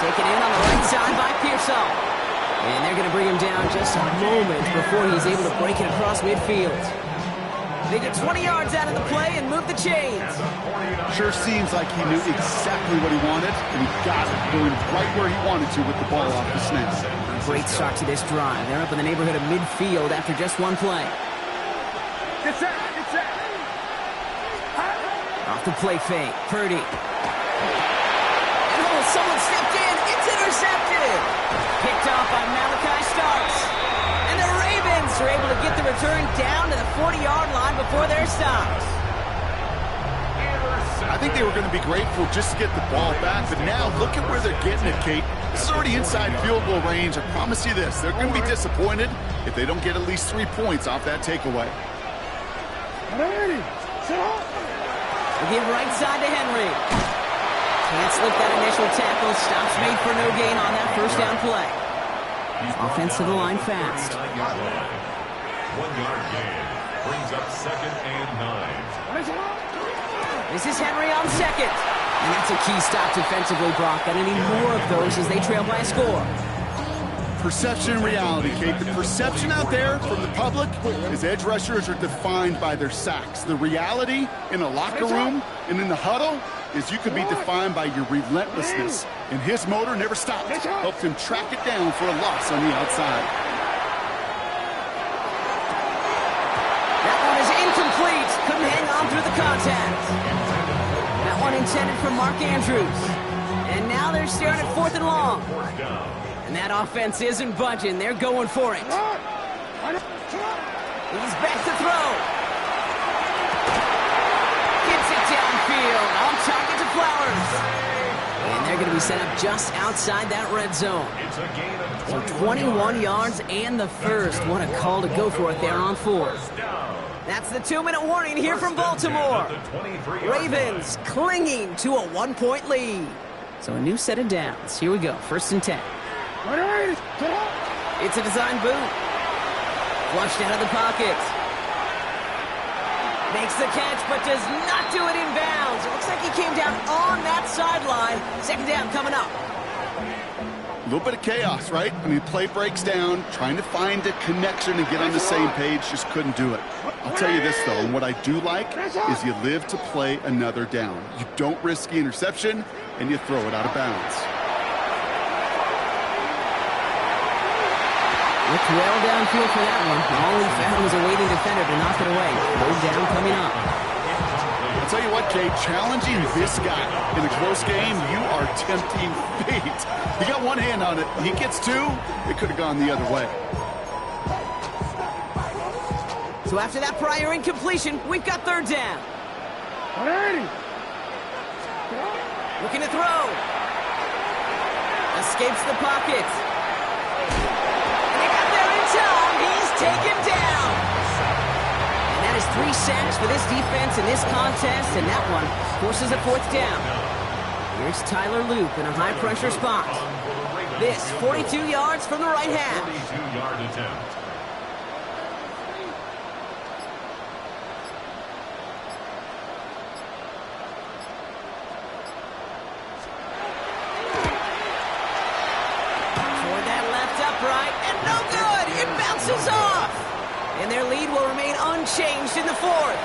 Taken in on the right side by Pearsall. And they're going to bring him down just a moment before he's able to break it across midfield. They get 20 yards out of the play and move the chains. Sure seems like he knew exactly what he wanted, and he got it, going right where he wanted to with the ball off the snap. Great start to this drive. They're up in the neighborhood of midfield after just one play. Get set, get set. Off the play fake, Purdy. Oh, someone stepped in. It's intercepted. Picked off by Malachi Starks. And the Ravens are able to get the return down to the 40-yard line before they're stopped. I think they were going to be grateful just to get the ball back, but now look at where they're getting it, Kate. This is already inside field goal range. I promise you this, they're going to be disappointed if they don't get at least 3 points off that takeaway. Ready. Set up. They give right side to Henry. Can't slip that initial tackle. Stops made for no gain on that first down play. Offense to the line fast. 1 yard gain brings up 2nd and 9. This is Henry on 2nd. And that's a key stop defensively, Brock. Gonna need more of those as they trail by a score. Perception and reality, Kate. The perception out there from the public is edge rushers are defined by their sacks. The reality in a locker room and in the huddle, is you can be defined by your relentlessness, and his motor never stopped. Helped him track it down for a loss on the outside. That one is incomplete. Couldn't hang on through the contact. That one intended for Mark Andrews. And now they're staring at 4th and long. And that offense isn't budging. They're going for it. He's back to throw. Gets it downfield. On target to Flowers. And they're going to be set up just outside that red zone. So 21 yards and the first. What a call to go for it there on 4th. That's the 2-minute warning here from Baltimore. Ravens clinging to a 1-point lead. So a new set of downs. Here we go. 1st and 10. It's a design boot. Flushed out of the pocket. Makes the catch, but does not do it in bounds. It looks like he came down on that sideline. 2nd down coming up. A little bit of chaos, right? I mean, play breaks down, trying to find a connection and get on the same page, just couldn't do it. I'll tell you this, though, and what I do like is you live to play another down. You don't risk the interception, and you throw it out of bounds. Looked well downfield for that one. All he found was a waiting defender to knock it away. 3rd down coming up. I'll tell you what, Kate, challenging this guy in a close game, you are tempting fate. He got one hand on it. He gets 2. It could have gone the other way. So after that prior incompletion, we've got 3rd down. Looking to throw. Escapes the pocket. And they got there in time. He's taken down. And that is 3 sacks for this defense in this contest, and that one forces a 4th down. Here's Tyler Loop in a high-pressure spot. This, 42 yards from the right half. 42-yard attempt. Off, and their lead will remain unchanged in the 4th.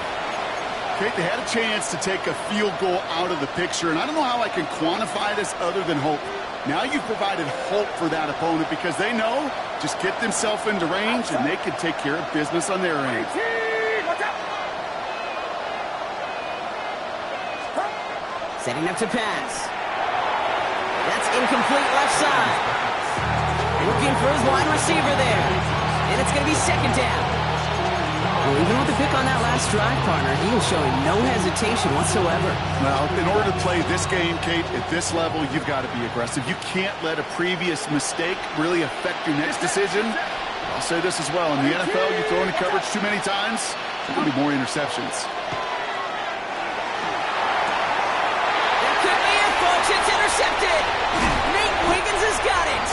Kate, they had a chance to take a field goal out of the picture, and I don't know how I can quantify this other than hope. Now you've provided hope for that opponent because they know just get themselves into range and they can take care of business on their end. Setting up to pass. That's incomplete left side. Looking for his wide receiver there. And it's going to be 2nd down. Well, even with the pick on that last drive, partner, he was showing no hesitation whatsoever. Well, in order to play this game, Kate, at this level, you've got to be aggressive. You can't let a previous mistake really affect your next decision. I'll say this as well. In the NFL, you throw into coverage too many times, there could be more interceptions. There could be it, folks. It's intercepted. Nate Wiggins has got it.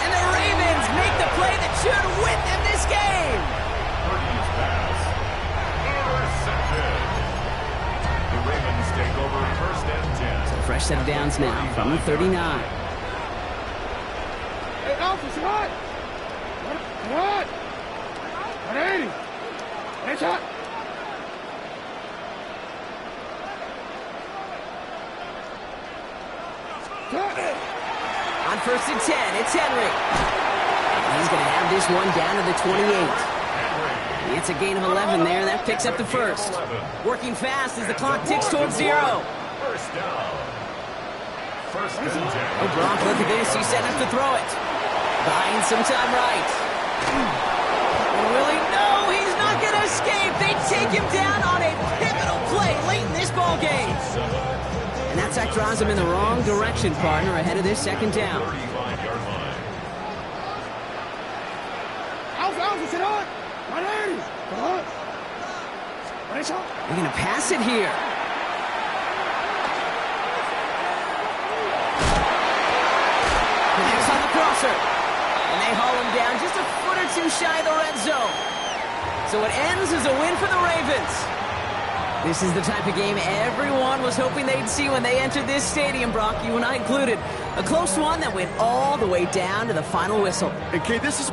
And the Ravens make the play that should win them this game. Purdy's pass. Intercepted. The Ravens take over 1st and 10. So fresh set of downs now from the 39. Hey, Alpha, what? What? 180. Hey, shot. On 1st and 10, it's Henry. He's going to have this one down to the 28. It's a gain of 11 there. That picks up the 1st. Working fast as the clock ticks towards 0. 1st down. 1st and 10. Oh, Brock, look at this. He's setting up to throw it. Buying some time right. Will he? No, he's not going to escape. They take him down on a pivotal play late in this ball game. And that sack drives him in the wrong direction, partner, ahead of this 2nd down. 35-yard line. Alpha, sit on. 180. Come on. They're going to pass it here. Connects on the crosser. And they haul him down just a foot or 2 shy of the red zone. So it ends as a win for the Ravens. This is the type of game everyone was hoping they'd see when they entered this stadium, Brock, you and I included. A close one that went all the way down to the final whistle. And Kate, this is...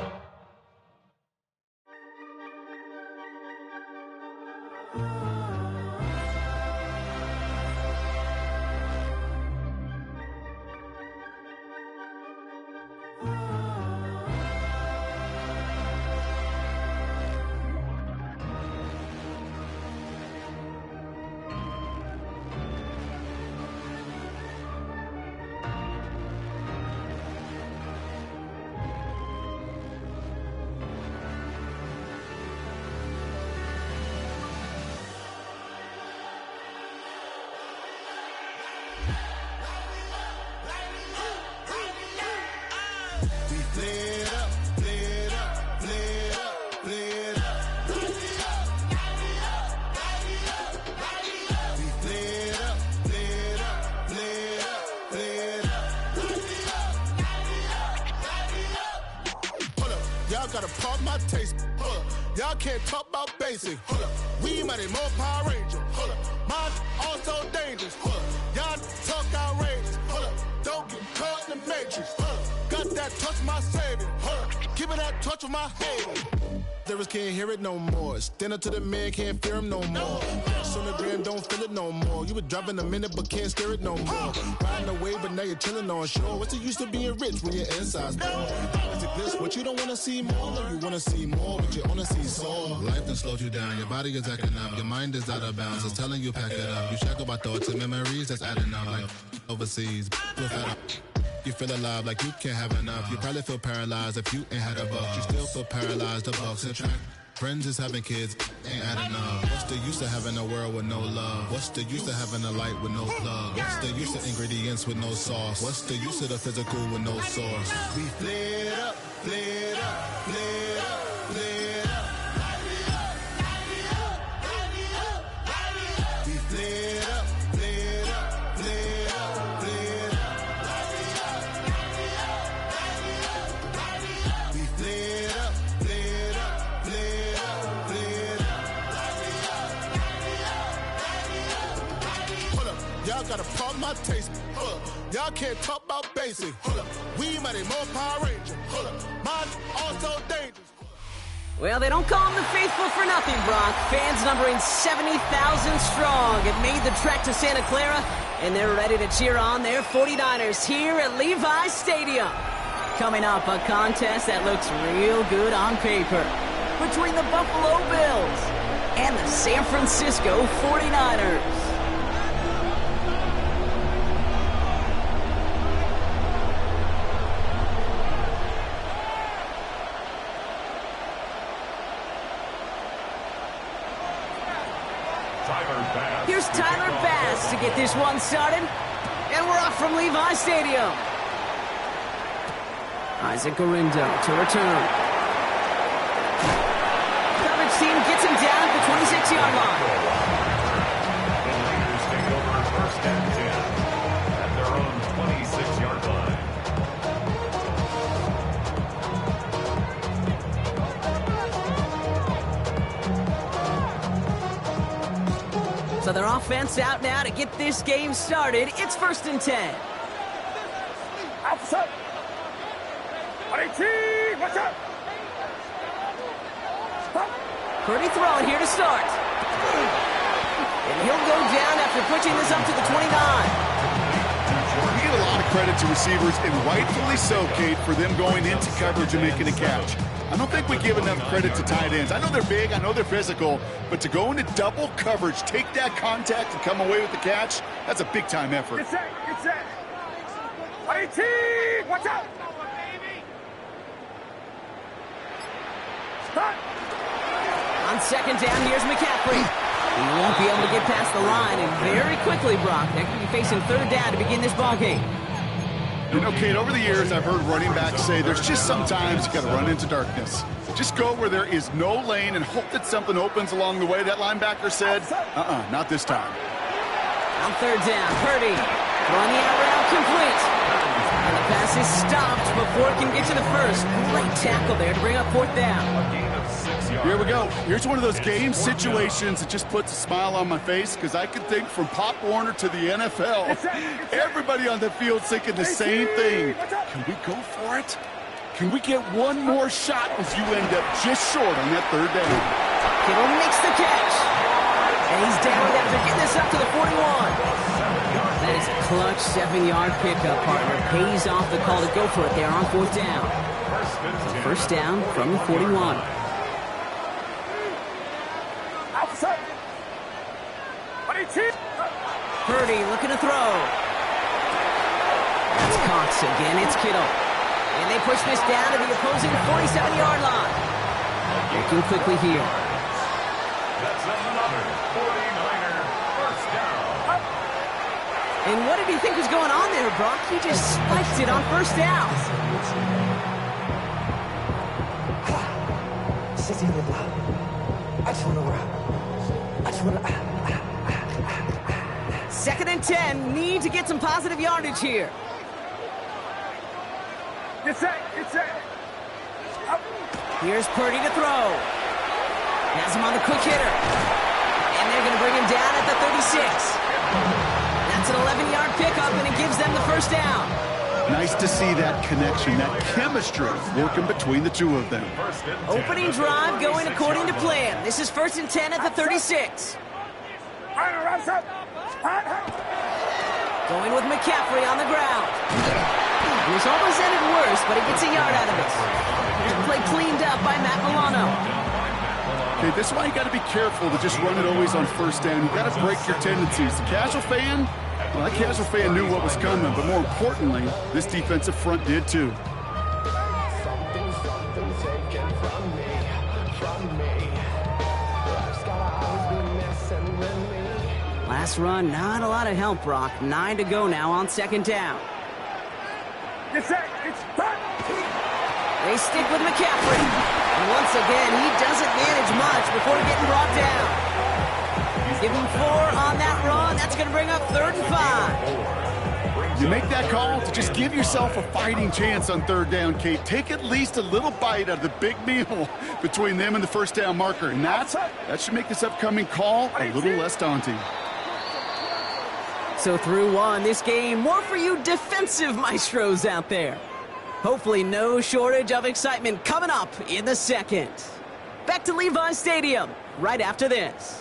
Y'all gotta pump my taste. Hold up. Y'all can't talk about basic. Hold up. We might more Power Ranger. Hold up. Mine also dangerous. Hold up. Y'all talk outrageous. Hold up. Don't get caught in the matrix. Hold up. Got that touch my savior. Hold up. Keeping that touch with my haters. Lyrics can't hear it no more. Stand up to the man, can't fear him no more. On the gram, don't feel it no more. You were driving a minute, but can't steer it no more. Riding away, but now you're chilling on shore. What's it used to being rich when your inside's poor? Is it this what you don't want to see more? No, you want to see more, but you only see soul. Life done slowed you down. Your body is acting up. Your mind is out of bounds. It's telling you pack it up. You shackle by thoughts and memories that's adding up. Like overseas, you feel alive like you can't have enough. You probably feel paralyzed if you ain't had a buck. You still feel paralyzed, the bucks and track. Friends is having kids, ain't adding up. What's the use of having a world with no love? What's the use of having a light with no plug? What's the use of ingredients with no sauce? What's the use of the physical with no source? We flared up, flared up, flared up, flared up. We flared up, flared up, flared up, flared up. We flared up, flared up. Y'all gotta pump my taste. Hold up. Y'all can't talk about basic. Hold up. We might more Power Ranger. Hold up. Mine also dangerous. Well, they don't call them the faithful for nothing, Brock. Fans numbering 70,000 strong have made the trek to Santa Clara, and they're ready to cheer on their 49ers here at Levi's Stadium. Coming up, a contest that looks real good on paper between the Buffalo Bills and the San Francisco 49ers. Here's Tyler Bass to get this one started. And we're off from Levi's Stadium. Isaac Gorindo to return. Coverage team gets him down at the 26-yard line. The Raiders take over first and 10 at their own 26-yard line. So their offense out now to get this game started. It's 1st and 10. Outside. Watch out. Purdy throwing here to start. And he'll go down after pushing this up to the 29. We give a lot of credit to receivers, and rightfully so, Kate, for them going into coverage and making a catch. I don't think we give enough credit to tight ends. I know they're big, I know they're physical, but to go into double coverage, take that contact, and come away with the catch, that's a big-time effort. Get set. Watch out. Stop. On 2nd down, here's McCaffrey. He won't be able to get past the line, and very quickly, Brock, they're going to be facing 3rd down to begin this ballgame. You know, Kate, over the years, I've heard running backs say there's just sometimes you got to run into darkness. Just go where there is no lane and hope that something opens along the way. That linebacker said, not this time. On 3rd down, Purdy throwing the out route complete. And the pass is stopped before it can get to the first. Great tackle there to bring up 4th down. Here we go. Here's one of those game situations that just puts a smile on my face because I can think from Pop Warner to the NFL. Everybody on the field thinking the same thing. Can we go for it? Can we get one more shot as you end up just short on that 3rd down? Kittle makes the catch. And he's down after getting this up to the 41. That is a clutch 7-yard pickup, partner. Pays off the call to go for it there on 4th down. So 1st down from the 41. Purdy looking to throw. That's Cox again. It's Kittle. And they push this down to the opposing 47-yard line. Looking quickly here. That's another 49er first down. And what did he think was going on there, Brock? He just spiked it on 1st down. I just want to run. 2nd and 10. Need to get some positive yardage here. Get set. Here's Purdy to throw. Has him on the quick hitter. And they're going to bring him down at the 36. That's an 11-yard pickup, and it gives them the first down. Nice to see that connection, that chemistry working between the two of them. Opening drive going according to plan. This is 1st and 10 at the 36. Going with McCaffrey on the ground. It was almost ended worse, but he gets a yard out of it. Play cleaned up by Matt Milano. Okay, this is why you got to be careful to just run it always on first down. You got to break your tendencies. The casual fan, well, that casual fan knew what was coming, but more importantly, this defensive front did too. Last run, not a lot of help, Brock. 9 to go now on 2nd down. They stick with McCaffrey. And once again, he doesn't manage much before getting brought down. Give him 4 on that run. That's going to bring up 3rd and 5. You make that call to just give yourself a fighting chance on 3rd down, Kate. Take at least a little bite out of the big meal between them and the first down marker. And that should make this upcoming call a little less daunting. So through one, this game, more for you defensive maestros out there. Hopefully no shortage of excitement coming up in the second. Back to Levi Stadium right after this.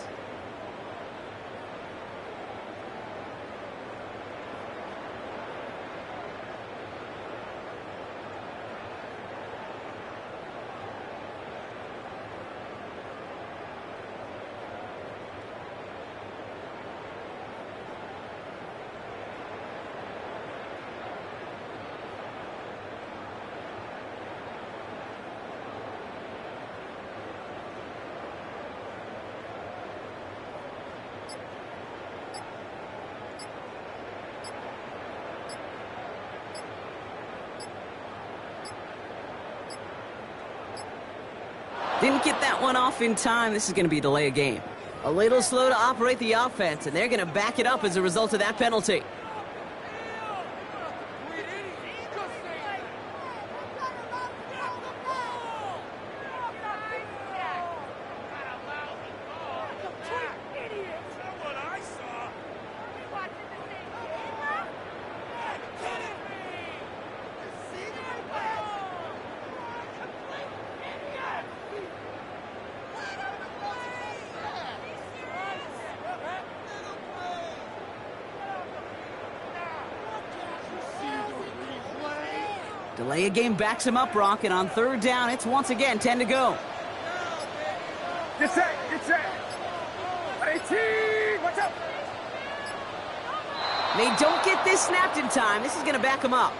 Didn't get that one off in time. This is going to be a delay of game. A little slow to operate the offense, and they're going to back it up as a result of that penalty. Delay of game backs him up, Brock, and on 3rd down, it's once again 10 to go. Get set, get set. 18, watch out. They don't get this snapped in time. This is going to back him up.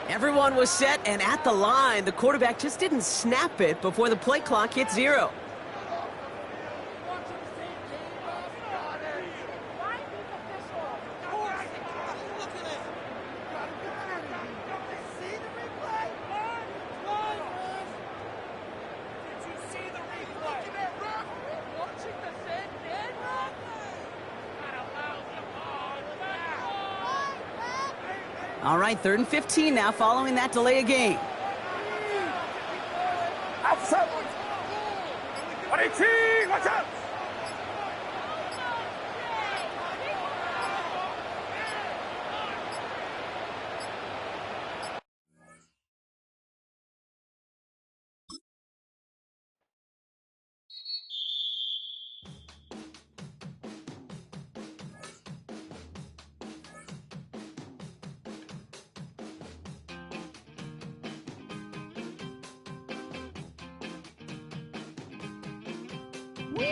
Everyone was set and at the line. The quarterback just didn't snap it before the play clock hit 0. All right, 3rd and 15 now following that delay of game. Outside. 18, watch out. We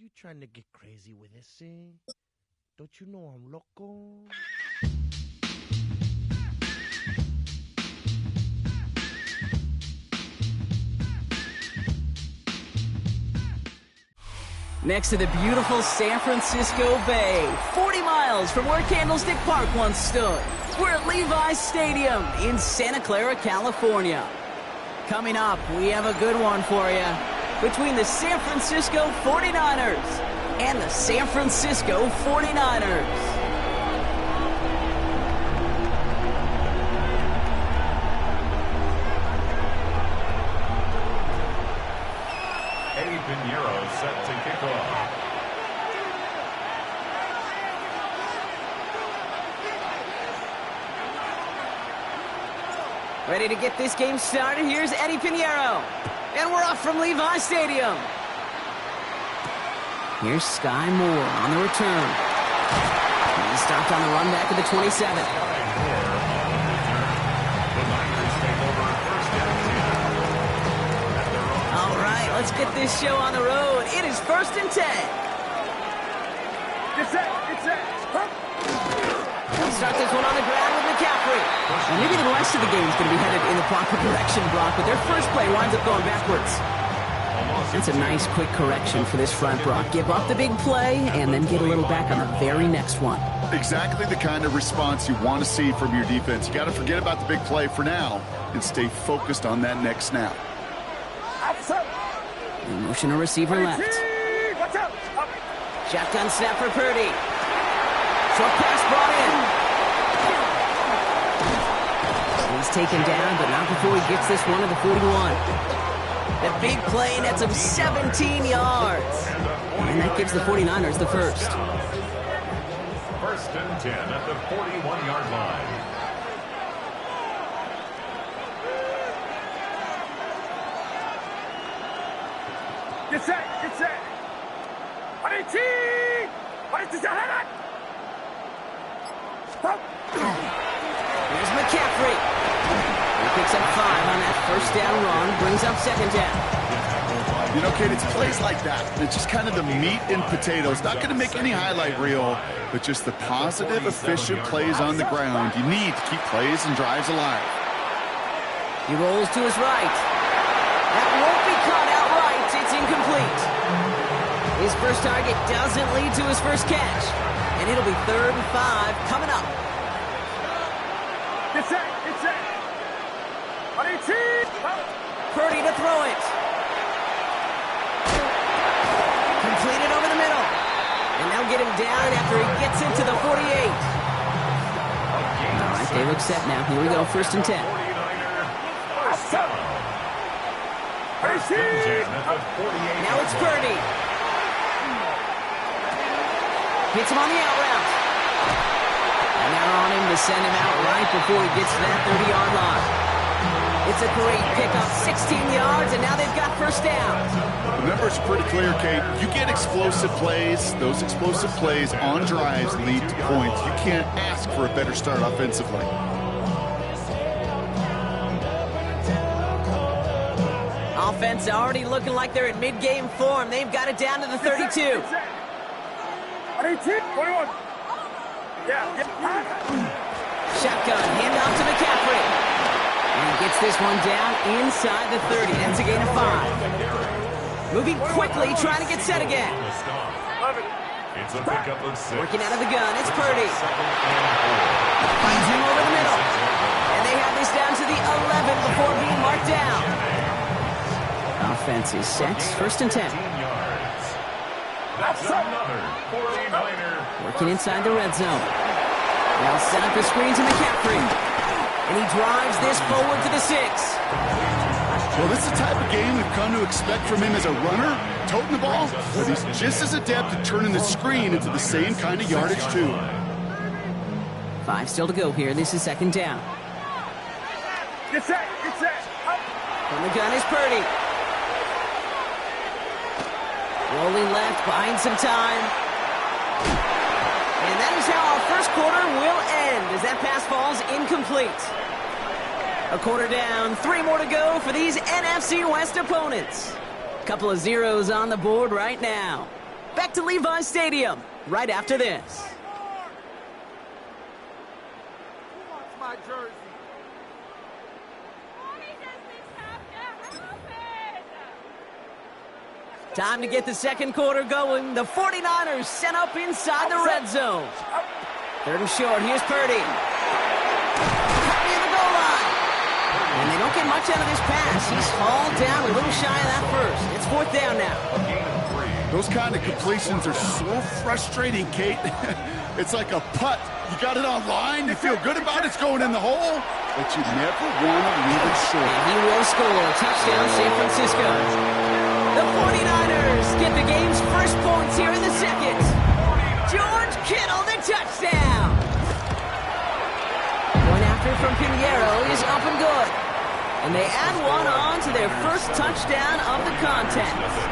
you trying to get crazy with this thing? Don't you know I'm loco? Next to the beautiful San Francisco Bay, 40 miles from where Candlestick Park once stood. We're at Levi's Stadium in Santa Clara, California. Coming up, we have a good one for you. Between the San Francisco 49ers and the San Francisco 49ers. Eddie Pinheiro set to kick off. Ready to get this game started? Here's Eddie Pinheiro. And we're off from Levi's Stadium. Here's Sky Moore on the return. He stopped on the run back at the 27. All right, let's get this show on the road. It is 1st and 10. Get set, get set. We'll start this one on the ground with McCaffrey. And maybe the rest of the game is going to be headed in the proper direction, Brock, but their first play winds up going backwards. It's a nice, quick correction for this front, Brock. Give up the big play and then get a little back on the very next one. Exactly the kind of response you want to see from your defense. You got to forget about the big play for now and stay focused on that next snap. Motion a receiver left. Shotgun snap for Purdy. Short pass brought in. He's taken down, but not before he gets this one to the 41. The big play nets him 17 yards. And that gives the 49ers the first. 1st and 10 at the 41-yard line. Get set, get set. Here's McCaffrey. He picks up 5 on that first down run, brings up 2nd down. You know, kid, it's plays like that. It's just kind of the meat and potatoes. Not going to make any highlight reel, but just the positive, efficient plays on the ground. You need to keep plays and drives alive. He rolls to his right. That won't be caught outright. It's incomplete. His first target doesn't lead to his first catch. And it'll be 3rd and 5 coming up. Get set, get set. Purdy to throw it. Completed over the middle. And they'll get him down after he gets into the 48. All right, they look set now. Here we go, 1st and 10. Now it's Purdy. Hits him on the out route. And they're on him to send him out right before he gets to that 30-yard line. It's a great pickup, 16 yards, and now they've got first down. The numbers are pretty clear, Kate. You get explosive plays. Those explosive plays on drives lead to points. You can't ask for a better start offensively. Offense already looking like they're in mid-game form. They've got it down to the 32. 21. Shotgun, handoff to McCaffrey. And he gets this one down inside the 30. That's a gain of 5. Moving quickly, trying to get set again. It's a pickup of 6. Working out of the gun, it's Purdy. Finds him over the middle. And they have this down to the 11 before being marked down. Offense is set, 1st and 10. That's another 49er. Working inside the red zone. They'll set up the screen to McCaffrey. And he drives this forward to the 6. Well, this is the type of game we've come to expect from him as a runner, toting the ball, but he's just as adept at turning the screen into the same kind of yardage, too. 5 still to go here. This is 2nd down. Get set, get set. From the gun is Purdy. Rolling left, buying some time. And that is how our first quarter will end as that pass falls incomplete. A quarter down, 3 more to go for these NFC West opponents. Couple of zeros on the board right now. Back to Levi's Stadium right after this. My jersey. Time to get the second quarter going. The 49ers sent up inside the red zone. Third and short. Here's Purdy. Purdy in the goal line. And they don't get much out of this pass. He's hauled down a little shy of that first. It's fourth down now. Those kind of completions are so frustrating, Kate. It's like a putt. You got it on line. You feel good about it's going in the hole, but you never want to leave it short. And he will score. Touchdown, San Francisco. The 49ers get the game's first points here in the second. George Kittle, the touchdown. Point after from Pinheiro is up and good. And they add one on to their first touchdown of the contest.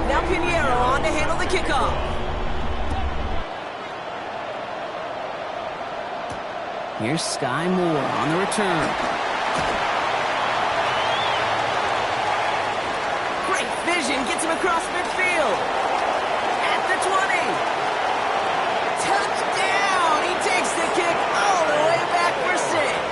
Now Pinheiro on to handle the kickoff. Here's Sky Moore on the return. Great vision, gets him across midfield. At the 20. Touchdown! He takes the kick all the way back for 6.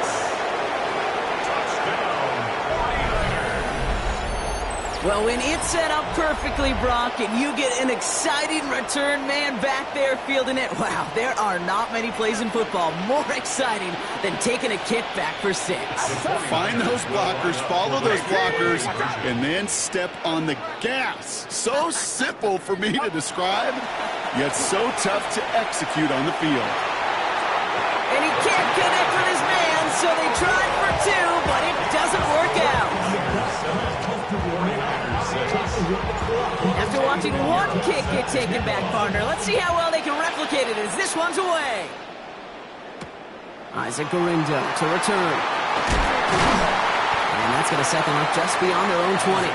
Well, when it's set up perfectly, Brock, and you get an exciting return man back there fielding it, wow, there are not many plays in football more exciting than taking a kick back for 6. Find those blockers, follow those blockers, and then step on the gas. So simple for me to describe, yet so tough to execute on the field. And he can't connect with his man, so they tried for 2, but it doesn't work out. After watching one kick get taken back, partner, let's see how well they can replicate it as this one's away. Isaac Garindo to return. And that's going to set them up just beyond their own 20.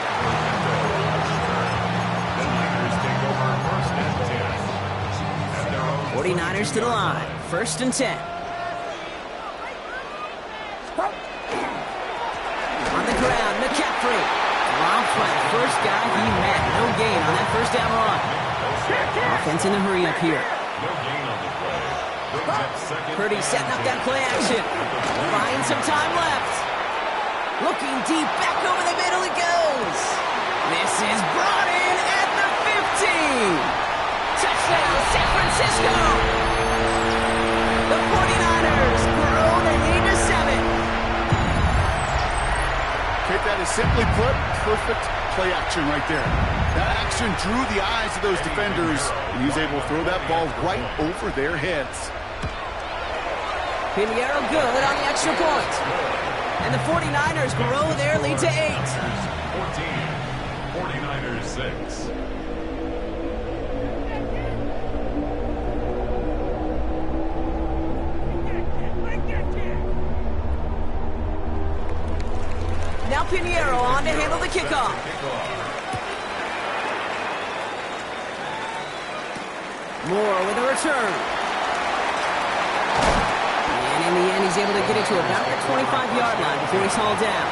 49ers to the line. First and 10. On the ground, McCaffrey. Round flat, first guy he met. No gain on that first down run. Offense in a hurry up here. Purdy setting up that play action. Buying some time left. Looking deep, back over the middle it goes. This is brought in at the 15. Touchdown, San Francisco. The 49ers grow the lead to 7. Okay, that is simply put, perfect play action right there. That action drew the eyes of those defenders, and he was able to throw that ball right over their heads. Pinheiro good on the extra point. And the 49ers grow their lead to 8. 14, 49ers 6. Now Pinheiro on to handle the kickoff. Moore with a return. And in the end, he's able to get it to about the 25-yard line before he's hauled down.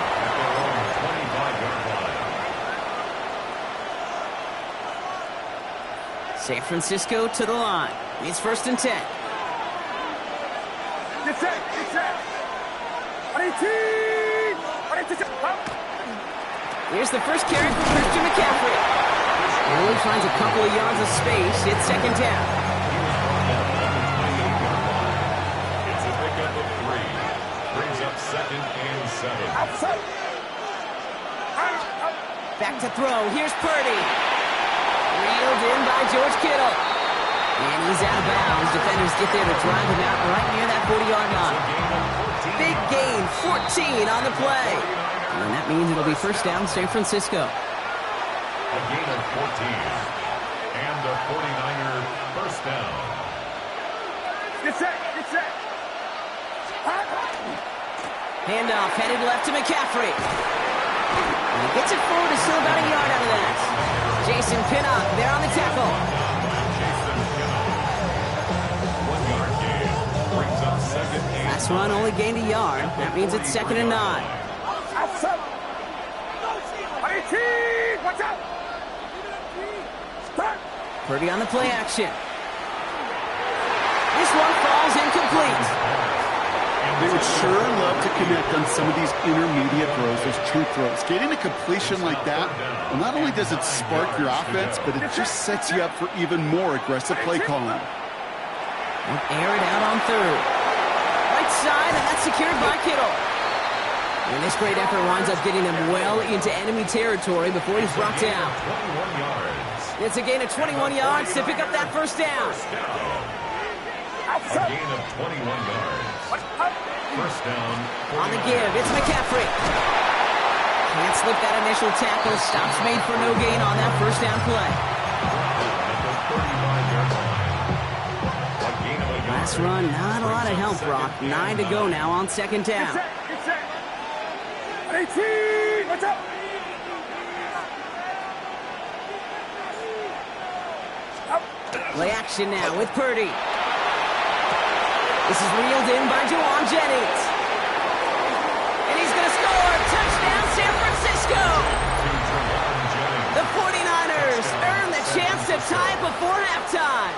San Francisco to the line. It's first and 10. Get set, get set. Here's the first carry for Christian McCaffrey. He only finds a couple of yards of space. It's second down. It's a pickup of 3. Brings up second and 7. Back to throw. Here's Purdy. Reeled in by George Kittle. And he's out of bounds. Defenders get there to drive him out right near that 40-yard line. Big gain, 14 on the play. And that means it'll be first down, San Francisco. A gain of 14. And a 49er first down. Get set, get set. Handoff headed left to McCaffrey. And he gets it forward to still about a yard out of that. Jason Pinnock there on the tackle. Last run only gained a yard. That means it's second and 9. Watch out! Purdy on the play action. This one falls incomplete. They would sure love to connect on some of these intermediate throws, those true throws. Getting a completion like that, well, not only does it spark your offense, but it just sets you up for even more aggressive play calling. Air it out on third. Right side, and that's secured by Kittle. And this great effort winds up getting him well into enemy territory before he's brought down. It's a gain of 21 yards to pick up that first down. A gain of 21 yards. First down. On the give, it's McCaffrey. Can't slip that initial tackle. Stops made for no gain on that first down play. Last run, not a lot of help, Brock. 9 to go now on second down. Play action now with Purdy. This is reeled in by Juwan Jennings. And he's going to score. Touchdown, San Francisco. The 49ers earn the chance to tie before halftime.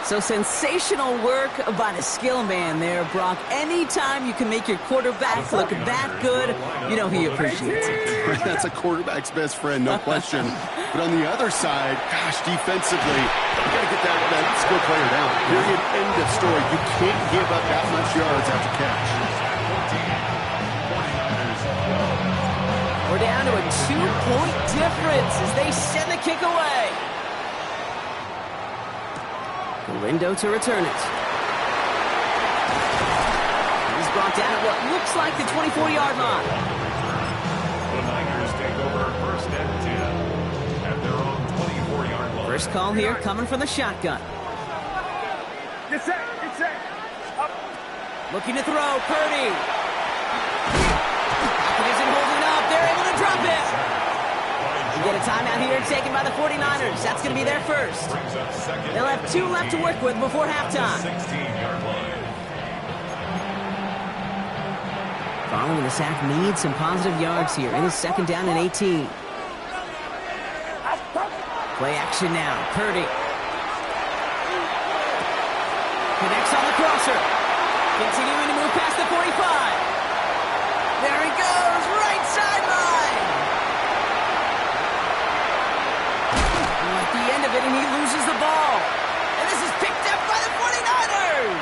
So sensational work by the skill man there, Brock. Anytime you can make your quarterback look that good, you know he appreciates it. That's a quarterback's best friend, no question. But on the other side, gosh, defensively, you got to get that skill player down. Period, end of story. You can't give up that much yards after catch. We're down to a 2-point difference as they send the kick away. Lindo to return it. He's brought down at what looks like the 24-yard line. The Niners take over first and 10 at their own 24-yard line. First call here coming from the shotgun. Get set. Looking to throw, Purdy. It isn't holding up. They're able to drop it. We get a timeout here taken by the 49ers. That's going to be their first. They'll have 2 left to work with before halftime. Following the sack needs some positive yards here. It is second down and 18. Play action now. Purdy. Connects on the crosser. Continuing to move past the 45. There he goes. Right sideline. At the end of it, and he loses the ball. And this is picked up by the 49ers.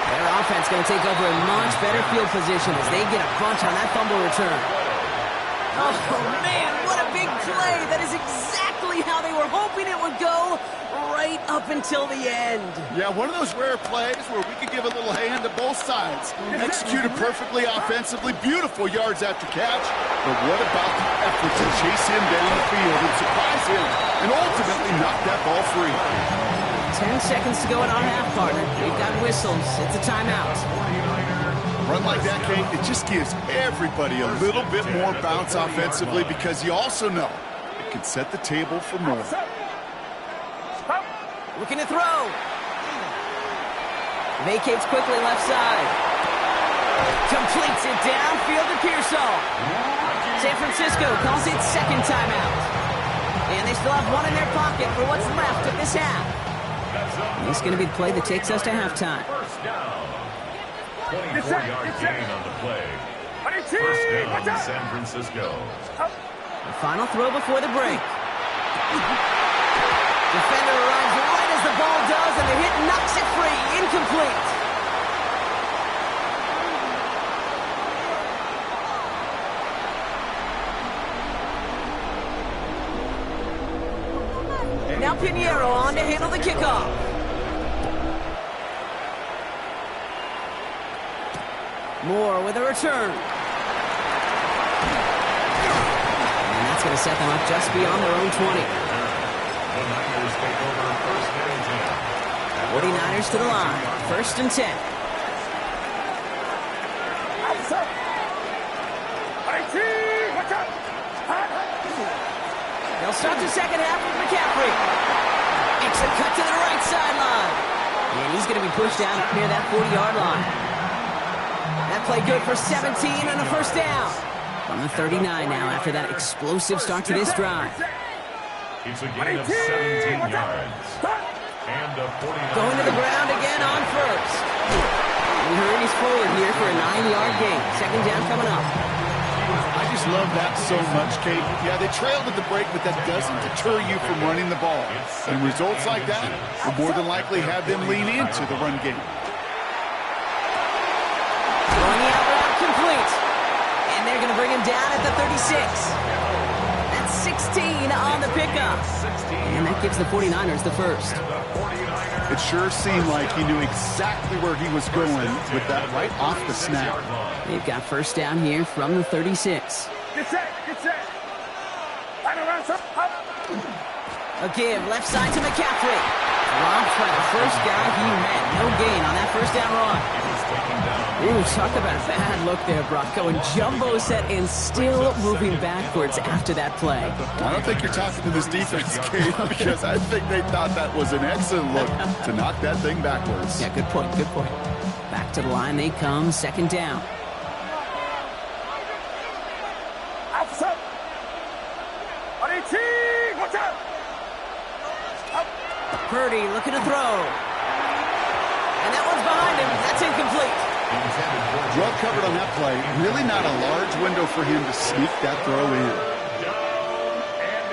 Their offense going to take over a much better field position as they get a bunch on that fumble return. Oh, man, what a big play. That is exactly how they were hoping it would go right up until the end. Yeah, one of those rare plays where we could give a little hand to both sides. Executed perfectly offensively, beautiful yards after catch. But what about the effort to chase him down the field and surprise him and ultimately knock that ball free? 10 seconds to go in our half, partner. We've got whistles. It's a timeout. Run like that, Kate, it just gives everybody a little bit more bounce offensively because you also know it can set the table for more. Looking to throw. Vacates quickly left side. Completes it downfield to Pearsall. San Francisco calls it second timeout. And they still have one in their pocket for what's left of this half. This is going to be the play that takes us to halftime. 24-yard gain on the play. First down, San Francisco. The final throw before the break. Defender arrives right as the ball does, and the hit knocks it free. Incomplete. Now Pinheiro on to handle the kickoff. Moore with a return. And that's going to set them up just beyond their own 20. The Niners take over first and 10. 49ers to the line. First and 10. They'll start the second half with McCaffrey. It's a cut to the right sideline. And he's going to be pushed down up near that 40-yard line. That play good for 17 and a first down. From the 39 now after that explosive start to this drive. It's a gain of 17 yards. And a 49. Going to the ground again on first. We heard he's forward here for a 9-yard gain. Second down coming up. I just love that so much, Kate. Yeah, they trailed at the break, but that doesn't deter you from running the ball. And results like that will more than likely have them lean into the run game. Going out route complete. And they're going to bring him down at the 36. That's 16 on the pickup. And that gives the 49ers the first. It sure seemed like he knew exactly where he was going with that right off the snap. They've got first down here from the 36. Get set, get set. Line around, sir. A give, left side to McCaffrey. Dropped by the first guy he met. No gain on that first down run. Ooh, talk about a bad look there, Brock. Going jumbo set and still moving backwards after that play. I don't think you're talking to this defense, Kate, because I think they thought that was an excellent look to knock that thing backwards. Yeah, good point, good point. Back to the line they come, second down. Officer! Watch out! Purdy looking to throw. And that one's behind him. That's incomplete. Well covered on that play. Really not a large window for him to sneak that throw in. Down and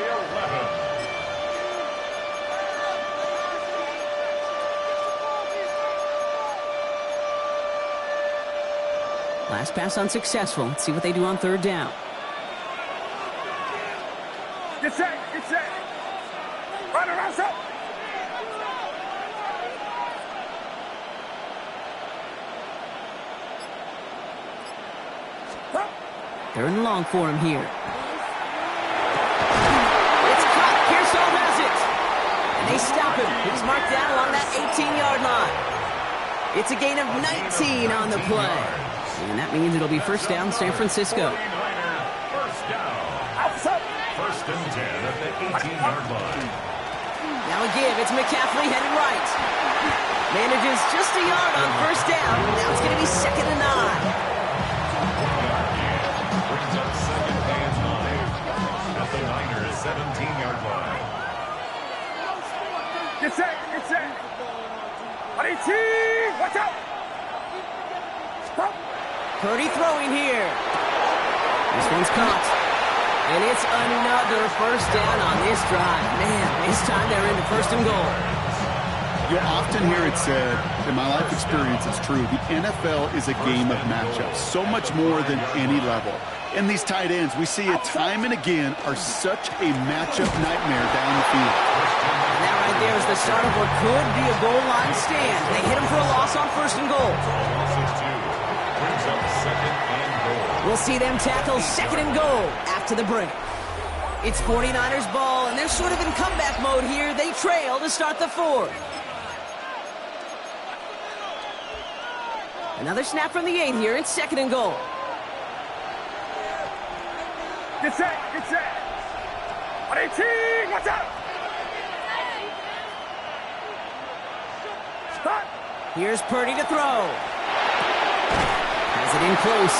11. Last pass unsuccessful. Let's see what they do on third down. Get set, get set. Run around, sir. They're in long for him here. It's caught. Pearsall has it. And they stop him. He's marked down along that 18-yard line. It's a gain of 19 on the play. And that means it'll be first down San Francisco. First down. First and 10 at the 18-yard line. Now a give. It's McCaffrey headed right. Manages just a yard on first down. Now it's going to be second and 9. Brings up second and 9 at the Niners' 17-yard line. Get set, get set. Watch out. Stop. Purdy throwing here. This one's caught. And it's another first down on this drive. Man, this time they're into first and goal. You'll often hear it said, in my life experience, it's true, the NFL is a game of matchups, so much more than any level. And these tight ends, we see it time and again, are such a matchup nightmare down the field. And that right there is the start of what could be a goal line stand. They hit him for a loss on first and goal. Brings up second and goal. We'll see them tackle second and goal after the break. It's 49ers ball, and they're sort of in comeback mode here. They trail to start the fourth. Another snap from the 8 here. It's second and goal. Get set, get set. Watch out. Stop. Here's Purdy to throw. Has it in close.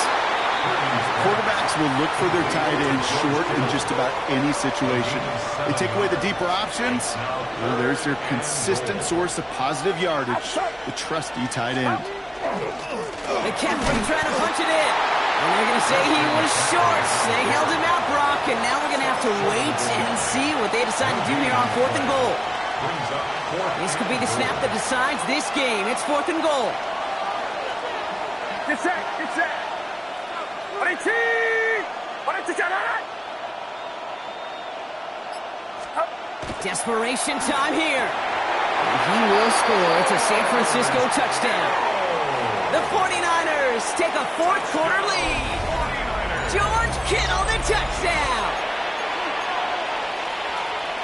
Quarterbacks will look for their tight end short in just about any situation. They take away the deeper options. Well, there's their consistent source of positive yardage, the trusty tight end. McCaffrey trying to punch it in. And they're going to say he was short. They held him out, Brock, and now we're going to have to wait and see what they decide to do here on fourth and goal. This could be the snap that decides this game. It's fourth and goal. Get set, get set. Desperation time here. And he will score. It's a San Francisco touchdown. The 49ers take a fourth quarter lead. George Kittle, the touchdown.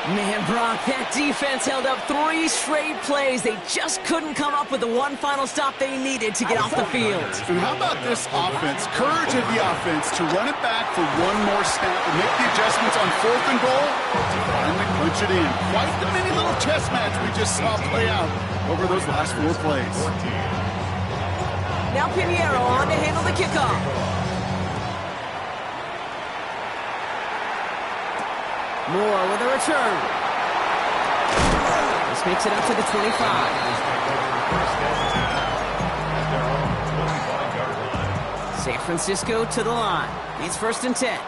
Man, Brock, that defense held up 3 straight plays. They just couldn't come up with the one final stop they needed to get off the field. And how about this offense? Courage of the offense to run it back for one more snap and make the adjustments on fourth and goal to finally punch it in. Quite the mini little chess match we just saw play out over those last 4 plays. Now Pinheiro on to handle the kickoff. Moore with a return. This makes it up to the 25. San Francisco to the line. It's 1st and 10.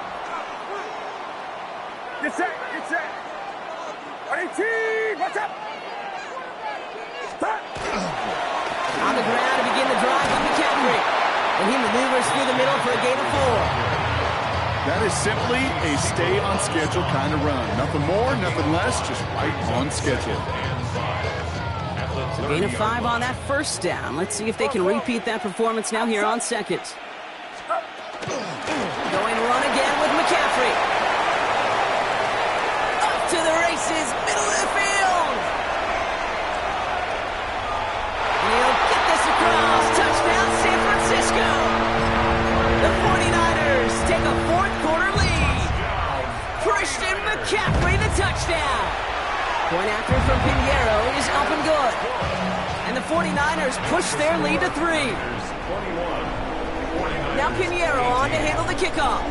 Get set, get set. 18, what's up? On the ground to begin the drive by McCaffrey. And he maneuvers through the middle for a gain of 4. That is simply a stay-on-schedule kind of run. Nothing more, nothing less, just right on schedule. So gain of 5 on that first down. Let's see if they can repeat that performance now here on second. Going run again with McCaffrey. Up to the races, middle of the field. And he'll get this across. Touchdown, San Francisco. The 49ers take a fourth-quarter lead. Christian McCaffrey, the touchdown. Point after from Pinheiro is up and good. And the 49ers push their lead to 3. Now Pinheiro on to handle the kickoff.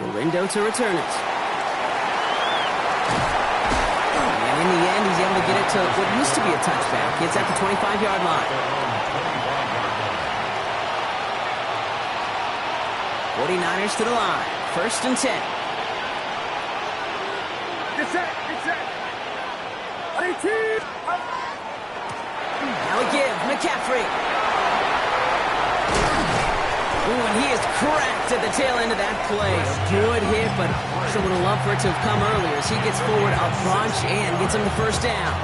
Galindo to return it. And in the end, he's able to get it to what used to be a touchback. It's at the 25-yard line. 49ers to the line. 1st and 10. Get set, get set. 18. Now again, McCaffrey. Ooh, and he is cracked at the tail end of that play. A good hit, but Marshall would have loved for it to have come earlier as he gets forward a bunch and gets him the first down.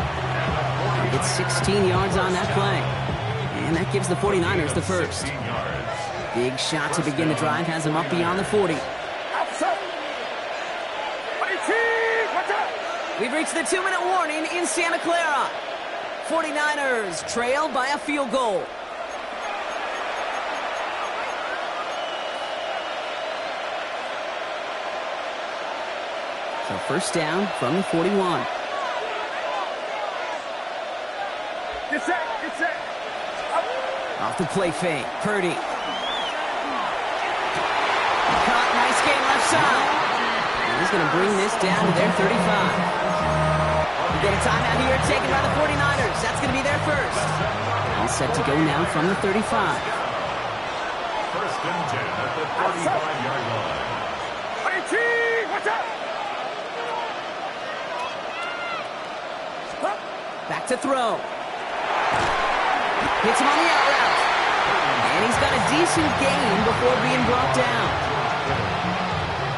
He gets 16 yards on that play. And that gives the 49ers the first. Big shot to begin the drive has him up beyond the 40. We've reached the 2-minute warning in Santa Clara. 49ers trail by a field goal. So first down from the 41. Get set, get set. Off the play fake, Purdy. Caught, nice game left side. And he's going to bring this down to their 35. We get a timeout here taken by the 49ers. That's going to be their first. All set to go now from the 35. 1st and 10 at the 35-yard line. 18, what's up? Back to throw. Hits him on the out route. And he's got a decent gain before being brought down.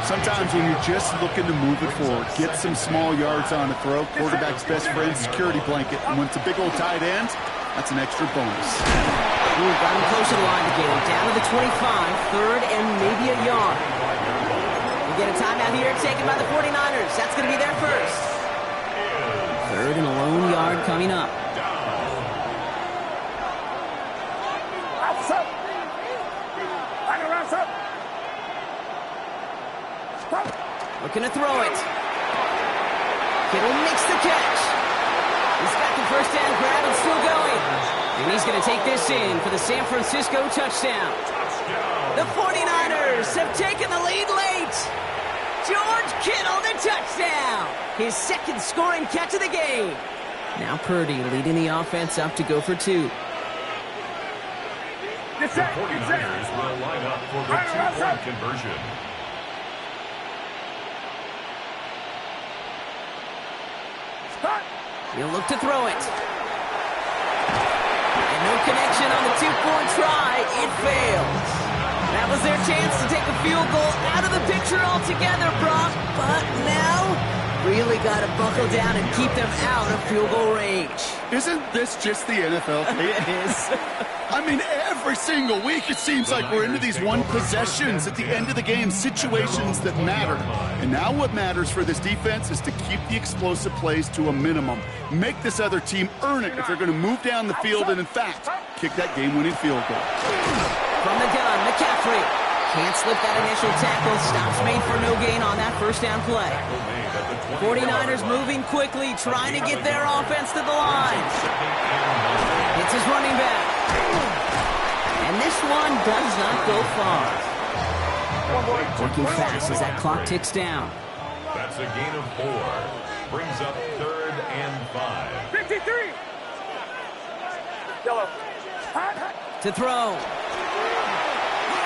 Sometimes when you're just looking to move it forward, get some small yards on a throw, quarterback's best friend, security blanket. And when it's a big old tight end, that's an extra bonus. Ooh, got him close to the line to get him. Down to the 25, 3rd and maybe a yard. We get a timeout here taken by the 49ers. That's going to be their first. 3rd and a lone yard coming up. Looking to throw it. Kittle makes the catch. He's got the first down grab and still going. And he's going to take this in for the San Francisco touchdown. The 49ers have taken the lead late. George Kittle, the touchdown. His second scoring catch of the game. Now Purdy leading the offense up to go for 2. The 49ers will line up for the 2-point conversion. He'll look to throw it. And no connection on the 2-point try. It fails. That was their chance to take a field goal out of the picture altogether, Brock. But now, really got to buckle down and keep them out of field goal range. Isn't this just the NFL? It is. I mean, every single week it seems like we're into these one possessions at the end of the game, situations that matter. And now what matters for this defense is to keep the explosive plays to a minimum. Make this other team earn it if they're going to move down the field and, in fact, kick that game-winning field goal. From the gun, McCaffrey can't slip that initial tackle. Stops made for no gain on that first down play. 49ers moving quickly, trying to get their offense to the line. It's his running back. And this one does not go far. Working fast as that clock ticks down. That's a gain of 4. Brings up 3rd and 5. 53. Yellow. To throw.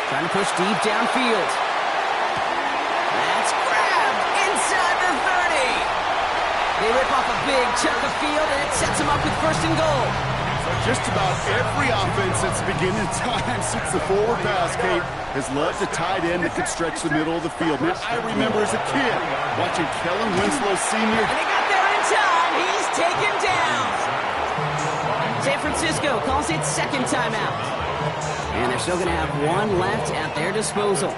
Trying to push deep downfield. That's grabbed inside the 30. They rip off a big chunk of field, and it sets them up with 1st and goal. So just about every offense that's beginning time since the forward pass, Kate, has loved a tight end that could stretch the middle of the field. Man, I remember as a kid watching Kellen Winslow Sr. And they got there in time. He's taken down. San Francisco calls it 2nd timeout. And they're still going to have 1 left at their disposal.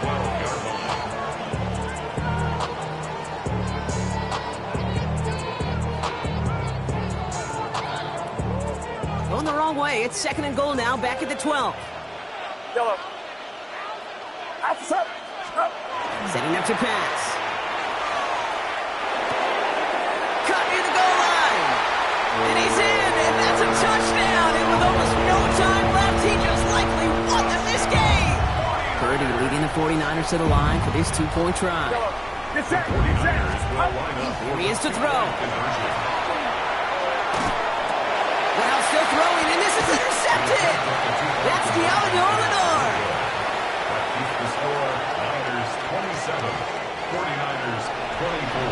Going the wrong way. It's 2nd and goal now, back at the 12. Yellow. Setting up to pass. Cut near the goal line. And he's in, and that's a touchdown. And with almost no time left, he just likely won them this game. Purdy leading the 49ers to the line for this 2-point try. Here he is to throw. Now still throwing, and this is intercepted. That's Diallo Lenore. Keeps the score. Niners 27, 49ers 24.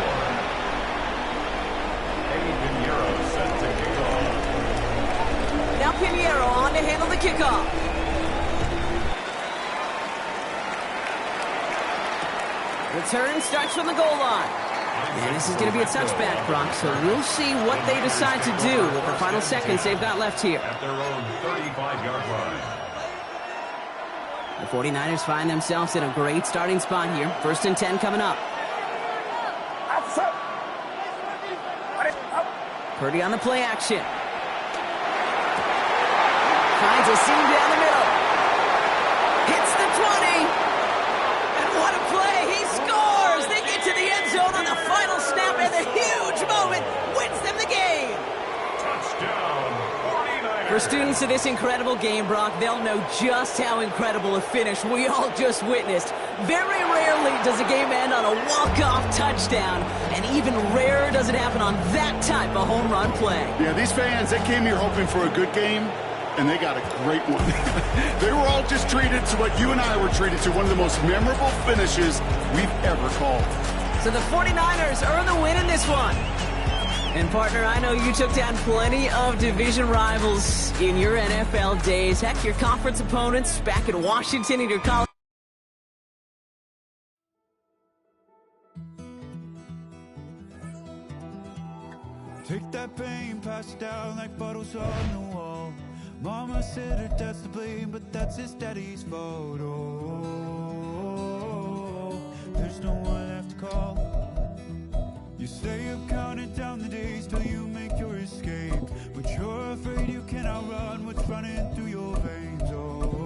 Eddie Pinheiro set to kick off. Now Pinheiro on to handle the kickoff. Return starts from the goal line. And this is going to be a touchback, Brock, so we'll see what they decide to do with the final seconds they've got left here. At their own 35-yard line. The 49ers find themselves in a great starting spot here. 1st and 10 coming up. Purdy on the play action. Finds a seam down the middle. Hits the 20. And what a play. He scores. They get to the end zone on the final snap, and the huge moment wins them the game. Touchdown, 49ers. For students of this incredible game, Brock, they'll know just how incredible a finish we all just witnessed. Very rarely does a game end on a walk-off touchdown, and even rarer does it happen on that type of home run play. Yeah, these fans, they came here hoping for a good game, and they got a great one. They were all just treated to what you and I were treated to, one of the most memorable finishes we've ever called. So the 49ers earn the win in this one. And partner, I know you took down plenty of division rivals in your NFL days. Heck, your conference opponents back in Washington in your college. Take that pain, pass it down like bottles on the wall. Mama said her dad's to blame, but that's his daddy's fault. Oh, there's no one left to call. You stay up counting down the days till you make your escape, but you're afraid you cannot run what's running through your veins. Oh,